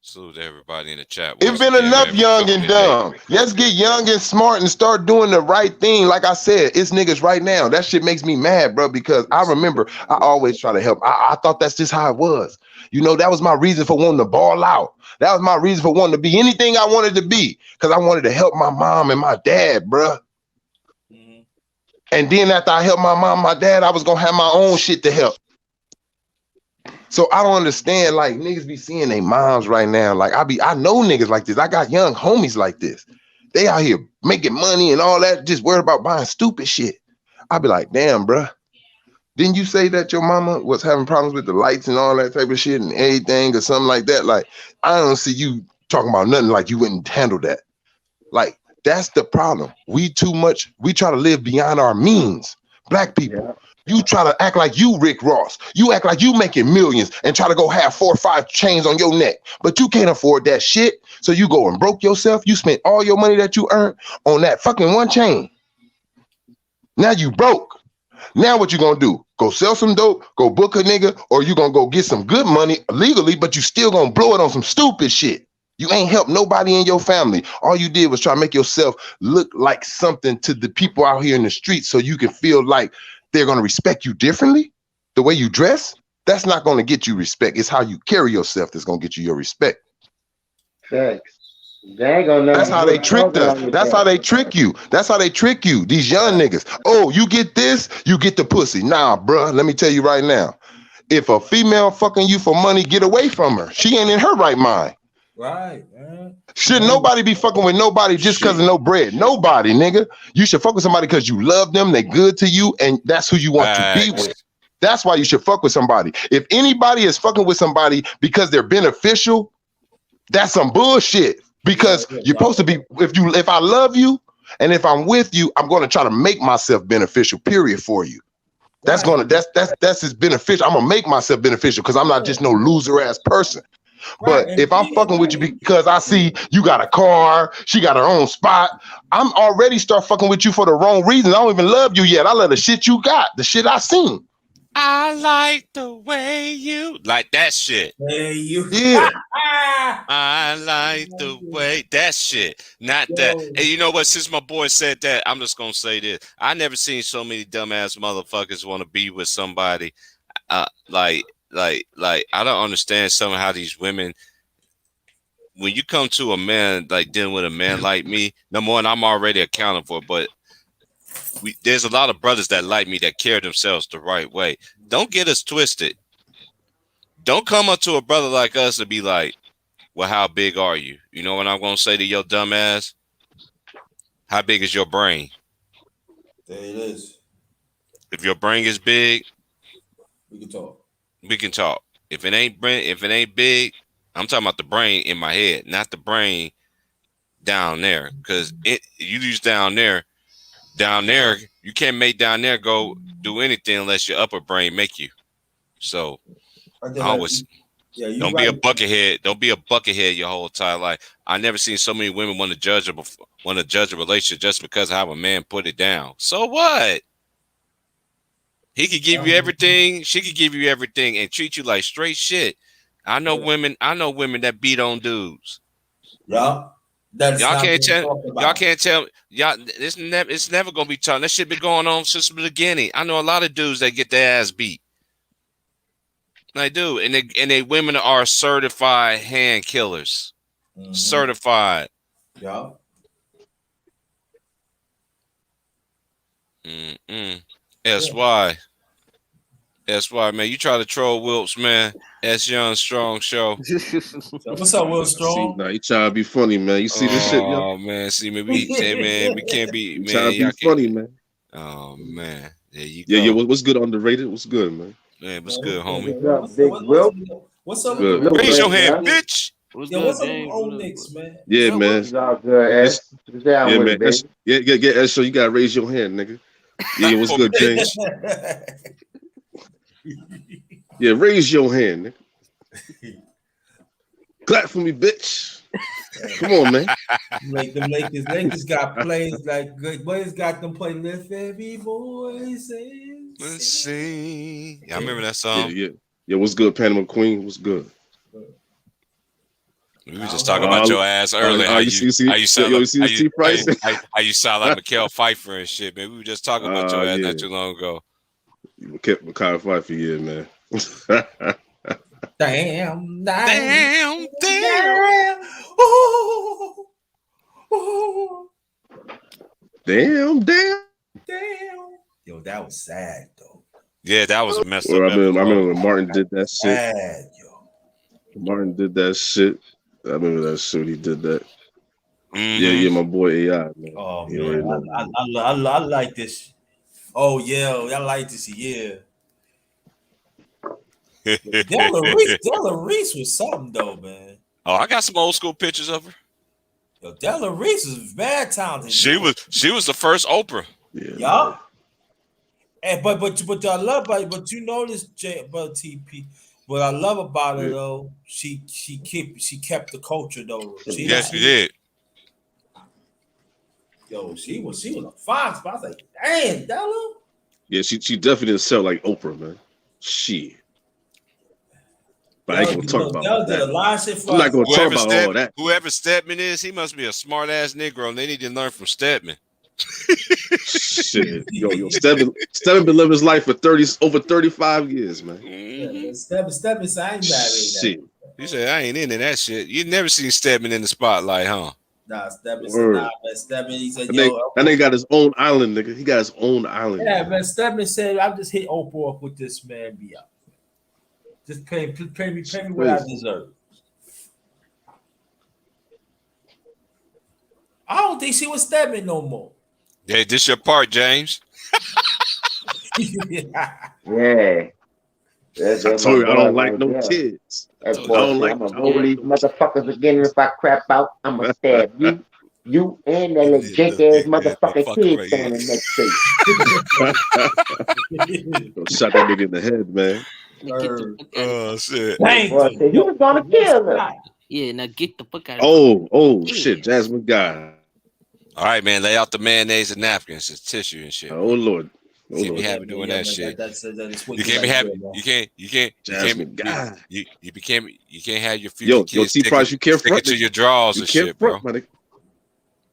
Salute to everybody in the chat. It's been enough young and dumb. Let's get young and smart and start doing the right thing. Like I said, it's niggas right now. That shit makes me mad, bro, because I remember I always try to help. I thought that's just how it was. You know, that was my reason for wanting to ball out. That was my reason for wanting to be anything I wanted to be because I wanted to help my mom and my dad, bro. Mm-hmm. And then after I helped my mom and my dad, I was going to have my own shit to help. So I don't understand, like, niggas be seeing their moms right now. Like, I know niggas like this. I got young homies like this. They out here making money and all that, just worried about buying stupid shit. I be like, damn, bro. Didn't you say that your mama was having problems with the lights and all that type of shit and anything or something like that? Like, I don't see you talking about nothing like you wouldn't handle that. Like, that's the problem. We try to live beyond our means. Black people. Yeah. You try to act like you Rick Ross. You act like you making millions and try to go have 4 or 5 chains on your neck. But you can't afford that shit. So you go and broke yourself. You spent all your money that you earned on that fucking one chain. Now you broke. Now what you gonna do? Go sell some dope, go book a nigga, or you gonna go get some good money legally, but you still gonna blow it on some stupid shit. You ain't helped nobody in your family. All you did was try to make yourself look like something to the people out here in the streets so you can feel like they're going to respect you differently. The way you dress, that's not going to get you respect. It's how you carry yourself that's going to get you your respect. Thanks. That's how they tricked us. That's how they trick you. That's how they trick you. These young niggas. Oh, you get this, you get the pussy. Nah, bruh, let me tell you right now. If a female fucking you for money, get away from her. She ain't in her right mind. Right, man. Should nobody be fucking with nobody just because of no bread? Nobody, nigga. You should fuck with somebody because you love them, they good to you, and that's who you want to be with. That's why you should fuck with somebody. If anybody is fucking with somebody because they're beneficial, that's some bullshit. Because you're supposed to be, if I love you and if I'm with you, I'm going to try to make myself beneficial, period, for you. That's as beneficial. I'm gonna make myself beneficial because I'm not just no loser ass person. But if I'm fucking with you because I see you got a car, she got her own spot, I'm already start fucking with you for the wrong reasons. I don't even love you yet. I love the shit you got, the shit I seen. I like the way you like that shit. Hey, you. Yeah. I like the way that shit. Not that. And you know what? Since my boy said that, I'm just gonna say this. I never seen so many dumbass motherfuckers want to be with somebody. Like I don't understand some of how these women. When you come to a man like dealing with a man like me, number one, I'm already accounted for, but there's a lot of brothers that like me that carry themselves the right way. Don't get us twisted. Don't come up to a brother like us and be like, well, how big are you? You know what I'm going to say to your dumb ass? How big is your brain? There it is. If your brain is big, we can talk. We can talk. If it ain't big, I'm talking about the brain in my head, not the brain down there. Because you use down there, you can't make down there go do anything unless your upper brain make you. So I always don't be a buckethead. Don't be a buckethead your whole entire life. I never seen so many women want to judge a relationship just because of how a man put it down. So what? He could give you everything. She could give you everything and treat you like straight shit. I know women that beat on dudes. Yeah. Y'all can't tell. Y'all, it's never gonna be tough. That shit been going on since the beginning. I know a lot of dudes that get their ass beat. I do, and they women are certified hand killers. Mm-hmm. Certified. Yeah. SY, man. You try to troll Wilps, man. S Young Strong Show. What's up, Will Strong? See, nah, you trying to be funny, man. You see this shit, yo? Oh man, see me, we can't be, you man. Trying to be funny, man. Oh man, there you go. Yeah. What's good underrated? What's good, man? Man, what's good, homie? What's up? Good. Raise your hand, bitch. What's up, old Knicks, man? Yeah, man. It's all good, Ash. Yeah, man. Yeah. So you gotta raise your hand, nigga. Yeah, what's good, James? Yeah, raise your hand, nigga. Clap for me, bitch. Come on, man. Like the Lakers got plays like good boys got them play lift every voice. Let's see. Yeah, I remember that song. Yeah. What's good, Panama Queen? What's good? We were just talking about your ass earlier. How you sound like Mikael Pfeiffer and shit, man. We were just talking about your ass not too long ago. Mikael Pfeiffer, yeah, man. Damn. Damn. Yo, that was sad though. Yeah, that was a messed up. I remember when Martin did that shit. Sad, yo. Martin did that shit. I remember that shit. He did that. Mm-hmm. Yeah, my boy AI, man. Oh man, I like this. Oh yeah, I like this. Yeah. Della Reese was something though, man. Oh, I got some old school pictures of her. Yo, Della Reese was bad talented. She was the first Oprah. Yeah. And but I love but you know this but TP. What I love about her though, she kept the culture though. She did. Yo, she was a fine spot. I was like, damn, Della. Yeah, she definitely didn't sell like Oprah, man. Shit. But I ain't gonna talk about that. I'm not gonna talk about all that. Whoever Stedman is, he must be a smart ass Negro, and they need to learn from Stedman. Shit, yo, Stedman been living his life for over 35 years, man. Mm-hmm. Stedman said, I ain't mad at that. You said I ain't into that shit. You never seen Stedman in the spotlight, huh? Nah, Stedman said, man. Stedman, he said, that nigga got his own island, nigga. He got his own island. Yeah, man. Stedman said, I just hit Oprah up with this man. Be out. Just pay me what I deserve. I don't think she was stabbing no more. Yeah, this your part, James. Yeah. That's I my told you I boy don't like right no there. kids. That I boy don't said, like I'm gonna roll these motherfuckers again. If I crap out, I'm gonna stab you and that little jank ass motherfucking kid standing next to you. Shot that nigga in the head, man. Oh shit! Dang, Boy said he was gonna kill her. Yeah, now get the fuck out of here. Oh shit, Jasmine God. All right, man. Lay out the mayonnaise and napkins, and tissue and shit. Oh Lord. You can't be having doing that shit. You can't be be having. You can't. Jasmine God. You can't have your future kids T Price, you can't stick front it to your drawers and shit, bro.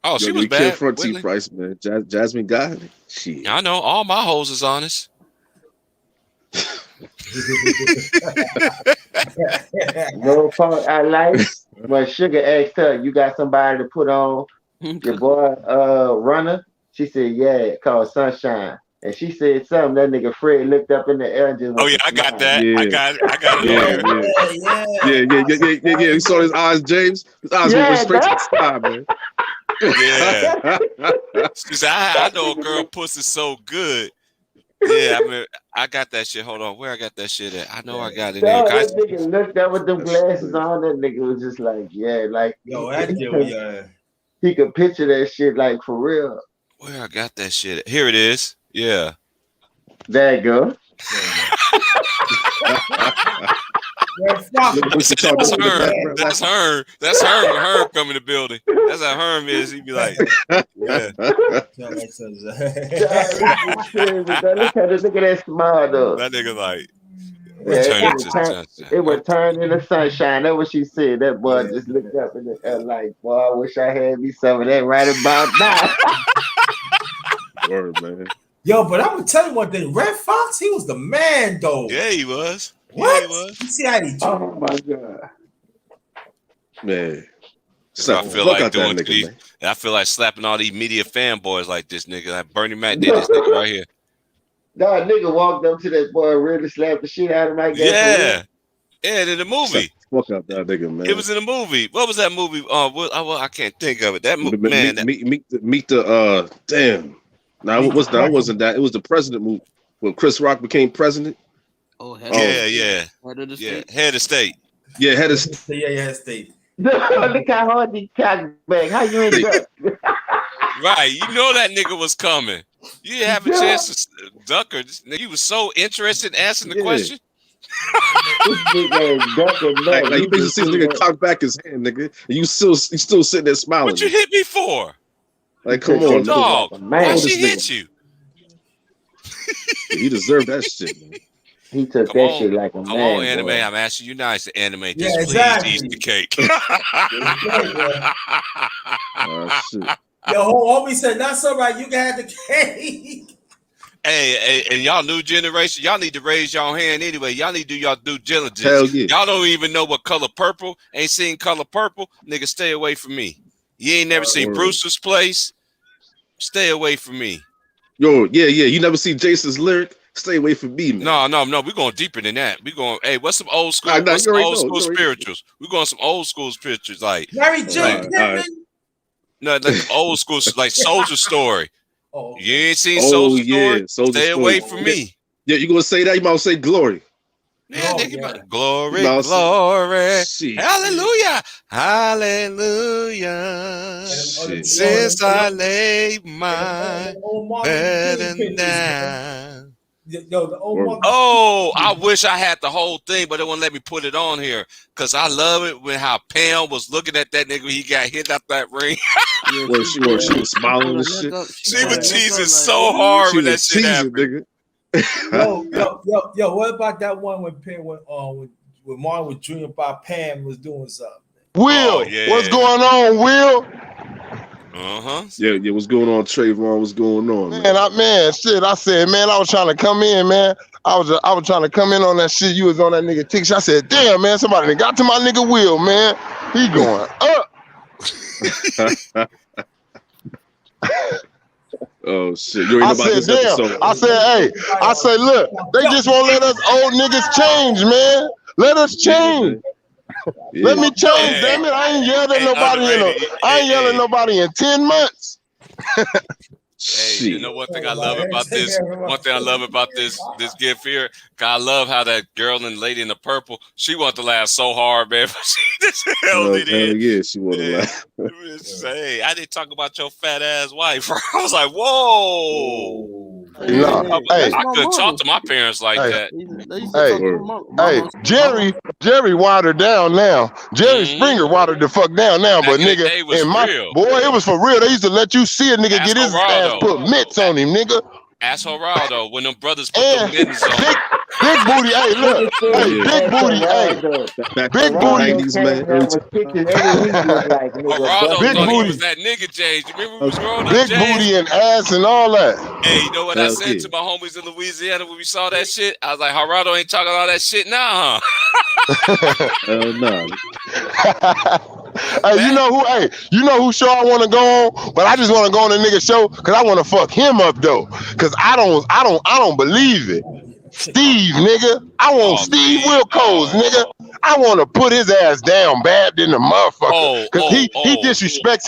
Oh, she was you bad. can't front T Price, man. Jasmine God. Shit. I know all my hoes is honest. No part I like when Sugar asked her, "You got somebody to put on your boy Runner?" She said, "Yeah, called Sunshine." And she said something. That nigga Fred looked up in the air and just. Oh yeah, I got that. Yeah. I got Yeah. it. Yeah. You saw his eyes, James. His eyes went straight to the sky, man. Yeah. She said, I know a girl pussy so good. Yeah, I mean, I got that shit. Hold on, where I got that shit at? I know I got it. That nigga looked up with them glasses on. That nigga was just like, he could picture that shit like for real. Where I got that shit at? Here it is. Yeah. There you go. That's her. That's her when Herm come in the building. That's how Herm is. He be like, yeah. Look at that smile though. That nigga like, it would turn into sunshine. That's what she said. That boy just looked up in the air like, boy, I wish I had me some of that right about now. Word, man. Yo, but I'm gonna tell you one thing. Red Fox, he was the man, though. Yeah, he was. What? Yeah, he was. You see how he? Oh my god, man. So I feel like doing these. I feel like slapping all these media fanboys like this nigga. Like Bernie Mac did this nigga right here. That nigga walked up to that boy and really slapped the shit out of him. Yeah, in the movie. Fuck up that nigga, man. It was in the movie. What was that movie? I can't think of it. That movie, man. Meet the damn. No, it wasn't that. It was the president movie when Chris Rock became president. Oh, yeah. Head of the state. Head of state. Yeah, head of state. Yeah, head of state. Look how hard he cocked back. How you ain't duck? Right, you know that nigga was coming. You didn't have a chance to duck her. He was so interested in answering the question. This nigga is ducking back. Like you basically see this nigga cock back his hand, nigga. And you still sitting there smiling. What you hit me for? Like, come on, dog. Why she hit you? He deserved that shit, man. He took that shit like a man. Come on, anime. Boy. I'm asking you nice to animate this. Yeah, Please exactly. eat the cake. Shit. Yo, homie said, that's all right. You got the cake. Hey, and y'all new generation, y'all need to raise y'all hand anyway. Y'all need to do y'all due diligence. Hell yeah. Y'all don't even know what color purple. Ain't seen color purple. Nigga, stay away from me. You ain't never seen Brewster's Place. Stay away from me. Yo, yeah. You never see Jason's lyric? Stay away from me, man. No. We're going deeper than that. We're going, hey, what's some old school, spirituals? We're going some old school spirituals like Mary J. Pittman. No, like old school, like Soldier Story. Oh, okay. You ain't seen Soldier Story? Stay away from me. Yeah, you gonna say that? You might say glory. Yeah, nigga, glory, glory, hallelujah, hallelujah. Since I laid my bed down. I wish I had the whole thing, but it won't let me put it on here because I love it when how Pam was looking at that nigga when he got hit out that ring. Well, she was smiling and shit. She was teasing so hard when that shit happened. Yo, what about that one when Pam when Martin was dreaming about Pam was doing something? Will, what's going on, Will? Yeah, what's going on, Trayvon? What's going on, man? I said, man, I was trying to come in, man. I was trying to come in on that shit. You was on that nigga tick. I said, damn, man, somebody got to my nigga Will, man. He going up. Oh shit! You ain't about this episode. I said, look, they just won't let us old niggas change, man. Let us change. Let me change, damn it. I ain't yelled at nobody in 10 months. Hey, you know one thing I love about this? One thing I love about this gift here, I love how that girl and lady in the purple, she wanted to laugh so hard, man. She just held it in. Yeah, she wanted to laugh. Hey, I didn't talk about your fat ass wife. I was like, whoa. No, I couldn't talk to my parents like that. Jerry watered down now. Jerry Springer watered the fuck down now, but nigga, it was for real. They used to let you see a nigga get his ass put mitts on him, nigga. Ask Geraldo when them brothers put them mittens on. Big booty, hey, look, big booty, big booty. Geraldo thought he was that nigga, James. You remember we was growing up, Big booty and ass and all that. Hey, you know what I said to my homies in Louisiana when we saw that shit? I was like, Geraldo ain't talking all that shit now, huh? Hell no. Hey, you know who show I want to go on, but I just want to go on a nigga show because I want to fuck him up though, because I don't believe it. Steve, nigga, I want Steve Wilco's, nigga. I want to put his ass down bad than the motherfucker, because he disrespects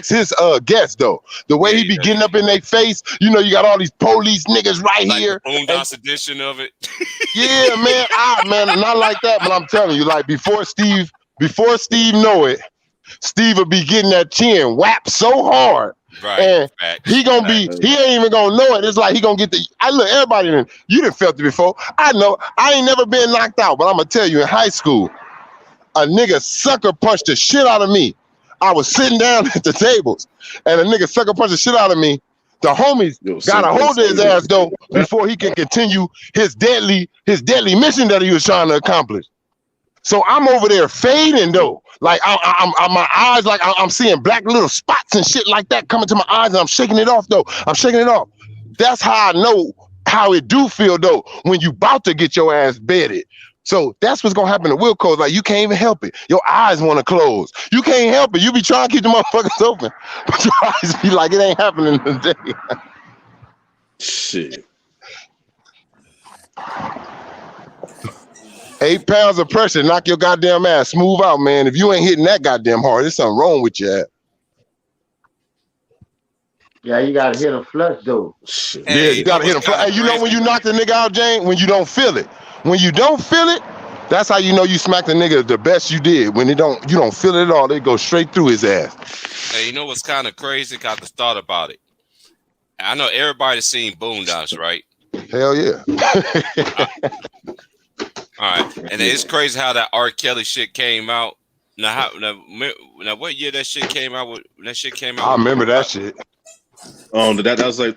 his guests though. The way he be getting up in their face, you know, you got all these police niggas right like here. Boondocks edition of it. Yeah, man, not like that, but I'm telling you, like before Steve know it, Steve will be getting that chin whapped so hard. Right, and he ain't even gonna know it. It's like he gonna get look, everybody you done felt it before. I know, I ain't never been knocked out, but I'm gonna tell you, in high school, a nigga sucker punched the shit out of me. I was sitting down at the tables, and a nigga sucker punched the shit out of me. The homies got a hold of his ass though before he can continue his deadly mission that he was trying to accomplish. So I'm over there fading though. Like I'm my eyes, like I'm seeing black little spots and shit like that coming to my eyes, and I'm shaking it off though. I'm shaking it off. That's how I know how it do feel though when you about to get your ass bedded. So that's what's gonna happen to Wilco's. Like you can't even help it. Your eyes want to close. You can't help it. You be trying to keep the motherfuckers open, but your eyes be like it ain't happening today. Shit. 8 pounds of pressure, knock your goddamn ass smooth out, man. If you ain't hitting that goddamn hard, there's something wrong with you. Yeah, you gotta hit him flush though. Yeah, you gotta hit him flush. Hey, you know when you knock the nigga out, Jane? When you don't feel it. When you don't feel it, that's how you know you smacked the nigga the best you did. When you don't feel it at all, they go straight through his ass. Hey, you know what's kind of crazy? I just thought about it. I know everybody's seen Boondocks, right? Hell yeah. All right, and it's crazy how that R. Kelly shit came out. Now, what year that shit came out? That shit came out. I remember that shit. That was like.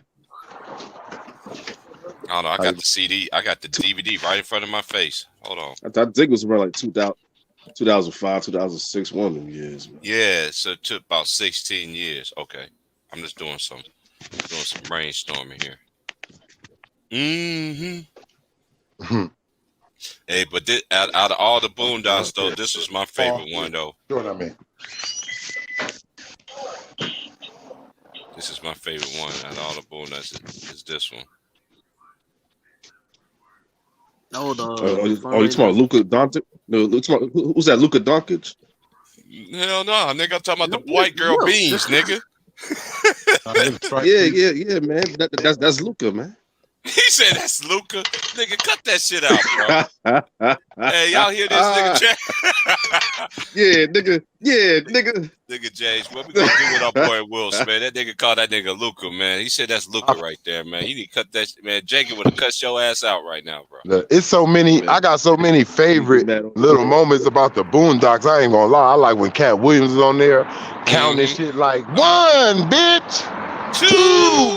I don't know. I got the CD. I got the DVD right in front of my face. Hold on. I think it was around like 2005, 2006, one of them years. Man. Yeah, so it took about 16 years. Okay, I'm just doing some brainstorming here. Hey, but out of all the Boondocks, though, this was my favorite one, though. Sure what I mean. This is my favorite one out of all the Boondocks. Is this one? Hold on. You talking about Luka Doncic? No, who's that? Luka Doncic? Hell no, nigga! I'm talking about the white girl beans, nigga. Yeah, man. That's Luka, man. He said that's Luka. Nigga, cut that shit out, bro. Hey, y'all hear this nigga chat? nigga. Nigga James, what we gonna do with our boy Wills, man? That nigga called that nigga Luka, man. He said that's Luka right there, man. You need to cut that shit, man. Jacob would have cut your ass out right now, bro. Look, it's so many. I got so many favorite little moments about the Boondocks. I ain't gonna lie. I like when Cat Williams is on there counting shit like 1, bitch. 2,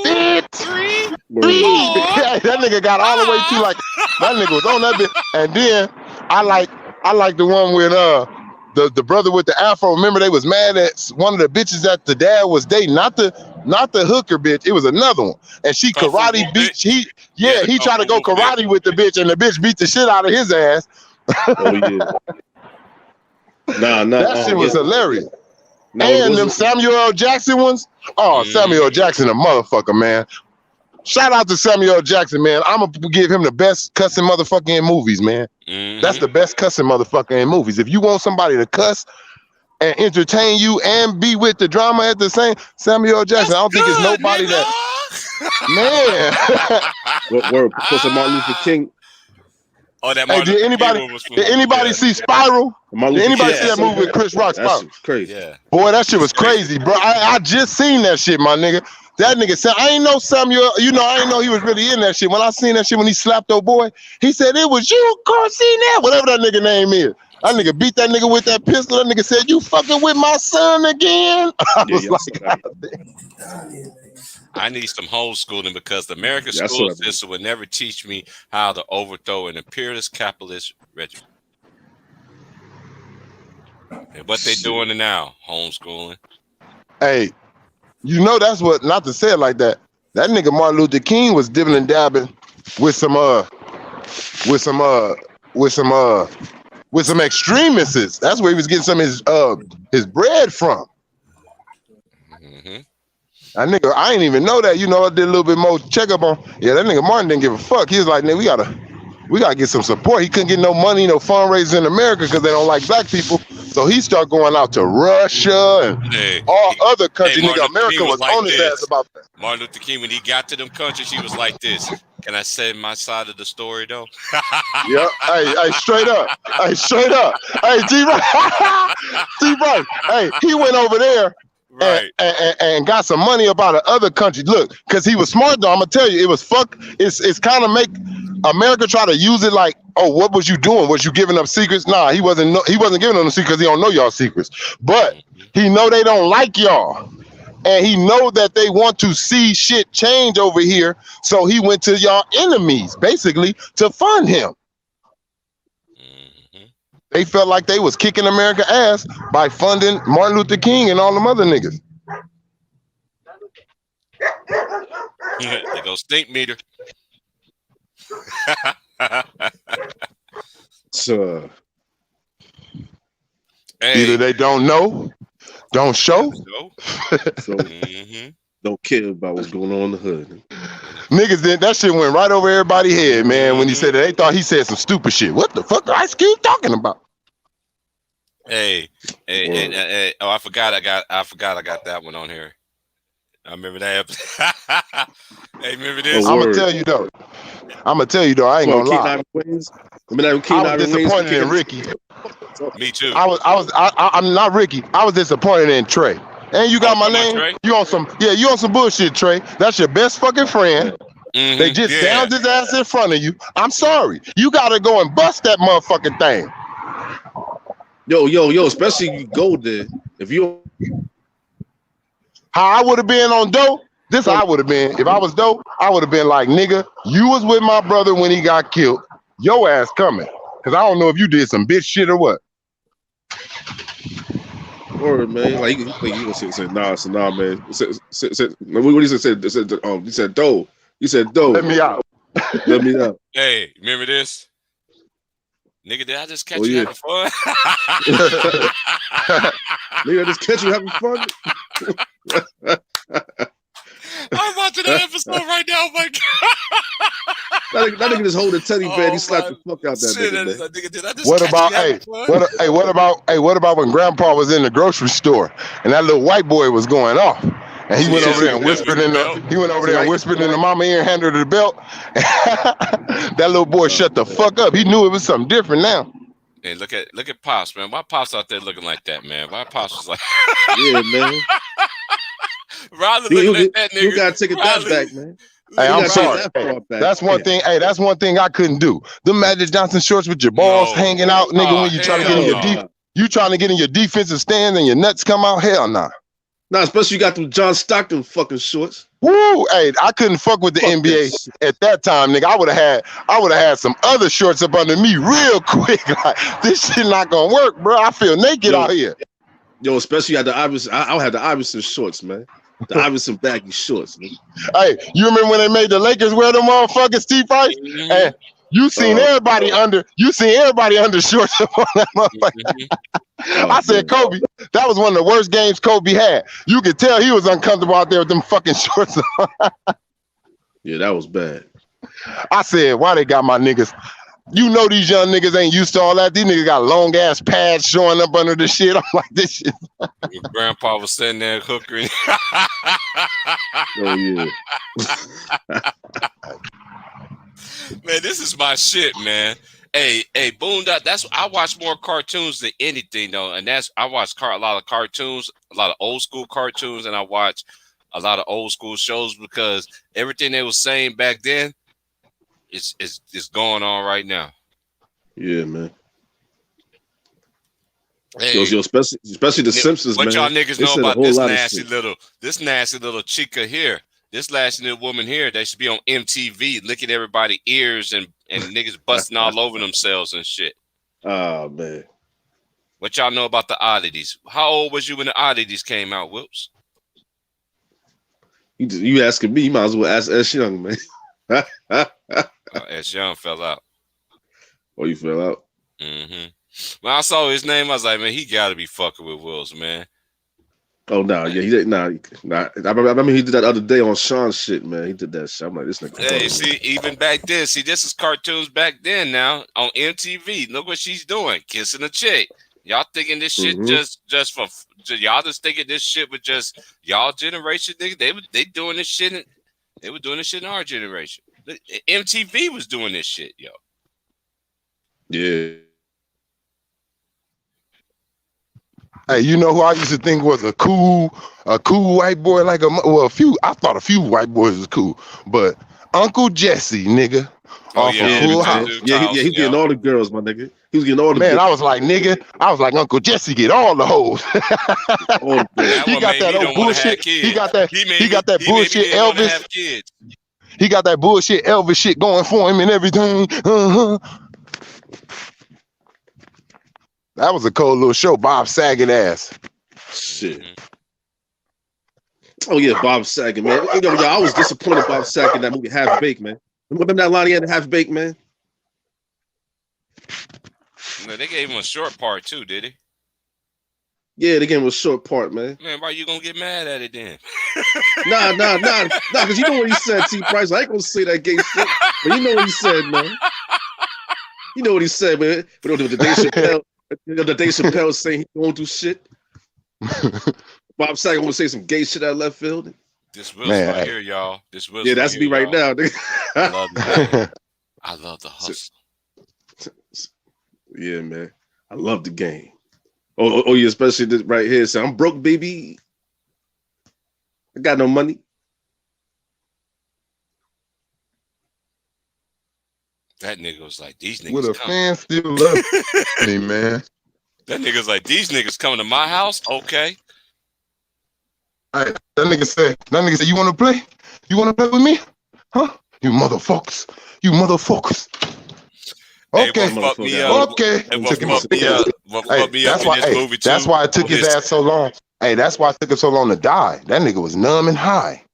bitch. 3. That nigga got all the way to like that nigga was on that bitch. And then I like the one with the brother with the afro. Remember they was mad at one of the bitches that the dad was dating, not the hooker bitch. It was another one, and she karate beat. He tried to go karate with the bitch, and the bitch beat the shit out of his ass. That shit was hilarious. And them Samuel L. Jackson ones. Oh, Samuel L. Jackson, a motherfucker, man. Shout out to Samuel L. Jackson, man. I'm gonna give him the best cussing motherfucker in movies, man. That's the best cussing motherfucker in movies. If you want somebody to cuss and entertain you and be with the drama at the same, Samuel L. Jackson. I don't think it's nobody that. Man. Word, Professor Martin Luther King. Oh, that hey, did anybody see Spiral? Did anybody see that movie with Chris Rock? Spiral? That's crazy. Yeah. Boy, that shit was crazy, bro. I just seen that shit, my nigga. That nigga said, I ain't know Samuel, I ain't know he was really in that shit. When I seen that shit when he slapped old boy, he said, it was you, Corsina, whatever that nigga name is. That nigga beat that nigga with that pistol. That nigga said, you fucking with my son again? I was like, I need some homeschooling because the American school system would never teach me how to overthrow an imperialist capitalist regime. And what they doing now, homeschooling. Hey, that's what, not to say it like that. That nigga Martin Luther King was dibbling and dabbing with some extremists. That's where he was getting some of his bread from. That nigga, I ain't even know that. I did a little bit more checkup on. Yeah, that nigga Martin didn't give a fuck. He was like, nigga, we gotta get some support. He couldn't get no money, no fundraisers in America because they don't like black people. So he started going out to Russia and all other countries. Nigga, America was on his ass about that. Martin Luther King, when he got to them countries, he was like this. Can I say my side of the story though? Yeah. Hey, straight up. Hey, T-Right. T-Right. Hey, he went over there. Right. And got some money about the other country. Look, because he was smart though. I'm gonna tell you, it was it's kind of make America try to use it like, oh, what was you doing? Was you giving up secrets? Nah, he wasn't giving them the secrets. He don't know y'all secrets, but he know they don't like y'all, and he know that they want to see shit change over here. So he went to y'all enemies basically to fund him. They felt like they was kicking America ass by funding Martin Luther King and all them other niggas. They go stink meter. So either they don't know, don't show, don't care about what's going on in the hood. Niggas did that shit went right over everybody's head, man. When he said that, they thought he said some stupid shit. What the fuck Ice Cube talking about? Hey, oh, I forgot I got that one on here. I remember that. Hey, remember this? I'm gonna tell you though. I ain't gonna lie. I was disappointed in Ricky. Me too. I'm not Ricky. I was disappointed in Trey. And you got my name. Trey? You on some bullshit, Trey. That's your best fucking friend. They just downed his ass in front of you. I'm sorry. You gotta go and bust that motherfucking thing. Yo, especially if you go there. If you how I would have been on dope, this I would have been. If I was dope, I would have been like, nigga, you was with my brother when he got killed. Your ass coming. Cause I don't know if you did some bitch shit or what. Or man, like you gonna say nah, man. What he said? He said dope. He said dope. Let me out. Let me out. Hey, remember this? Nigga, did I just catch you having fun? Nigga, I just catch you having fun. I'm watching that episode right now. Oh my God. That nigga just hold a teddy bear. He slapped the fuck out that nigga. Did I just what about when Grandpa was in the grocery store and that little white boy was going off? And he went over there and whispered in the mama ear and handed her the belt. That little boy shut the fuck up. He knew it was something different now. Hey, look at Pops, man. Why Pops out there looking like that, man? Why Pops was like, yeah, man. Rather looking at that nigga, you gotta take that back, man. Hey, I'm sorry. That's one thing. Hey, that's one thing I couldn't do. The Magic Johnson shorts with your balls hanging out, nigga. When you trying to get in your trying to get in your defensive stance and your nuts come out. Hell nah. Nah, especially you got them John Stockton fucking shorts. Woo! Hey, I couldn't fuck with the NBA at that time, nigga. I would have had some other shorts up under me real quick. Like, this shit not gonna work, bro. I feel naked out here. Yo, especially at the Iverson. I'll have the Iverson shorts, man. The Iverson baggy shorts, man. Hey, you remember when they made the Lakers wear them motherfuckers, T-Fight? And you seen everybody under shorts on that motherfucker. I said, Kobe, that was one of the worst games Kobe had. You could tell he was uncomfortable out there with them fucking shorts on. Yeah, that was bad. I said, why they got my niggas? You know these young niggas ain't used to all that. These niggas got long ass pads showing up under the shit. I'm like, this shit. Your grandpa was sitting there hookering. Oh yeah. Man, this is my shit, man. Hey, Boondock. I watch more cartoons than anything though, and I watch a lot of cartoons, a lot of old school cartoons, and I watch a lot of old school shows because everything they was saying back then, it's going on right now. Yeah, man. Hey, yo, especially the Simpsons, what man. y'all niggas know about this nasty little chica here? This nasty little woman here, they should be on MTV licking everybody's ears and niggas busting all over themselves and shit. Oh, man. What y'all know about the oddities? How old was you when the oddities came out, Whoops? You asking me, you might as well ask S. Young, man. S. Young fell out. Oh, you fell out? Mm-hmm. When I saw his name, I was like, man, he got to be fucking with Wills, man. Oh no, yeah, he did nah. I remember he did that other day on Sean's shit, man. He did that shit. I'm like, this nigga. Hey, see, even back then, this is cartoons back then. Now on MTV, look what she's doing, kissing a chick. Y'all thinking this shit just for y'all just thinking this shit was just y'all generation? Nigga, they doing this shit. They were doing this shit in our generation. MTV was doing this shit, yo. Yeah. Hey, you know who I used to think was a cool white boy? I thought a few white boys was cool, but Uncle Jesse, nigga. Oh yeah, Full House. He's getting all the girls, my nigga. He was getting all the man. girls. I was like, nigga. I was like, Uncle Jesse get all the hoes. He got that old bullshit. He got that bullshit Elvis. He got that bullshit Elvis shit going for him and everything. That was a cold little show. Bob Saget ass. Shit. Oh yeah, Bob Saget, man. Yo, I was disappointed Bob Saget in that movie Half Baked, man. Remember that line he had in Half Baked, man? No, they gave him a short part too, did he? Yeah, they gave him a short part, man. Man, why you gonna get mad at it then? Nah, because you know what he said, T. Price. I ain't gonna say that gay shit, but you know what he said, man. You know what he said, man. But the Dave Chappelle saying he don't do shit. Bob Saget want to say some gay shit out of left field. This Will's right here, y'all. This Will's yeah, that's me right now. I love the hustle. Yeah, man. I love the game. Oh, yeah, especially this right here. So I'm broke, baby. I got no money. That nigga was like, these niggas Will a fan still love me, man? That nigga's like, these niggas coming to my house? Okay. All right, that nigga said, you want to play? You want to play with me? Huh? You motherfuckers. Okay. Okay. That's why it took his ass so long. Hey, that's why it took him so long to die. That nigga was numb and high.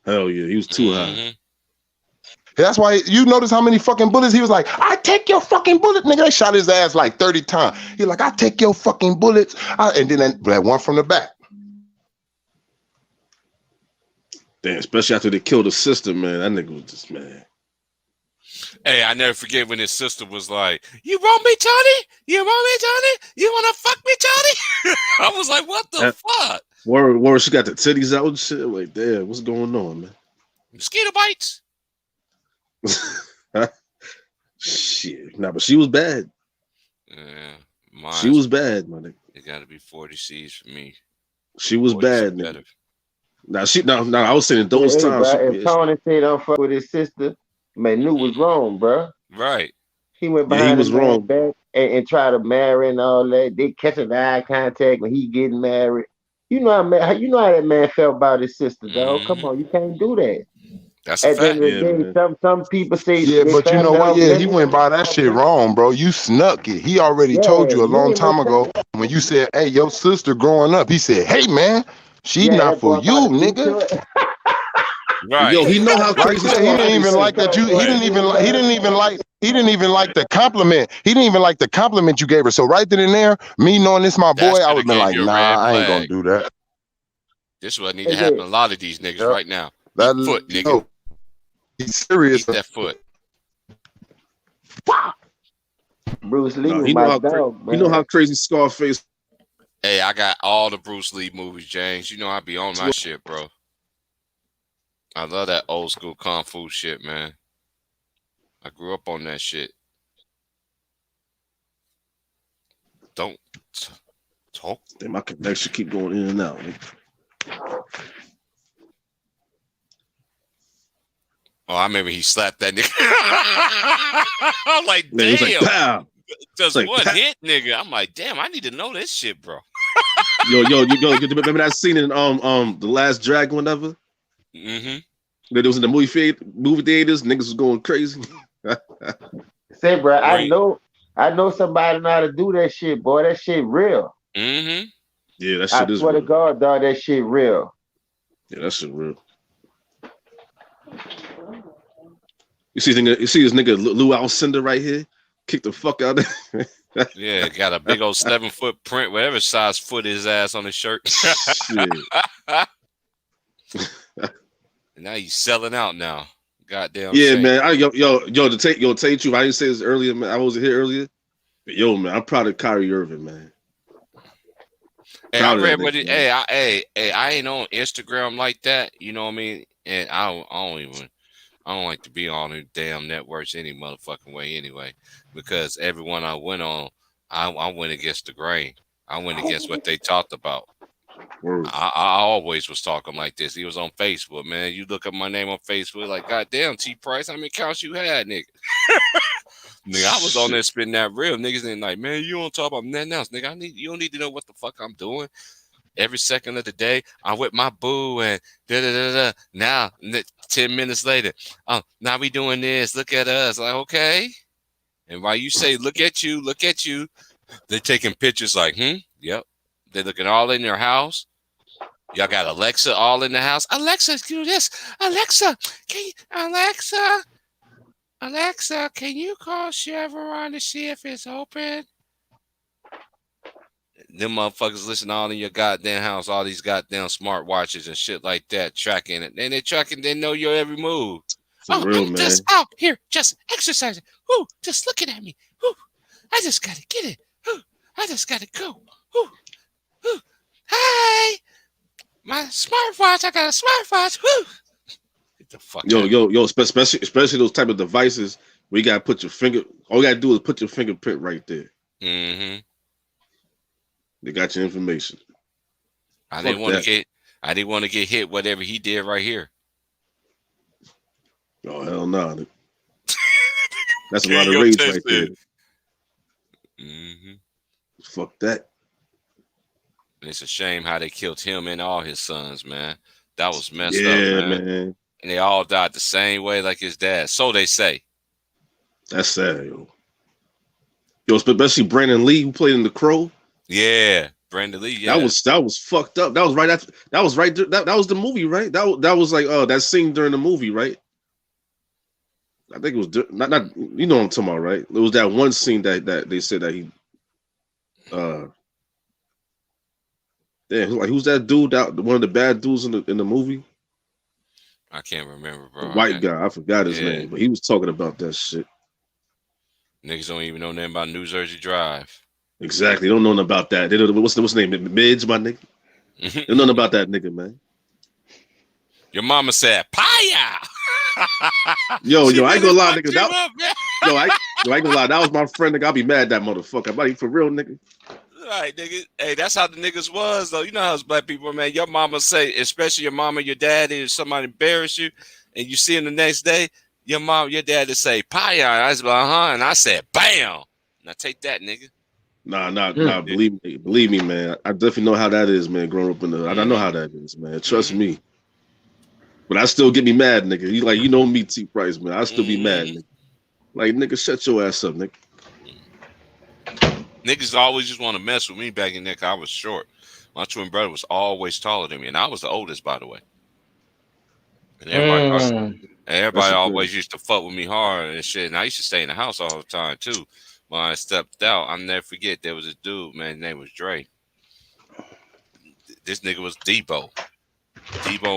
Hell yeah, he was too high. That's why you notice how many fucking bullets he was like, I take your fucking bullet, nigga. They shot his ass like 30 times. He like, I take your fucking bullets. And then that one from the back. Damn, especially after they killed his sister, man. That nigga was just, man. Hey, I never forget when his sister was like, you want me, Tony? You want me, Tony? You want to fuck me, Tony? I was like, what the fuck? Word, she got the titties out and shit. Like, damn, what's going on, man? Mosquito bites. Shit. Nah, but she was bad. Yeah. She was bad, man. It got to be 40 C's for me. She was bad, man. Now, I was saying those times. If Tony said don't fuck with his sister, man, knew was wrong, bro. Right. He went behind his wrong back and tried to marry and all that. They catching eye contact when he getting married. You know how that man felt about his sister, dog. Come on, you can't do that. That's a fact. Some people say, but you know what? Yeah, he went by that shit wrong, bro. You snuck it. He already told you a long time ago when you said, "Hey, your sister growing up." He said, "Hey, man, she not for you, nigga." Right. Yo, he know how crazy. He didn't even like that. He didn't even like the compliment. He didn't even like the compliment you gave her. So right then and there, me knowing this my boy, I would have been like, nah, I ain't gonna do that. This is what need to happen to a lot of these niggas right now. That foot, nigga. He's serious. Eat that foot. Bruce Lee No, was he know my how dog, man. he know how crazy Scarface. Hey, I got all the Bruce Lee movies, James. You know I be on my shit, bro. I love that old school kung fu shit, man. I grew up on that shit. Don't talk. Damn, my connection keep going in and out. Oh, I remember he slapped that nigga. I'm like, Man, he's damn. like, pow. Just like, one pow. hit, nigga. I'm like, damn, I need to know this shit, bro. Yo, remember that scene in The Last Dragon, whatever? Mm-hmm. That it was in the movie theaters, niggas was going crazy. Say, bro, Right. I know somebody know how to do that shit, boy. That shit real. Mm-hmm. Yeah, that shit I is swear real. to God, dog, that shit real. Yeah, that shit real. You see this nigga Lou Alcindor right here? Kick the fuck out of there. Yeah, got a big old 7-foot print, whatever size foot his ass on his shirt. Shit. Now he's selling out now. Goddamn. Yeah, shame. man. To tell you truth, I didn't say this earlier, man. I wasn't here earlier. But yo, man, I'm proud of Kyrie Irving, man. Hey, I read what it. Hey, I ain't on Instagram like that. You know what I mean? And I don't like to be on the damn networks any motherfucking way anyway. Because everyone I went on, I went against the grain. I went against what they talked about. I always was talking like this. He was on Facebook, man. You look up my name on Facebook, like, goddamn, T Price, how many accounts you had, nigga? Nigga, I was on there spitting that real. Niggas ain't like, man, you don't talk about nothing else, nigga. You don't need to know what the fuck I'm doing. Every second of the day, I'm with my boo and da-da-da-da. Now, 10 minutes later, now we doing this. Look at us. Like, okay. And while you say, look at you, they're taking pictures like, yep. They're looking all in your house. Y'all got Alexa all in the house. Alexa, do this. Alexa, Alexa, can you call Chevron to see if it's open? Them motherfuckers listen all in your goddamn house, all these goddamn smart watches and shit like that, tracking it. And they know your every move. For real, I'm man. just out here, just exercising. Woo, just looking at me. Woo, I just gotta get it. Woo, I just gotta go. Woo, woo. Hi, my smartwatch. I got a smartwatch. Woo. Get the fuck out. Yo, especially those type of devices where you gotta put your finger. All you gotta do is put your fingerprint right there. Mm-hmm. They got your information. I didn't want to get hit. Whatever he did right here. Oh hell no! Nah. That's a lot of rage right there. Mm-hmm. Fuck that. It's a shame how they killed him and all his sons, man. That was messed up, man. And they all died the same way like his dad. So they say. That's sad, yo. Yo, especially Brandon Lee, who played in The Crow. Yeah, Brandon Lee. Yeah, that was fucked up. That was right after. That was right. That was the movie, right? That was like that scene during the movie, right? I think it was not. You know what I'm talking about, right? It was that one scene that they said that he. Damn, like who's that dude? One of the bad dudes in the movie. I can't remember, bro. The white guy, I forgot his name, but he was talking about that shit. Niggas don't even know nothing about New Jersey Drive. Exactly, they don't know nothing about that. They don't. What's the name? Midge, my nigga. They don't know nothing about that nigga, man. Your mama said, "Paya." Yo, I ain't gonna lie, nigga. I ain't gonna lie. That was my friend, nigga. I'll be mad at that motherfucker. Buddy, for real, nigga. Right, nigga. Hey, that's how the niggas was, though. You know how us black people, man. Your mama say, especially your mama, your dad, if somebody embarrass you, and you see him the next day, your dad would say, "Paya." I was like, and I said, "Bam." Now take that, nigga. Nah. Believe me, man. I definitely know how that is, man. Growing up in the hood, I know how that is, man. Trust me. But I still get me mad, nigga. You know me, T Price, man. I still be mad, nigga. Like, nigga, shut your ass up, nigga. Niggas always just want to mess with me back in there 'cause I was short. My twin brother was always taller than me, and I was the oldest, by the way. And everybody always used to fuck with me hard and shit. And I used to stay in the house all the time, too. When I stepped out, I'll never forget, there was a dude, man, his name was Dre. This nigga was Debo.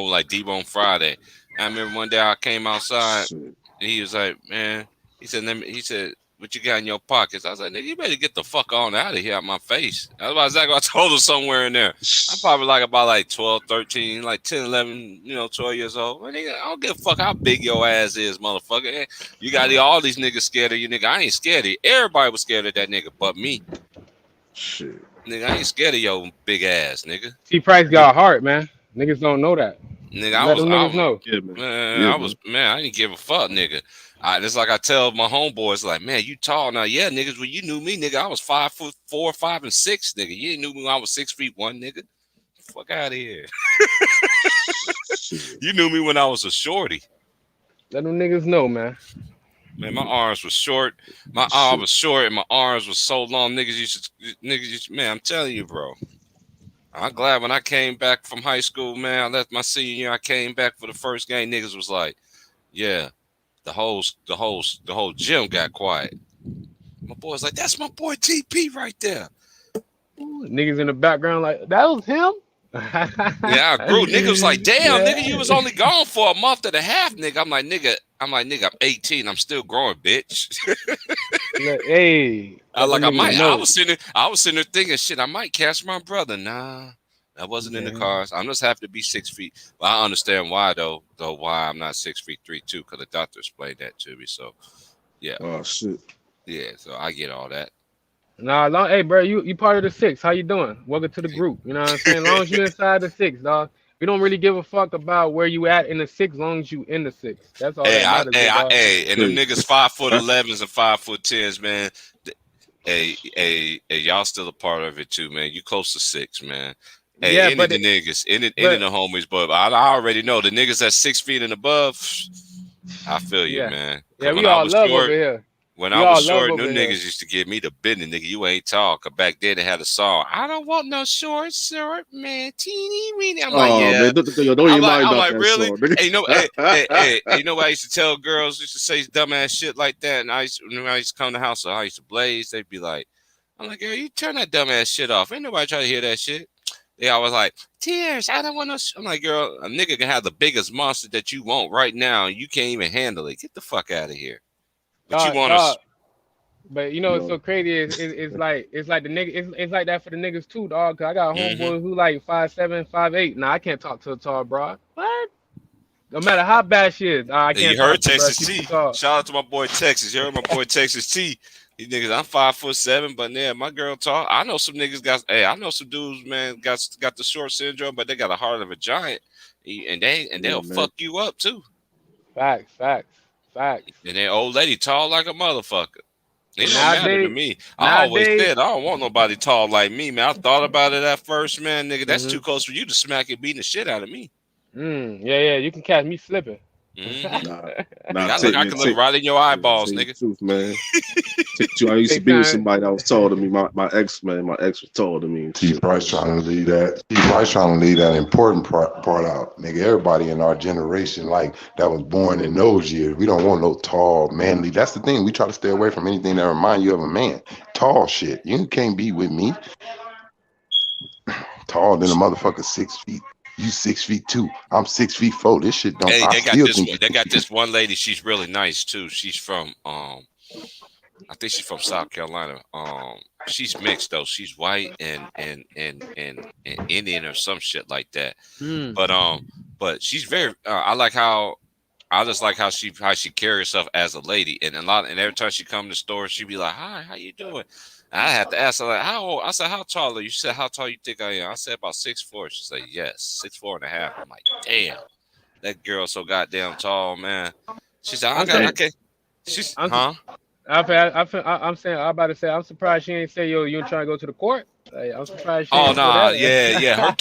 Like Debo on Friday. I remember one day I came outside, and he was like, man, he said, what you got in your pockets? I was like, nigga, you better get the fuck on out of here out my face. That's about exactly what I told her somewhere in there. I'm probably like about like 12, 13, like 10, 11, 12 years old. Well, nigga, I don't give a fuck how big your ass is, motherfucker. You got all these niggas scared of you, nigga. I ain't scared of you. Everybody was scared of that nigga but me. Shit. Nigga, I ain't scared of your big ass, nigga. T Price got a heart, man. Niggas don't know that. Nigga, Let them niggas know. I didn't give a fuck, nigga. It's like I tell my homeboys, like, man, you tall now. Yeah, niggas, when you knew me, nigga, I was 5'4", 5 and 6, nigga. You knew me when I was 6'1", nigga. Fuck out of here. You knew me when I was a shorty. Let them niggas know, man. Man, my arms were short. My arm was short, and my arms was so long. Man, I'm telling you, bro. I'm glad when I came back from high school, man. I left my senior year. I came back for the first game. Niggas was like, yeah, the whole gym got quiet. My boy's like, that's my boy TP right there. Ooh, niggas in the background like, that was him? Yeah, I grew. Nigga was like, damn, nigga, you was only gone for a month and a half, nigga. I'm like, nigga, I'm 18. I'm still growing, bitch. Hey, I was sitting there thinking, shit, I might catch my brother. Nah, that wasn't in the cards. I'm just happy to be 6 feet. Well, I understand why though why I'm not 6 feet 3 too, because the doctor explained that to me. So yeah. Oh shit. Yeah, so I get all that. Nah, hey, bro, you part of the 6. How you doing? Welcome to the group. You know what I'm saying? As long as you inside the 6, dog. We don't really give a fuck about where you at in the 6, as long as you in the 6. That's all that matters. And them niggas 5'11s and 5'10s, man. Hey, y'all still a part of it too, man. You close to 6, man. Hey, yeah, any of the niggas, any of the homies, but I already know the niggas that's 6 feet and above. I feel you, man. Yeah, we all love over here. When I was short, them niggas used to give me the business, nigga. You ain't tall. Cause back then they had a song. I don't want no short man. Teeny weeny. I'm like, yeah. Man, I'm like, really? Song, hey, you know what I used to tell girls? Used to say dumbass shit like that. And when I used to come to the house, I used to blaze. They'd be like, I'm like, girl, you turn that dumbass shit off. Ain't nobody trying to hear that shit. They always like, tears. I don't want no. I'm like, girl, a nigga can have the biggest monster that you want right now, and you can't even handle it. Get the fuck out of here. But you want to. But you know what's so crazy is it's like the nigga it's like that for the niggas too, dog. Cause I got a homeboy who like 5'7", 5'8". Nah, I can't talk to a tall broad. What? No matter how bad she is, I can't. You heard Texas T. Shout out to my boy Texas. You heard my boy Texas T. These niggas, I'm 5'7", but yeah, my girl tall. I know some niggas I know some dudes, man, got the short syndrome, but they got a heart of a giant, and they'll fuck you up too. Facts. And that old lady tall like a motherfucker. It don't matter to me. I always said I don't want nobody tall like me, man. I thought about it at first, man. Nigga, that's too close for you to smack it, beating the shit out of me. Yeah, you can catch me slipping. I can look right in your eyeballs, nigga. Truth, man. I used to be with somebody that was taller than me. My ex was taller than me. T Price trying to leave that important part out. Nigga, everybody in our generation, like, that was born in those years, we don't want no tall, manly. That's the thing. We try to stay away from anything that remind you of a man. Tall shit. You can't be with me. Tall than a motherfucker 6 feet. You 6 feet 2. I'm 6 feet 4. This shit don't. Hey, they got this one lady. She's really nice too. She's from I think she's from South Carolina. She's mixed though. She's white and Indian or some shit like that. But she's very. I just like how she carries herself as a lady, and every time she come to the store, she be like, "Hi, how you doing?" And I have to ask her, like, how old? I said, how tall are you? She said, how tall you think I am? I said, about 6'4". She said, yes, 6'4.5". I'm like, damn, that girl's so goddamn tall, man. She said, I can't. She's, huh? I'm saying, I'm about to say, I'm surprised she ain't say, yo, you trying to go to the court? Like, I'm surprised she ain't yeah. Her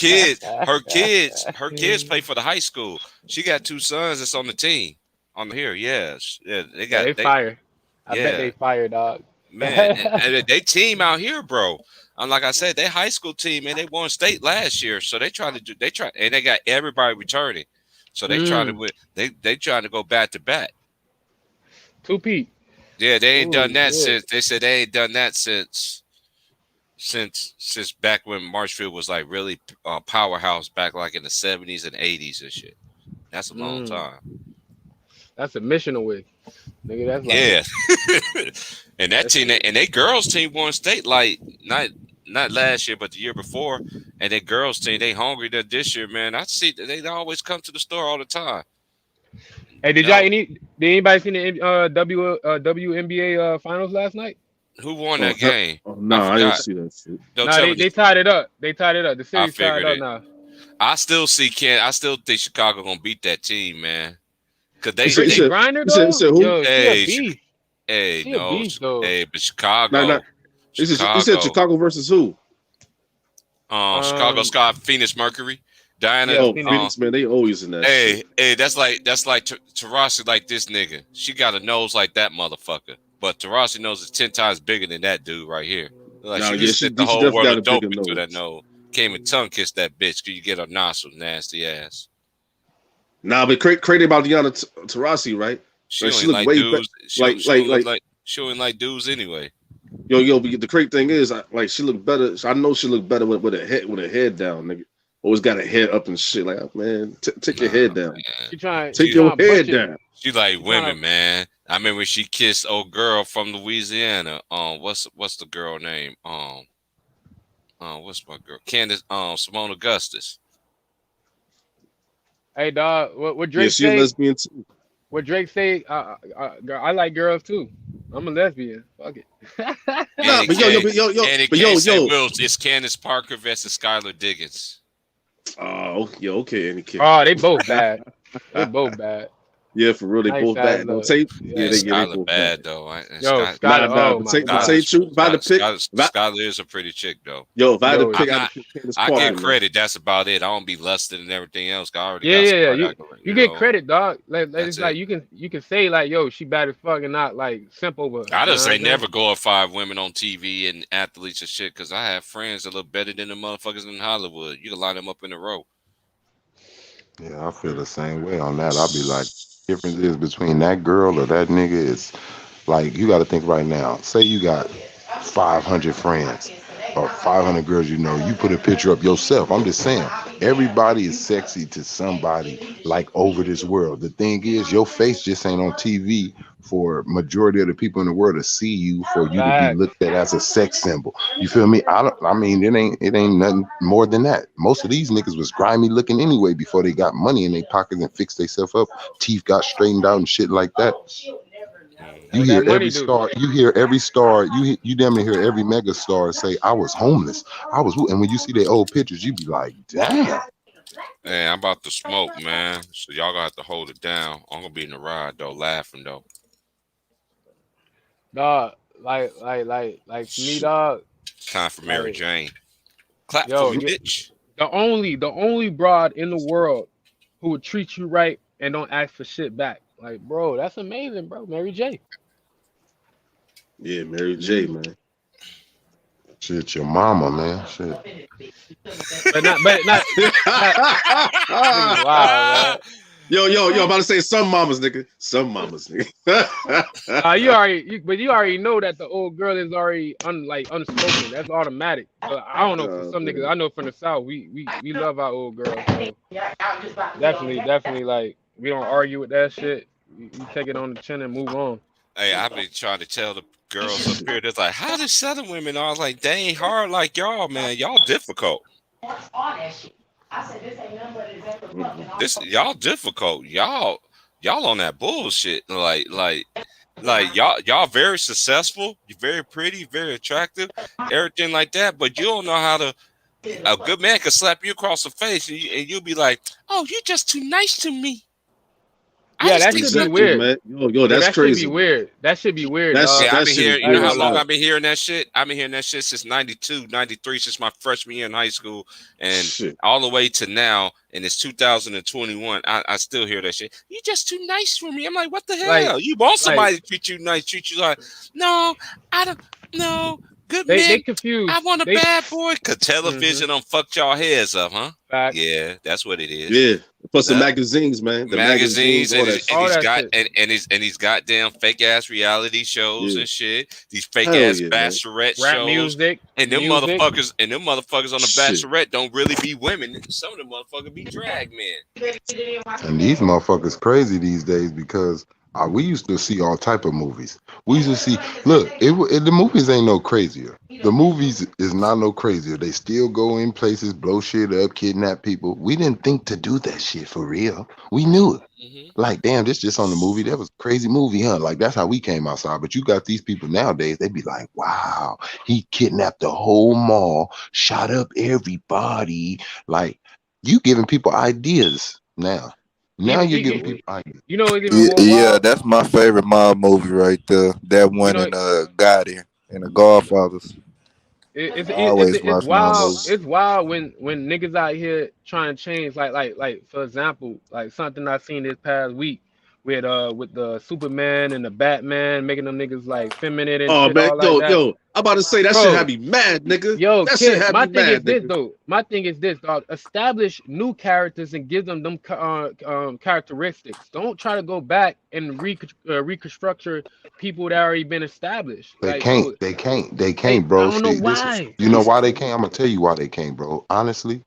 kids play for the high school. She got 2 sons that's on the team. On here, yes. Yeah, they fire. I bet they fire, dog. Man, and they team out here, bro. Like I said, they high school team, and they won state last year. So they and they got everybody returning. So they trying to win. They trying to go back to back. 2-peat. Yeah, they ain't done that since. They said they ain't done that since back when Marshfield was like really powerhouse back like in the 70s and 80s and shit. That's a long time. That's a mission away. Nigga, that's like And that team, and they girls team won state like not last year, but the year before. And that girls team, they hungry this year, man. I see they always come to the store all the time. Hey, did anybody see the WNBA finals last night? Who won that game? No, I didn't see that shit. They tied it up. They tied it up. The series tied up now. I still think Chicago gonna beat that team, man. Cause they grinder though. But Chicago. He said Chicago versus who? Chicago Sky, Phoenix Mercury. Diana, Phoenix, man, they always in that. Hey, that's like Tarasi, like this nigga. She got a nose like that motherfucker, but Tarasi nose is 10 times bigger than that dude right here. Like she the whole world of dope into that nose. Came and tongue kissed that bitch. Could you get her nostrils, nasty ass? Nah, but crazy about Diana Taurasi, right? She look way dudes. She ain't like dudes anyway. Yo, but the crazy thing is, she look better. I know she look better with her head down, nigga. Always got her head up and shit. Like, man, take your head down. Take your head down. She like women, man. I remember she kissed old girl from Louisiana. What's the girl name? What's my girl? Candace. Simone Augustus. Hey, dog. What Drake say? She's lesbian too. What Drake say? I like girls too. I'm a lesbian. Fuck it. It's Candace Parker versus Skylar Diggins. Oh, yeah, okay. Oh, they both bad. They both bad. Yeah, for real, they both bad. They both bad though. Say truth. Skylar is a pretty chick though. Yo, if I had to pick, I get credit. That's about it. I don't be lusted and everything else. You get credit, dog. It's like you can say like, yo, she bad as fuck and not like simple. But I just say never glorify women on TV and athletes and shit because I have friends that look better than the motherfuckers in Hollywood. You can line them up in a row. Yeah, I feel the same way on that. I'll be like, difference is between that girl or that nigga is like, you got to think right now. Say you got 500 friends or 500 girls, you put a picture up yourself. I'm just saying, everybody is sexy to somebody like over this world. The thing is, your face just ain't on TV for majority of the people in the world to see you, for you to be looked at as a sex symbol. You feel me? It ain't nothing more than that. Most of these niggas was grimy looking anyway before they got money in their pockets and fixed themselves up. Teeth got straightened out and shit like that. You hear every star. You damn near hear every mega star say, "I was homeless. And when you see their old pictures, you be like, "Damn." Hey, I'm about to smoke, man. So y'all gonna have to hold it down. I'm gonna be in the ride though, laughing though. Dog, like me, dog. Time for Mary Jane. Clap for me, bitch. The only broad in the world who would treat you right and don't ask for shit back. Like, bro, that's amazing, bro. Mary J. Yeah, Mary J, man. Shit, your mama, man. Shit. But not. Wow, man. Yo, I'm about to say some mamas, nigga. You already know that the old girl is already unspoken. That's automatic. But I don't know for some niggas. I know from the South, we love our old girls. So definitely, like we don't argue with that shit. We take it on the chin and move on. Hey, I've been trying to tell the girls up here, that's like, how does Southern women are like, they ain't hard like y'all, man. Y'all difficult. Y'all difficult. Y'all on that bullshit. Like y'all very successful. You're very pretty, very attractive, everything like that. But you don't know how to. A good man can slap you across the face, and you'll be like, "Oh, you're just too nice to me." Yeah, that should be weird. Man. Yo, that's crazy. That should be weird. I've been hearing, you know how long I've been hearing that shit? I've been hearing that shit since 92, 93, since my freshman year in high school, and all the way to now, and it's 2021. I still hear that shit. You're just too nice for me. I'm like, what the hell? You want somebody to treat you nice, treat you like, no, I don't, no. Good man. They confused. I want a bad boy. Cause television done fucked y'all heads up, huh? Fact. Yeah, that's what it is. Yeah. Plus the magazines, man. The magazines and he's goddamn fake ass reality shows and shit. These fake ass bachelorette shows. Rap music. And them motherfuckers on the Bachelorette don't really be women. Some of them motherfuckers be drag men. And these motherfuckers crazy these days because We used to see all type of movies. We used to see. Look, the movies ain't no crazier. The movies is not no crazier. They still go in places, blow shit up, kidnap people. We didn't think to do that shit for real. We knew it. Mhm. Like, damn, this just on the movie. That was a crazy movie, huh? Like, that's how we came outside. But you got these people nowadays, they be like, wow, he kidnapped the whole mall, shot up everybody. Like, you giving people ideas now. Now Even you're giving people ideas. you know it's even Yeah, more yeah, wild. that's my favorite mob movie right there. That You one know and Gotti and the Godfathers. it's I it, it's always it's watch mob wild. movies. It's wild when niggas out here trying to change. Like for example, like something I seen this past week with the Superman and the Batman making them niggas like feminine and Oh shit man, all like that. I'm about to say that shit had Bro, me mad, nigga. yo, That shit kid, had my me thing is mad, this nigga. though. My thing is this, dog. Establish new characters and give them characteristics. Don't try to go back and reconstruct people that already been established. They Like, can't. bro, They can't. They they can't, I bro. don't know See, this is. why. You know why they can't? I'm gonna tell you why they can't, bro. Honestly,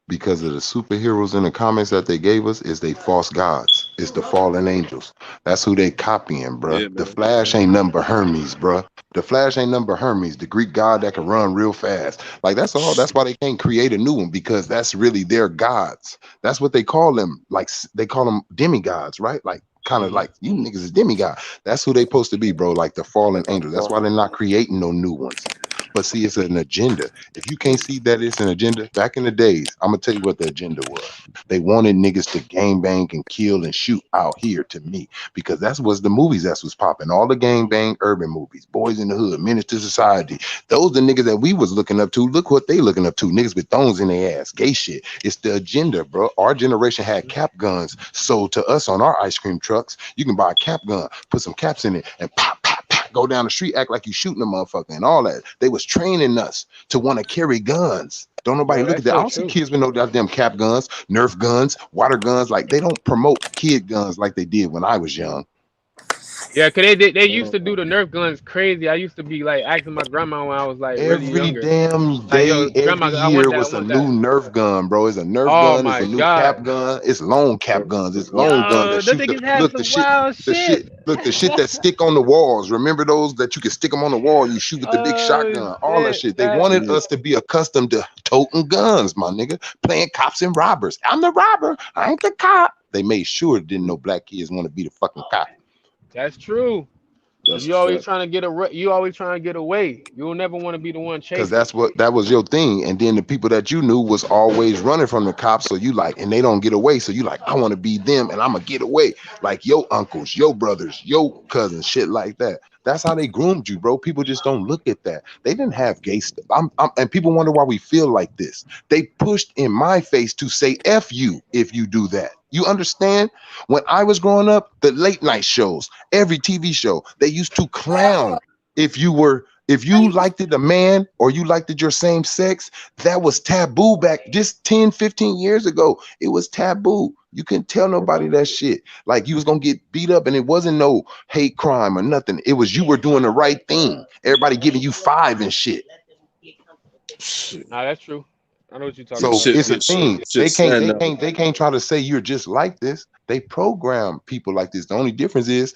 because of the superheroes in the comics that they gave us is they false gods. It's the fallen angels. That's who they copying, bruh. Yeah, The man. Flash ain't nothing but Hermes, bruh. The Flash ain't nothing but Hermes, the Greek god that can run real fast. Like that's all. That's why they can't create a new one because that's really their gods. That's what they call them. Like they call them demigods, right? Like kind of Hmm. like you niggas is demigod. That's who they supposed to be, bro. Like the fallen angels. That's why they're not creating no new ones. But see, it's an agenda. If you can't see that it's an agenda, back in the days, I'm gonna tell you what the agenda was. They wanted niggas to gang bang and kill and shoot out here to me because that's what's the movies that's what's popping. All the gang bang urban movies, Boys in the Hood, Menace to Society. Those the niggas that we was looking up to. Look what they looking up to. Niggas with thrones in their ass, gay shit. It's the agenda, bro. Our generation had cap guns sold to us on our ice cream trucks. You can buy a cap gun, put some caps in it, and pop, pop, pop, go down the street, act like you shooting a motherfucker and all that. They was training us to want to carry guns. Don't nobody Yo, look at that's that. I so don't see true. kids with no goddamn cap guns, Nerf guns, water guns. Like they don't promote kid guns like they did when I was young. Yeah, cause they used to do the Nerf guns crazy. I used to be like asking my grandma when I was like really Every younger. damn Like, day, yo, every grandma, I year want that, I was a want new that. Nerf gun, bro. It's a Nerf Oh gun, it's a my new god. cap gun, it's long cap guns, it's long gun Yo, that them shoot the niggas had look the some shit, wild the shit. shit, look the shit that stick on the walls. Remember those that you could stick them on the wall, you shoot with the big Oh shotgun, all that shit. shit. They That wanted Yeah. us to be accustomed to toting guns, my nigga, playing cops and robbers. I'm the robber, I ain't the cop. They made sure didn't know black kids want to be the fucking cop. that's true. Cause That's a you always fact. trying to you always trying to get away. You'll never want to be the one Cause chasing. that's what that was your thing. And then the people that you knew was always running from the cops. So you like, and they don't get away. So you like, I want to be them and I'm gonna get away. Like your uncles, your brothers, your cousins, shit like that. That's how they groomed you, bro. People just don't look at that. They didn't have gay stuff. And people wonder why we feel like this. They pushed in my face to say F you if you do that. You understand? When I was growing up, the late night shows, every TV show, they used to clown if you liked it a man or you liked it your same sex, that was taboo back just 10, 15 years ago. It was taboo. You couldn't tell nobody that shit. Like you was gonna get beat up, and it wasn't no hate crime or nothing. It was you were doing the right thing. Everybody giving you five and shit. Shit. Nah, that's true. I know what you're talking Yeah, So about. it's a shit, shit, thing. shit sad now. They can't try to say you're just like this. They program people like this. The only difference is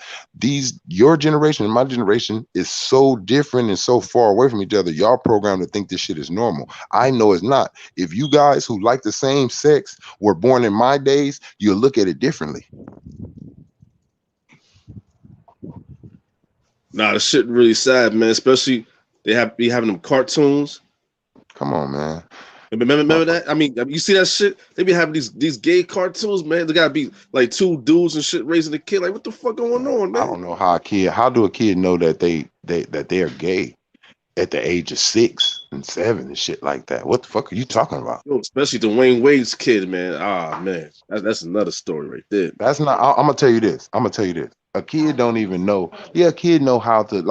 your generation and my generation is so different and so far away from each other. Y'all programmed to think this shit is normal. I know it's not. If you guys who like the same sex were born in my days, you'll look at it differently. Nah, the shit really sad, man. Especially they be having them cartoons. Come on, man. Remember that? I mean, you see that shit? They be having these gay cartoons, man. They gotta be like two dudes and shit raising a kid. Like, what the fuck going on, I man? don't know how do a kid know that they're gay at the age of 6 and 7 and shit like that? What the fuck are you talking about? Yo, especially the Wayne Wade's kid, man. Ah, man, that's another story right there. That's not. I'm gonna tell you this. I'm gonna tell you this. A kid don't even know. Yeah, a kid know how to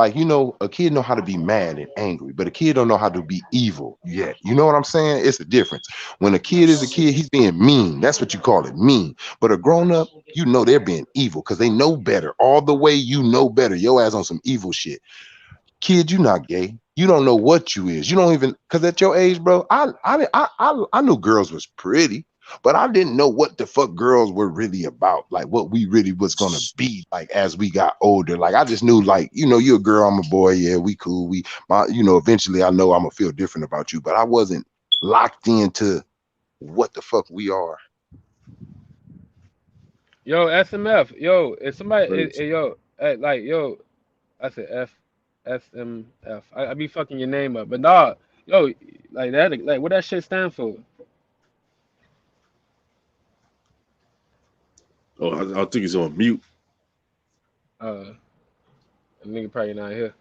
a kid know how to be mad and angry, but a kid don't know how to be evil yet. You know what I'm saying? It's a difference. When a kid is a kid, he's being mean. That's what you call it, mean. But a grown up, you know they're being evil because they know better. All the way you know better. Your ass on some evil shit. Kid, you not gay. You don't know what you is. You don't even because at your age, bro, I knew girls was pretty. but I didn't know what the fuck girls were really about, like what we really was gonna be like as we got older. Like I just knew, like, you know, you're a girl, I'm a boy, yeah, we cool. You know, eventually I know I'm gonna feel different about you, but I wasn't locked into what the fuck we are. Yo, SMF, yo, if somebody, yo, like, yo, I said SMF. I be fucking your name up, but dog, yo, like that, like what that shit stand for? Oh, I think he's on mute. The nigga probably not here.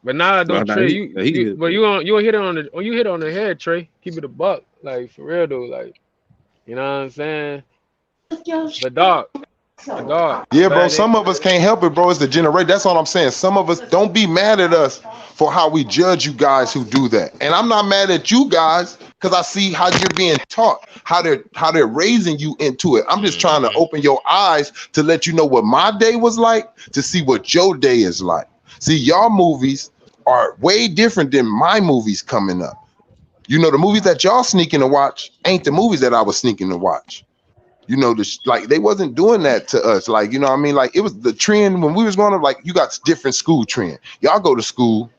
But nah, though, Nah, Trey, he but you hit it on you hit it on the head, Trey. Keep it a buck, like for real though, like you know what I'm saying. But dog. Yeah, bro. Some of us can't help it, bro. It's the generation. That's all I'm saying. Some of us, don't be mad at us for how we judge you guys who do that. And I'm not mad at you guys because I see how you're being taught, how they're raising you into it. I'm just trying to open your eyes to let you know what my day was like, to see what your day is like. See, y'all movies are way different than my movies coming up. You know, the movies that y'all sneaking to watch ain't the movies that I was sneaking to watch. You know, like they wasn't doing that to us. Like, you know what I mean? Like it was the trend when we was growing up. Like you got different school trend. Y'all go to school,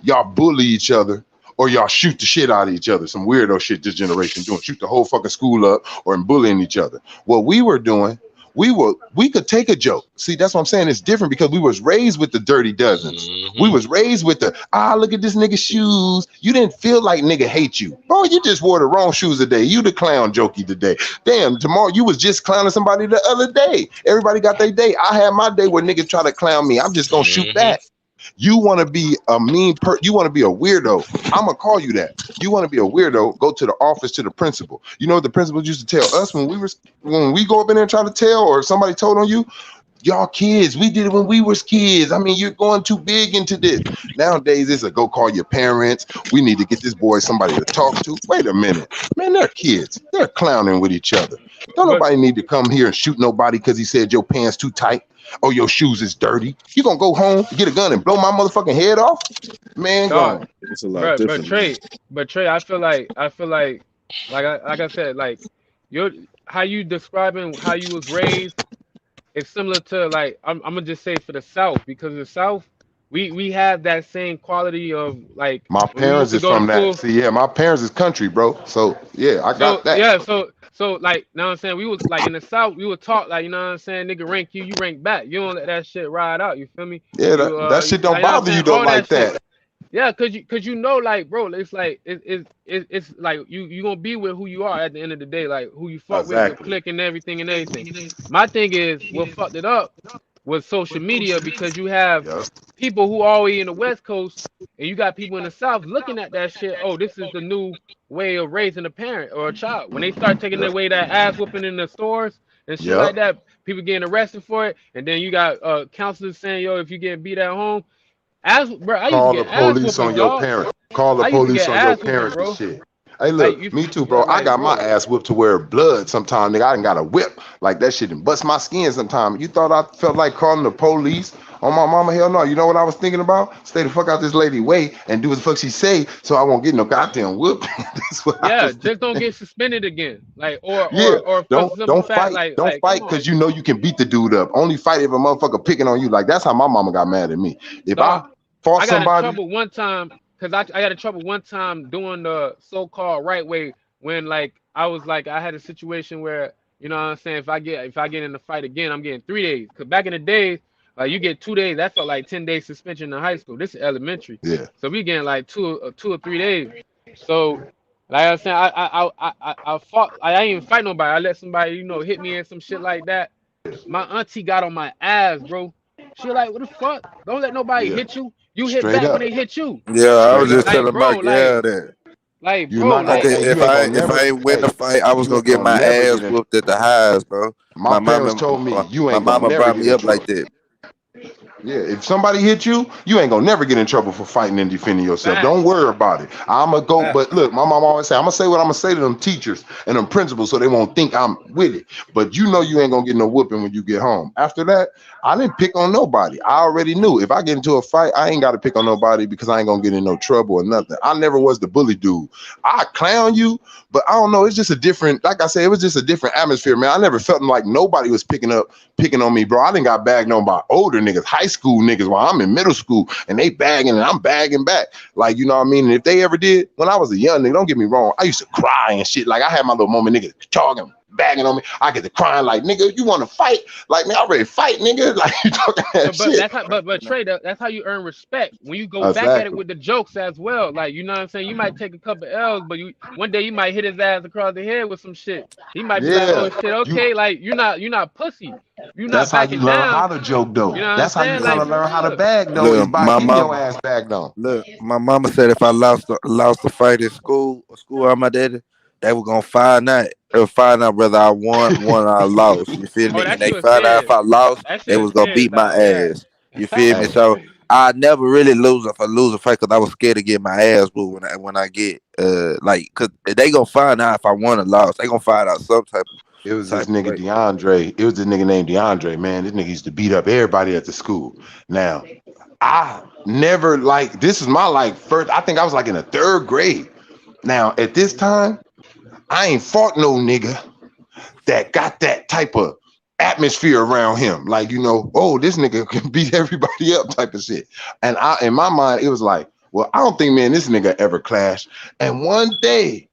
y'all bully each other, or y'all shoot the shit out of each other. Some weirdo shit this generation doing. Shoot the whole fucking school up or bullying each other. What we were doing, we could take a joke. See, that's what I'm saying. It's different because we was raised with the dirty dozens. We was raised with the, look at this nigga's shoes. You didn't feel like nigga hate you. Bro, you just wore the wrong shoes today. You the clown jokey today. Damn, tomorrow you was just clowning somebody the other day. Everybody got their day. I had my day where niggas try to clown me. I'm just gonna shoot back. You want to be a you want to be a weirdo. I'm gonna call you that. You want to be a weirdo, go to the office to the principal. You know what the principal used to tell us when we go up in there and try to tell, or somebody told on you? Y'all kids, we did it when we was kids. I mean, you're going too big into this. Nowadays, it's a go call your parents. We need to get this boy somebody to talk to. Wait a minute. Man, they're kids. They're clowning with each other. Don't nobody need to come here and shoot nobody because he said your pants too tight or your shoes is dirty. You gonna go home, get a gun, and blow my motherfucking head off? Man, dog, it's a lot different. But Trey, I feel like I said, like how you describing how you was raised. It's similar to, like, I'm gonna just say for the South, because the South, we have that same quality of, like, my parents is from that. See, yeah, my parents is country, bro. So yeah, I got that. Yeah, so like, you know what I'm saying, we was like in the South, we would talk like, you know what I'm saying, nigga rank you rank back. You don't let that shit ride out. You feel me? Yeah, that shit don't bother you though, like that. Yeah, cause you know, like, bro, it's like it's like you gonna be with who you are at the end of the day, like who you fuck with, the clique and everything. My thing is, what fucked it up was social media, because you have people who are always in the West Coast, and you got people in the South looking at that shit. Oh, this is the new way of raising a parent or a child. When they start taking away that ass whooping in the stores and shit like that, people getting arrested for it, and then you got counselors saying, yo, if you get beat at home. Bro, I used to get ass whooping, on your parents. Call the police on your parents and shit. Hey, look, me too, bro. I got my ass whipped to where blood sometimes, nigga. I done got a whip. Like, that shit and bust my skin sometimes. You thought I felt like calling the police on my mama? Hell no. You know what I was thinking about? Stay the fuck out this lady way and do what the fuck she say so I won't get no goddamn whoop. Just don't get suspended again. Like, or don't fight. Don't fight because you know you can beat the dude up. Only fight if a motherfucker picking on you. Like, that's how my mama got mad at me. If I fought somebody. I got in trouble one time. Because I got in trouble one time doing the so-called right way, when, like, I was like, I had a situation where, you know what I'm saying, if I get in the fight again, I'm getting 3 days. Because back in the days, you get 2 days. That felt like 10 days suspension in high school. This is elementary. Yeah. So we getting like 2 or 3 days. So, like I was saying, I fought. I didn't even fight nobody. I let somebody, you know, hit me and some shit like that. My auntie got on my ass, bro. She like, what the fuck? Don't let nobody hit you. You hit Straight back up. when they hit you. Yeah, I was just Like, telling bro, Mike, that. Like, You're bro, not like, gonna- If I ain't win the fight, I was gonna get my ass whooped at the highs, bro. My parents told me you ain't my gonna mama never brought get me in up like trouble. that. Yeah, if somebody hit you, you ain't gonna never get in trouble for fighting and defending yourself. Facts. Don't worry about it. I'ma go, Facts. but look, my mom always say, I'm gonna say what I'm gonna say to them teachers and them principals so they won't think I'm with it. But you know you ain't gonna get no whooping when you get home. After that, I didn't pick on nobody. I already knew if I get into a fight, I ain't gotta pick on nobody because I ain't gonna get in no trouble or nothing. I never was the bully dude. I clown you, but I don't know. It's just a different, like I said, it was just a different atmosphere, man. I never felt like nobody was picking on me, bro. I didn't got bagged on by older niggas, high school niggas while I'm in middle school, and they bagging and I'm bagging back. Like, you know what I mean? And if they ever did, when I was a young nigga, don't get me wrong, I used to cry and shit. Like I had my little moment, niggas talking, bagging on me. I get to crying like, nigga, you want to fight? Like, man, I ready to fight, nigga. Like you talking that But shit. that's how, but Trey, that's how you earn respect when you go back at it with the jokes as well. Like, you know what I'm saying? You might take a couple L's, but one day you might hit his ass across the head with some shit. He might be like, oh shit, okay, like you're not pussy. You're not That's how you backing learn down. how to joke though. You know what That's I'm how you saying? kind Like of learn for how to real. bag though, is Look, by my getting your mama. ass bagged on. Look, my mama said if I lost a fight at school or my daddy, they were gonna find out. They'll find out whether I won or I lost. You feel Oh, me? that And they shit was found out if serious. I lost, That they shit was was gonna serious, beat my dog. Yeah. ass. You feel me? Hey, So I never really lose a fight because I was scared to get my ass whooped when I get like because they gonna find out if I won or lost. They gonna find out some it was this type of nigga way. DeAndre. It was this nigga named DeAndre, man. This nigga used to beat up everybody at the school. Now, I never like this is my like first. I think I was like in the 3rd grade. Now, at this time, I ain't fought no nigga that got that type of atmosphere around him. Like, you know, oh, this nigga can beat everybody up type of shit. And in my mind, it was like, well, I don't think, man, this nigga ever clashed. And one day,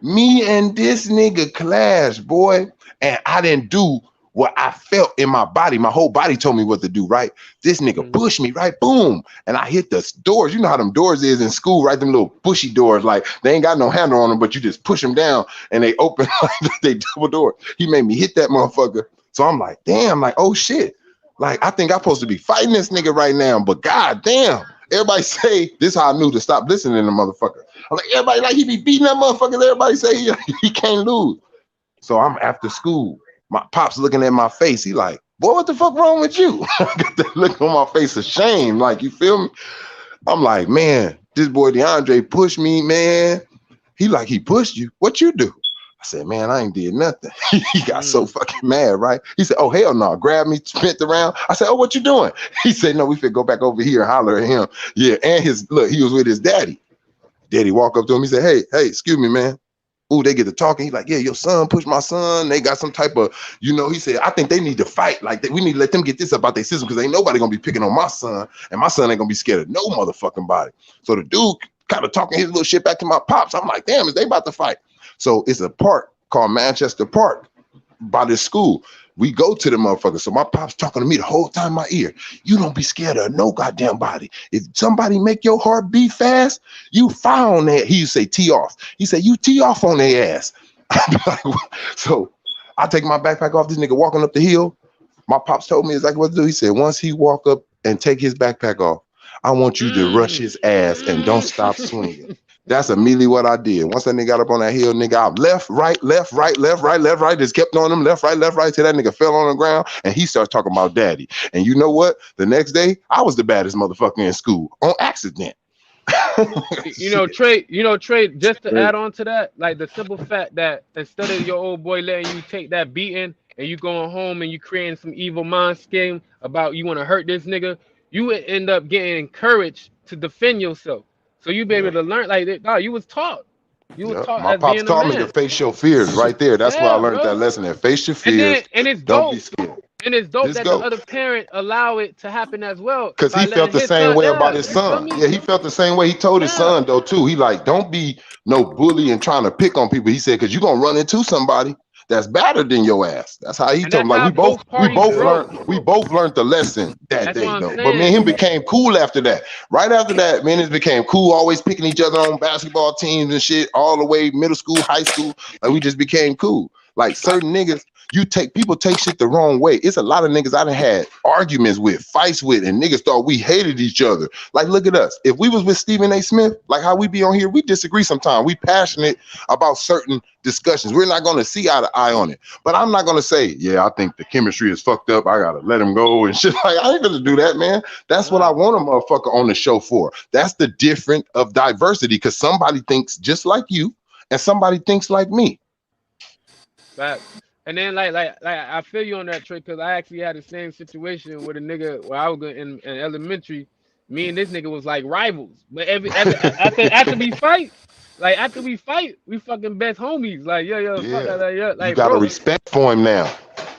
me and this nigga clashed, boy, and I didn't do what I felt in my body. My whole body told me what to do, right? This nigga pushed me, right? Boom. And I hit the doors. You know how them doors is in school, right? Them little bushy doors, like they ain't got no handle on them, but you just push them down and they open like they double door. He made me hit that motherfucker. So I'm like, damn, like, oh shit. Like, I think I'm supposed to be fighting this nigga right now, but god damn. Everybody say, this is how I knew to stop listening to the motherfucker. I'm like, everybody like he be beating that motherfucker. Everybody say he can't lose. So I'm after school. My pop's looking at my face. He like, boy, what the fuck wrong with you? I got that look on my face of shame. Like, you feel me? I'm like, man, this boy DeAndre pushed me, man. He pushed you. What you do? I said, man, I ain't did nothing. He got so fucking mad, right? He said, oh, hell no. Grabbed me, spent around. I said, oh, what you doing? He said, no, we finna go back over here and holler at him. Yeah, and he was with his daddy. Daddy walk up to him. He said, hey, excuse me, man. Ooh, they get to talking. He's like, yeah, your son pushed my son. They got some type of, you know, he said, I think they need to fight. Like, we need to let them get this up out their system because ain't nobody going to be picking on my son. And my son ain't going to be scared of no motherfucking body. So the dude kind of talking his little shit back to my pops. I'm like, damn, is they about to fight? So it's a park called Manchester Park by this school. We go to the motherfucker. So my pop's talking to me the whole time in my ear. You don't be scared of no goddamn body. If somebody make your heart beat fast, you fire on that. He used to say tee off. He said, you tee off on their ass. So I take my backpack off. This nigga walking up the hill. My pops told me exactly what to do. He said, once he walk up and take his backpack off, I want you to rush his ass and don't stop swinging. That's immediately what I did. Once that nigga got up on that hill, nigga, I left, right, left, right, left, right, left, right. Just kept on him, left, right, till that nigga fell on the ground and he starts talking about daddy. And you know what? The next day, I was the baddest motherfucker in school on accident. Trey, just to add on to that, like the simple fact that instead of your old boy letting you take that beating and you going home and you creating some evil mind scheme about you want to hurt this nigga, you would end up getting encouraged to defend yourself. So you be able to learn like that. You was taught. You was taught My as pops being a taught me to man. face your fears right there. That's where I Yeah, learned bro. that lesson. That face your And fears. it's Don't be dope. scared. And it's dope Just that the go. other parent allow it to happen as well Because by he felt letting the his same son. way about Yeah, his you feel son. me? Yeah, he felt the same way. He told his Yeah. son, though, too. He like, don't be no bully and trying to pick on people. He said, because you're going to run into somebody that's better than your ass. That's how he And told him. that's Like, how both parties grow. we both learned the lesson that That's what day, I'm though. But me and saying. him became cool after that. Right after that, me and him became cool, always picking each other on basketball teams and shit, all the way middle school, high school. Like, we just became cool. Like certain niggas, people take shit the wrong way. It's a lot of niggas I done had arguments with, fights with, and niggas thought we hated each other. Like, look at us. If we was with Stephen A. Smith, like how we be on here, we disagree sometimes. We passionate about certain discussions. We're not gonna see eye to eye on it. But I'm not gonna say, yeah, I think the chemistry is fucked up. I gotta let him go and shit. Like, I ain't gonna do that, man. That's what I want a motherfucker on the show for. That's the difference of diversity, because somebody thinks just like you and somebody thinks like me. Fact. And then like I feel you on that, Trey, because I actually had the same situation with a nigga where I was in elementary. Me and this nigga was like rivals, but after we fight, we fucking best homies. Like yo, fuck that, like you got a respect for him now.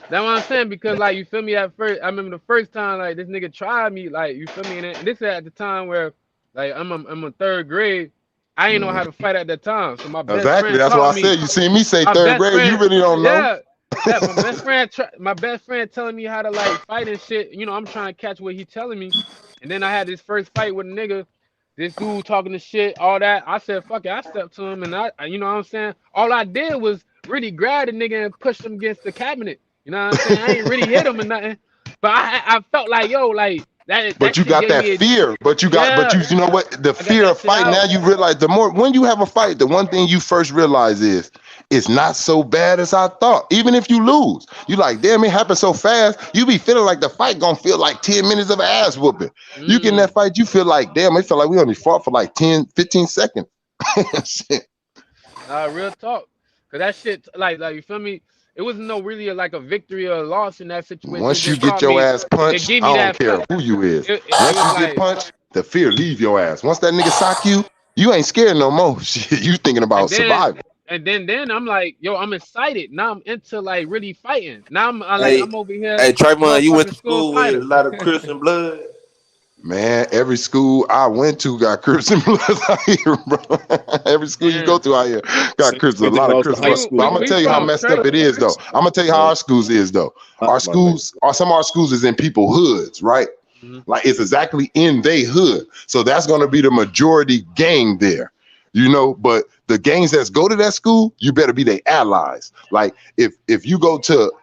That's what I'm saying, because like, you feel me, at first, I remember the first time like this nigga tried me, like, you feel me, and this is at the time where like I'm in third grade. I ain't know how to fight at that time, so my best friend that's what I said. You see me say third grade, you really don't know. Yeah, my best friend telling me how to like fight and shit. You know, I'm trying to catch what he telling me, and then I had this first fight with a nigga. This dude talking to shit, all that. I said, fuck it. I stepped to him, and I you know what I'm saying? All I did was really grab the nigga and push him against the cabinet. You know what I'm saying? I ain't really hit him or nothing, but I felt like, yo, like that. But you got that fear. But you know what? The fear of fighting. Now you realize when you have a fight, the one thing you first realize is it's not so bad as I thought. Even if you lose, you like, damn, it happened so fast. You be feeling like the fight gonna feel like 10 minutes of ass whooping. You get in that fight, you feel like, damn, it felt like we only fought for like 10, 15 seconds. Shit. Real talk. Cause that shit, like you feel me? It wasn't really like a victory or a loss in that situation. Once you get your ass punched, I don't care who you is. Once you get punched, the fear leave your ass. Once that nigga sock you, you ain't scared no more. Shit, you thinking about surviving. And then I'm like, yo, I'm excited. Now I'm into like really fighting. Now I'm over here. Hey, Trayvon, you went to school with a lot of Crips and Blood? Man, every school I went to got Crips and Bloods out here, bro. Every school you go to out here got Crips. A lot of Crips. But I'm gonna tell you how messed up it is, though. I'm gonna tell you how our schools is, though. Some of our schools is in people's hoods, right? Like, it's exactly in their hood. So that's gonna be the majority gang there, you know. But the gangs that go to that school, you better be their allies. Like, if you go to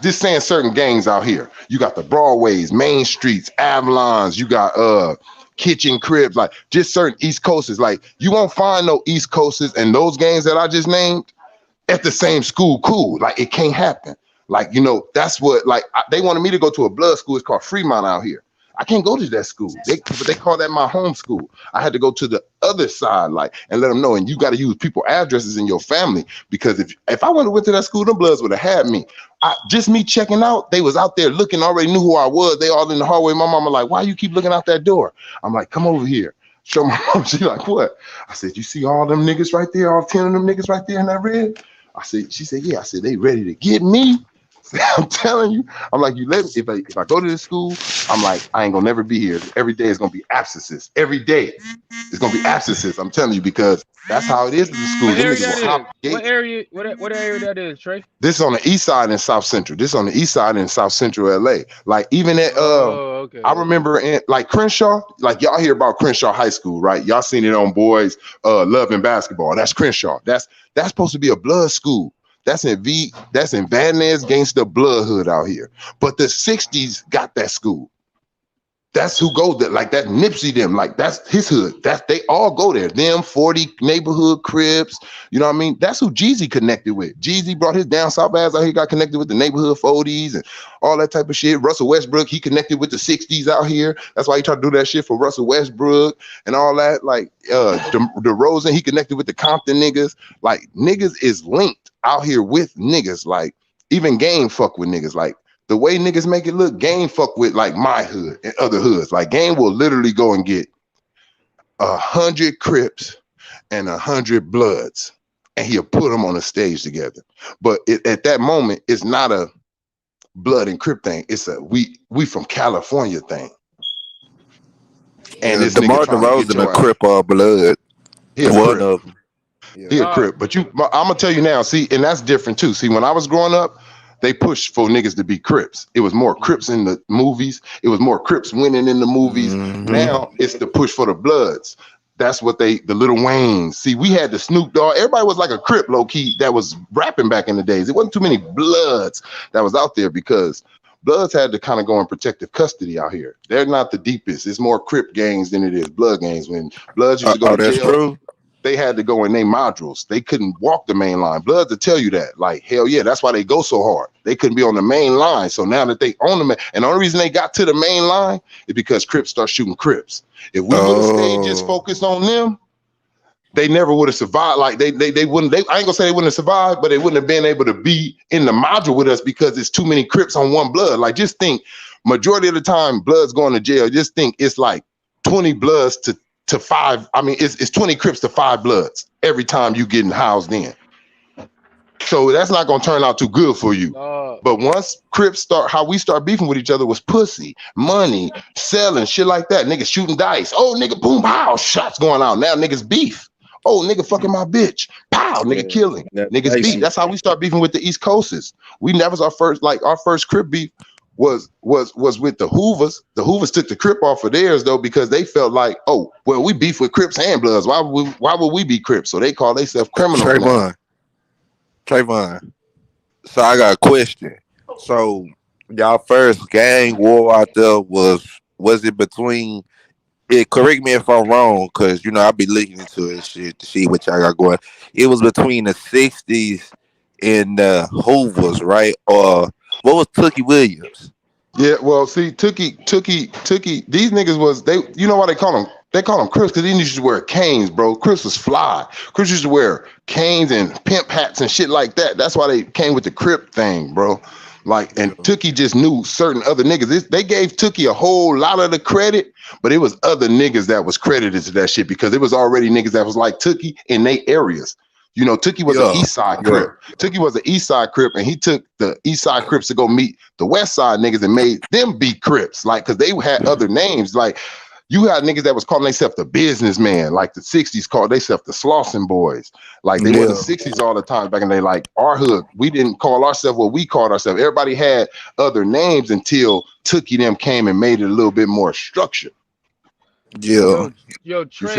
just saying certain gangs out here, you got the Broadways, Main Streets, Avalons, you got Kitchen Cribs, like just certain East Coasters. Like, you won't find no East Coasters and those gangs that I just named at the same school. Cool, like, it can't happen. Like, you know, that's what, like, they wanted me to go to a blood school. It's called Fremont out here. I can't go to that school. They call that my home school. I had to go to the other side, like, and let them know. And you got to use people addresses in your family, because if I went to that school, the Bloods would have had me. Just me checking out, they was out there looking, already knew who I was. They all in the hallway. My mama like, why you keep looking out that door? I'm like, come over here. Show my mom. She like, what? I said, you see all them niggas right there, all 10 of them niggas right there in that red? She said, yeah. I said, they ready to get me. I'm telling you, I'm like, you let me, if I go to this school, I'm like, I ain't gonna never be here. Every day is gonna be absences. Every day it's gonna be absences. I'm telling you, because that's how it is in the school. What area that is, Trey? This is on the east side and South Central. This is on the east side and South Central LA. Like, even at I remember in like Crenshaw, like, y'all hear about Crenshaw High School, right? Y'all seen it on Boys Love and Basketball. That's Crenshaw. That's supposed to be a blood school. That's in Van Ness Gangsta Blood hood out here. But the 60s got that school. That's who goes there. Like, that Nipsey them. Like, that's his hood. They all go there. Them 40 neighborhood Crips. You know what I mean? That's who Jeezy connected with. Jeezy brought his down south ass out here, got connected with the neighborhood 40s and all that type of shit. Russell Westbrook, he connected with the 60s out here. That's why he tried to do that shit for Russell Westbrook and all that. Like, DeRozan, he connected with the Compton niggas. Like, niggas is linked out here with niggas. Like, even Game fuck with niggas. Like, the way niggas make it look, Game fuck with like my hood and other hoods. Like, Game will literally go and get 100 Crips and 100 Bloods, and he'll put them on a stage together. But at that moment, it's not a Blood and Crip thing. It's a we from California thing. And this DeMar DeRozan a Crip or Blood. One of them. He a Crip. But I'm gonna tell you now. See, and that's different too. See, when I was growing up, they pushed for niggas to be Crips. It was more Crips in the movies. It was more Crips winning in the movies. Now it's the push for the Bloods. That's what the Lil Waynes. See, we had the Snoop Dogg. Everybody was like a Crip, low key, that was rapping back in the days. It wasn't too many Bloods that was out there because Bloods had to kind of go in protective custody out here. They're not the deepest. It's more Crip gangs than it is Blood gangs. When Bloods used to go to that's jail, true. they had to go in their modules. They couldn't walk the main line. Bloods to tell you that. Like, hell yeah, that's why they go so hard. They couldn't be on the main line. So now that they own the and the only reason they got to the main line is because Crips start shooting Crips. If we would have stayed just focused on them, they never would have survived. Like they wouldn't. I ain't gonna say they wouldn't have survived, but they wouldn't have been able to be in the module with us because it's too many Crips on one Blood. Like, just think, majority of the time, Bloods going to jail. Just think, it's like 20 Bloods to 5. I mean, it's 20 Crips to 5 Bloods every time you getting housed in. So that's not gonna turn out too good for you. But once Crips start, how we start beefing with each other was pussy, money, selling, shit like that. Niggas shooting dice. Oh, nigga, boom, pow, shots going out. Now niggas beef. Oh, nigga, fucking my bitch. Pow, nigga, killing. Niggas beef. That's how we start beefing with the East Coasters. That was our first Crip beef was with the Hoovers. The Hoovers took the Crip off of theirs though because they felt like, oh, well, we beef with Crips and Bloods. Why would we be Crips? So they call themselves criminals. Trayvon. So I got a question. So y'all first gang war out there was it between? Correct me if I'm wrong, because I be looking into it shit to see what y'all got going. It was between the 60s and the Hoovers, right? Or what was Tookie Williams? Yeah, well, see, Tookie, these niggas was they. You know why they call them? They call them Crips because they used to wear canes, bro. Crips was fly. Crips used to wear canes and pimp hats and shit like that. That's why they came with the Crip thing, bro. Like, and Tookie just knew certain other niggas. They gave Tookie a whole lot of the credit, but it was other niggas that was credited to that shit because it was already niggas that was like Tookie in their areas. Tookie was an East Side Crip. Tookie was an East Side Crip, and he took the East Side Crips to go meet the West Side niggas and made them be Crips, like, because they had other names. Like, you had niggas that was calling themselves the businessman, like the 60s called themselves the Slauson Boys. Like, they were the 60s all the time back in the day. Like, our hood, we didn't call ourselves what we called ourselves. Everybody had other names until Tookie them came and made it a little bit more structured. Yeah. Yo, Trey,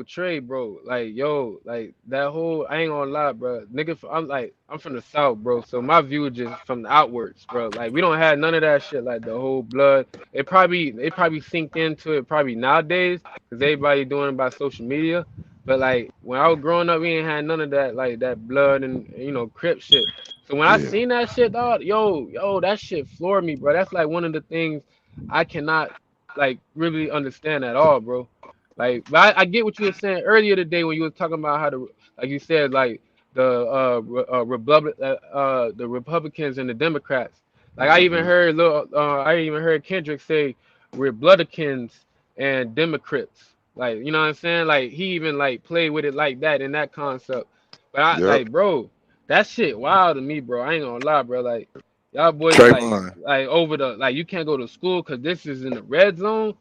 Trey, bro. Like, that whole, I ain't gonna lie, bro. Nigga, I'm from the South, bro. So my view is just from the outwards, bro. Like, we don't have none of that shit, like the whole blood. They probably synced into it probably nowadays, because everybody doing it by social media. But like, when I was growing up, we ain't had none of that, like that blood and, Crip shit. So when I seen that shit, dog, yo, that shit floored me, bro. That's like one of the things I cannot like really understand at all, bro. Like, but I get what you were saying earlier today when you were talking about how like you said, like the Republicans and the Democrats. Like, I even heard Kendrick say Republicans and Democrats. Like, you know what I'm saying? Like, he even like played with it like that in that concept. But like, bro, that shit wild to me, bro. I ain't gonna lie, bro. Like, y'all boys like over the, like, you can't go to school because this is in the red zone,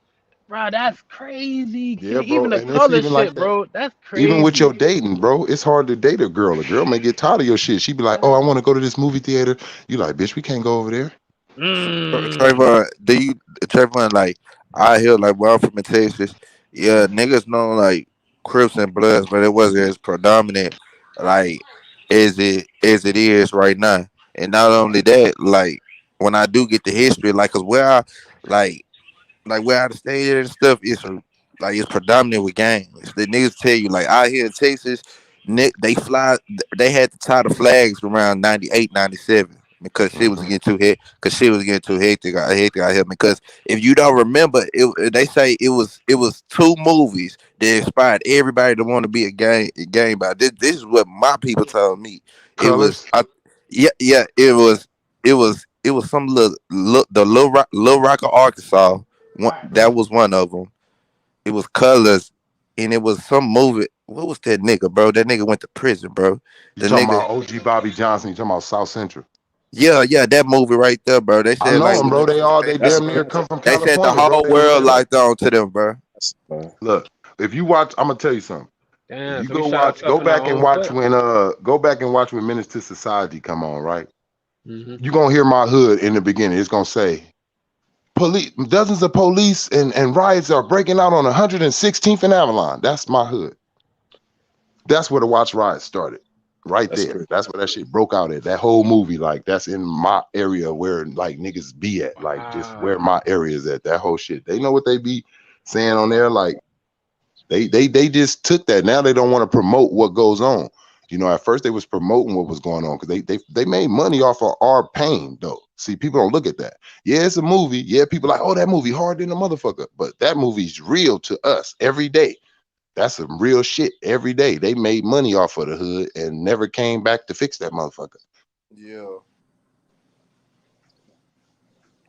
bro. That's crazy. Yeah, bro. Even the color shit, like, bro. That's crazy. Even with your dating, bro, it's hard to date a girl. A girl may get tired of your shit. She be like, "Oh, I want to go to this movie theater." You like, "Bitch, we can't go over there." Trayvon, like, I hear, like, where I'm from in Texas, yeah, niggas know, like, Crips and Bloods, but it wasn't as predominant, like, as it is right now. And not only that, like, when I do get the history, like, cause where I where I stay and stuff, it's predominant with gangs. The niggas tell you, like, out here in Texas, they had to tie the flags around 98, 97 because shit was getting too hectic out here. Because if you don't remember, they say it was 2 movies that inspired everybody to want to be a gang about. This is what my people told me. Colors? It was some the Little Rock of Arkansas. That was one of them. It was Colors, and it was some movie. What was that nigga, bro? That nigga went to prison, bro. You talking about OG Bobby Johnson? You talking about South Central? Yeah, that movie right there, bro. They said, I know like, him, bro. They damn near come from they California. said the whole world locked on to them, bro. Look, if you watch, I'm gonna tell you something. Damn, you go back and watch when Menace to Society come on, right? You gonna hear my hood in the beginning. It's gonna say police and riots are breaking out on 116th and Avalon. That's my hood. That's where the Watch riot started. Right That's there. crazy. That's where that shit broke out at. That whole movie, like, that's in my area where like niggas be at. Like, just where my area is at. That whole shit. They know what they be saying on there. Like, they just took that. Now they don't want to promote what goes on. You know, at first they was promoting what was going on because they made money off of our pain, though. See, people don't look at that. Yeah, it's a movie. Yeah, people like, oh, that movie hard than a motherfucker. But that movie's real to us every day. That's some real shit every day. They made money off of the hood and never came back to fix that motherfucker. Yeah.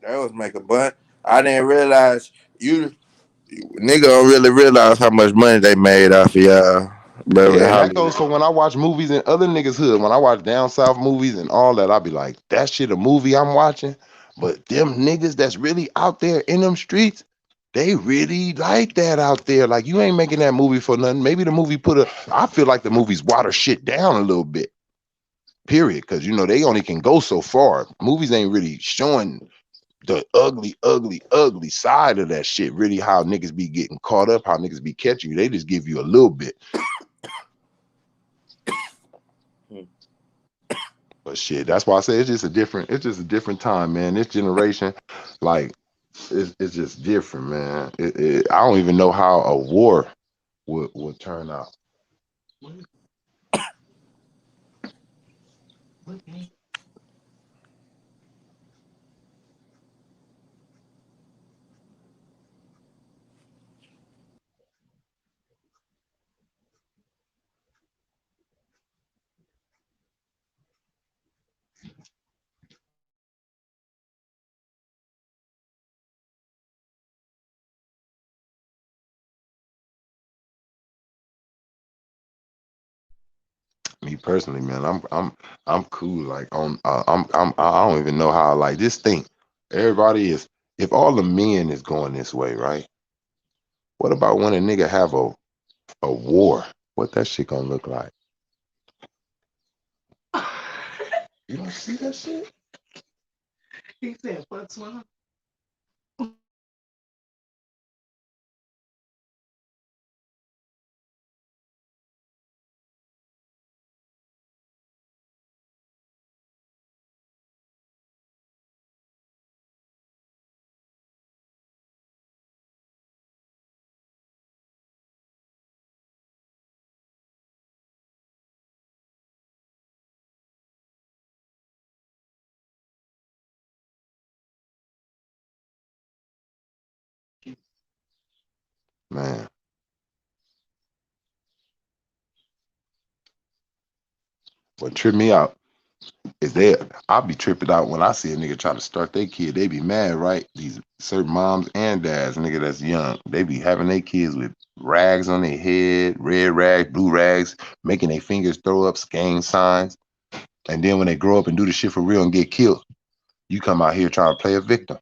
That was make a butt. I didn't realize you nigga don't really realize how much money they made off of y'all. Bro, Yeah, and that Hollywood. goes for when I watch movies in other niggas' hood. When I watch down south movies and all that, I'll be like, that shit a movie I'm watching. But them niggas that's really out there in them streets, they really like that out there. Like, you ain't making that movie for nothing. Maybe the movie I feel like the movie's water shit down a little bit. Period. Because, you know, they only can go so far. Movies ain't really showing the ugly, ugly, ugly side of that shit. Really, how niggas be getting caught up, how niggas be catching you. They just give you a little bit. But shit, that's why I say it's just a different time, man. This generation, like, it's just different, man. I don't even know how a war would turn out. Me personally, man, I'm cool. Like, I don't even know how. Like, this thing, everybody is. If all the men is going this way, right? What about when a nigga have a war? What that shit gonna look like? You don't see that shit? He said, "What's wrong?" Man, what trip me out is that I'll be tripping out when I see a nigga try to start their kid. They be mad, right? These certain moms and dads, nigga that's young, they be having their kids with rags on their head, red rags, blue rags, making their fingers throw up gang signs. And then when they grow up and do the shit for real and get killed, you come out here trying to play a victim.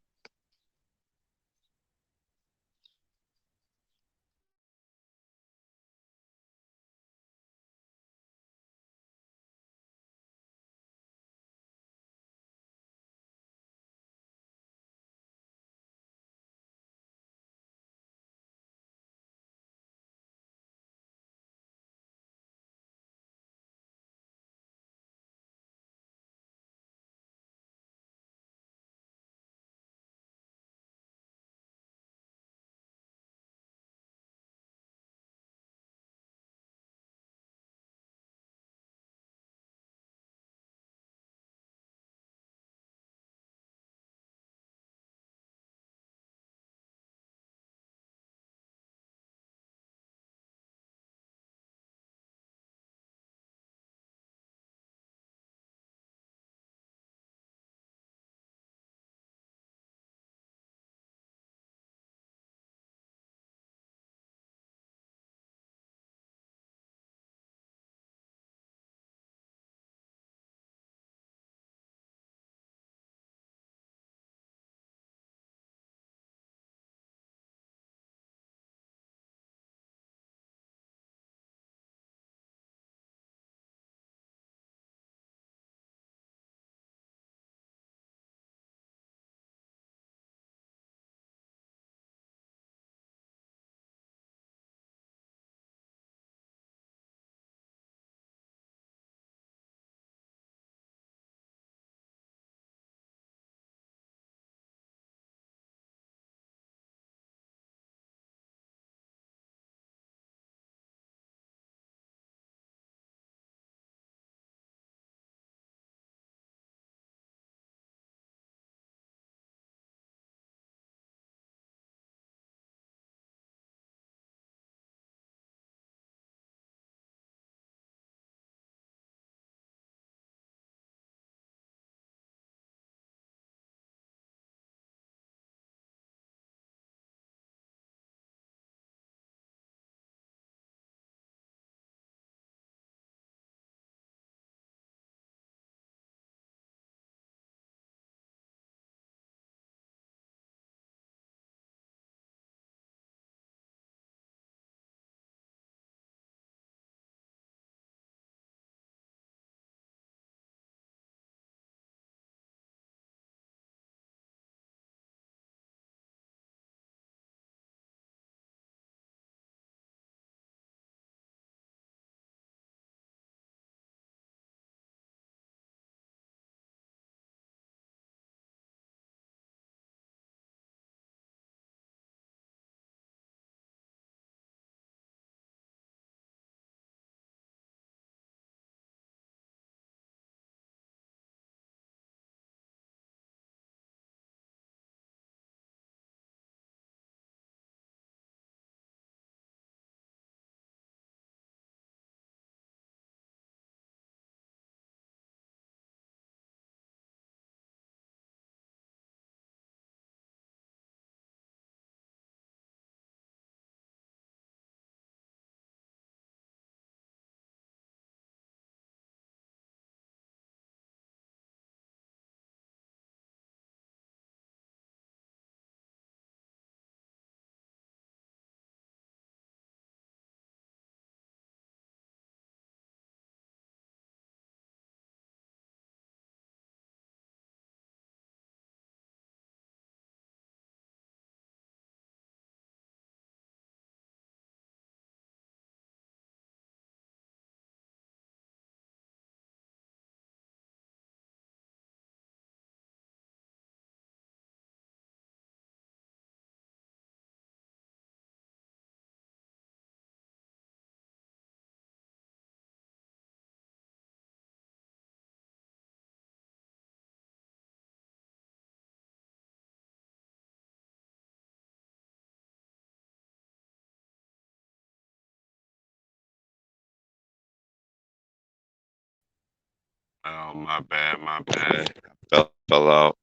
Oh, my bad, my bad. Fell out.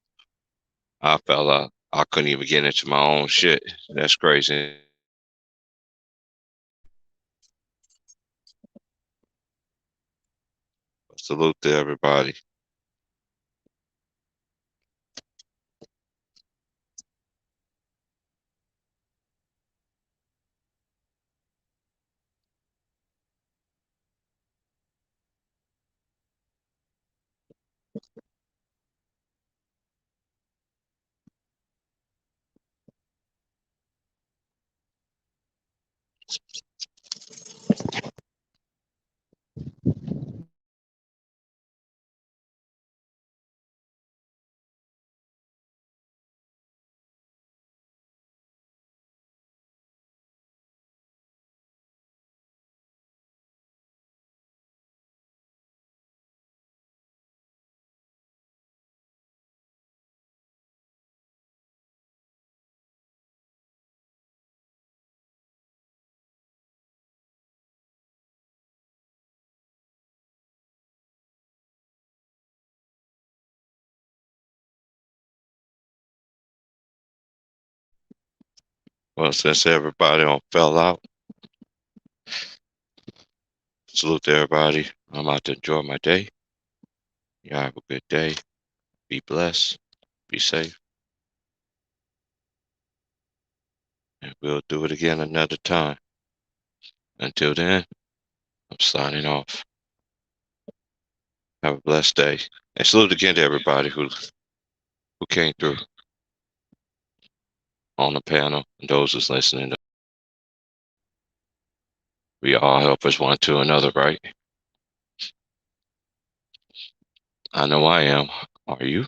I fell out. I couldn't even get into my own shit. That's crazy. Salute to everybody. Well, since everybody on fell out, salute to everybody. I'm out to enjoy my day. Y'all have a good day. Be blessed. Be safe. And we'll do it again another time. Until then, I'm signing off. Have a blessed day. And salute again to everybody who came through on the panel and those who's listening. We all help us one to another, right? I know I am. Are you?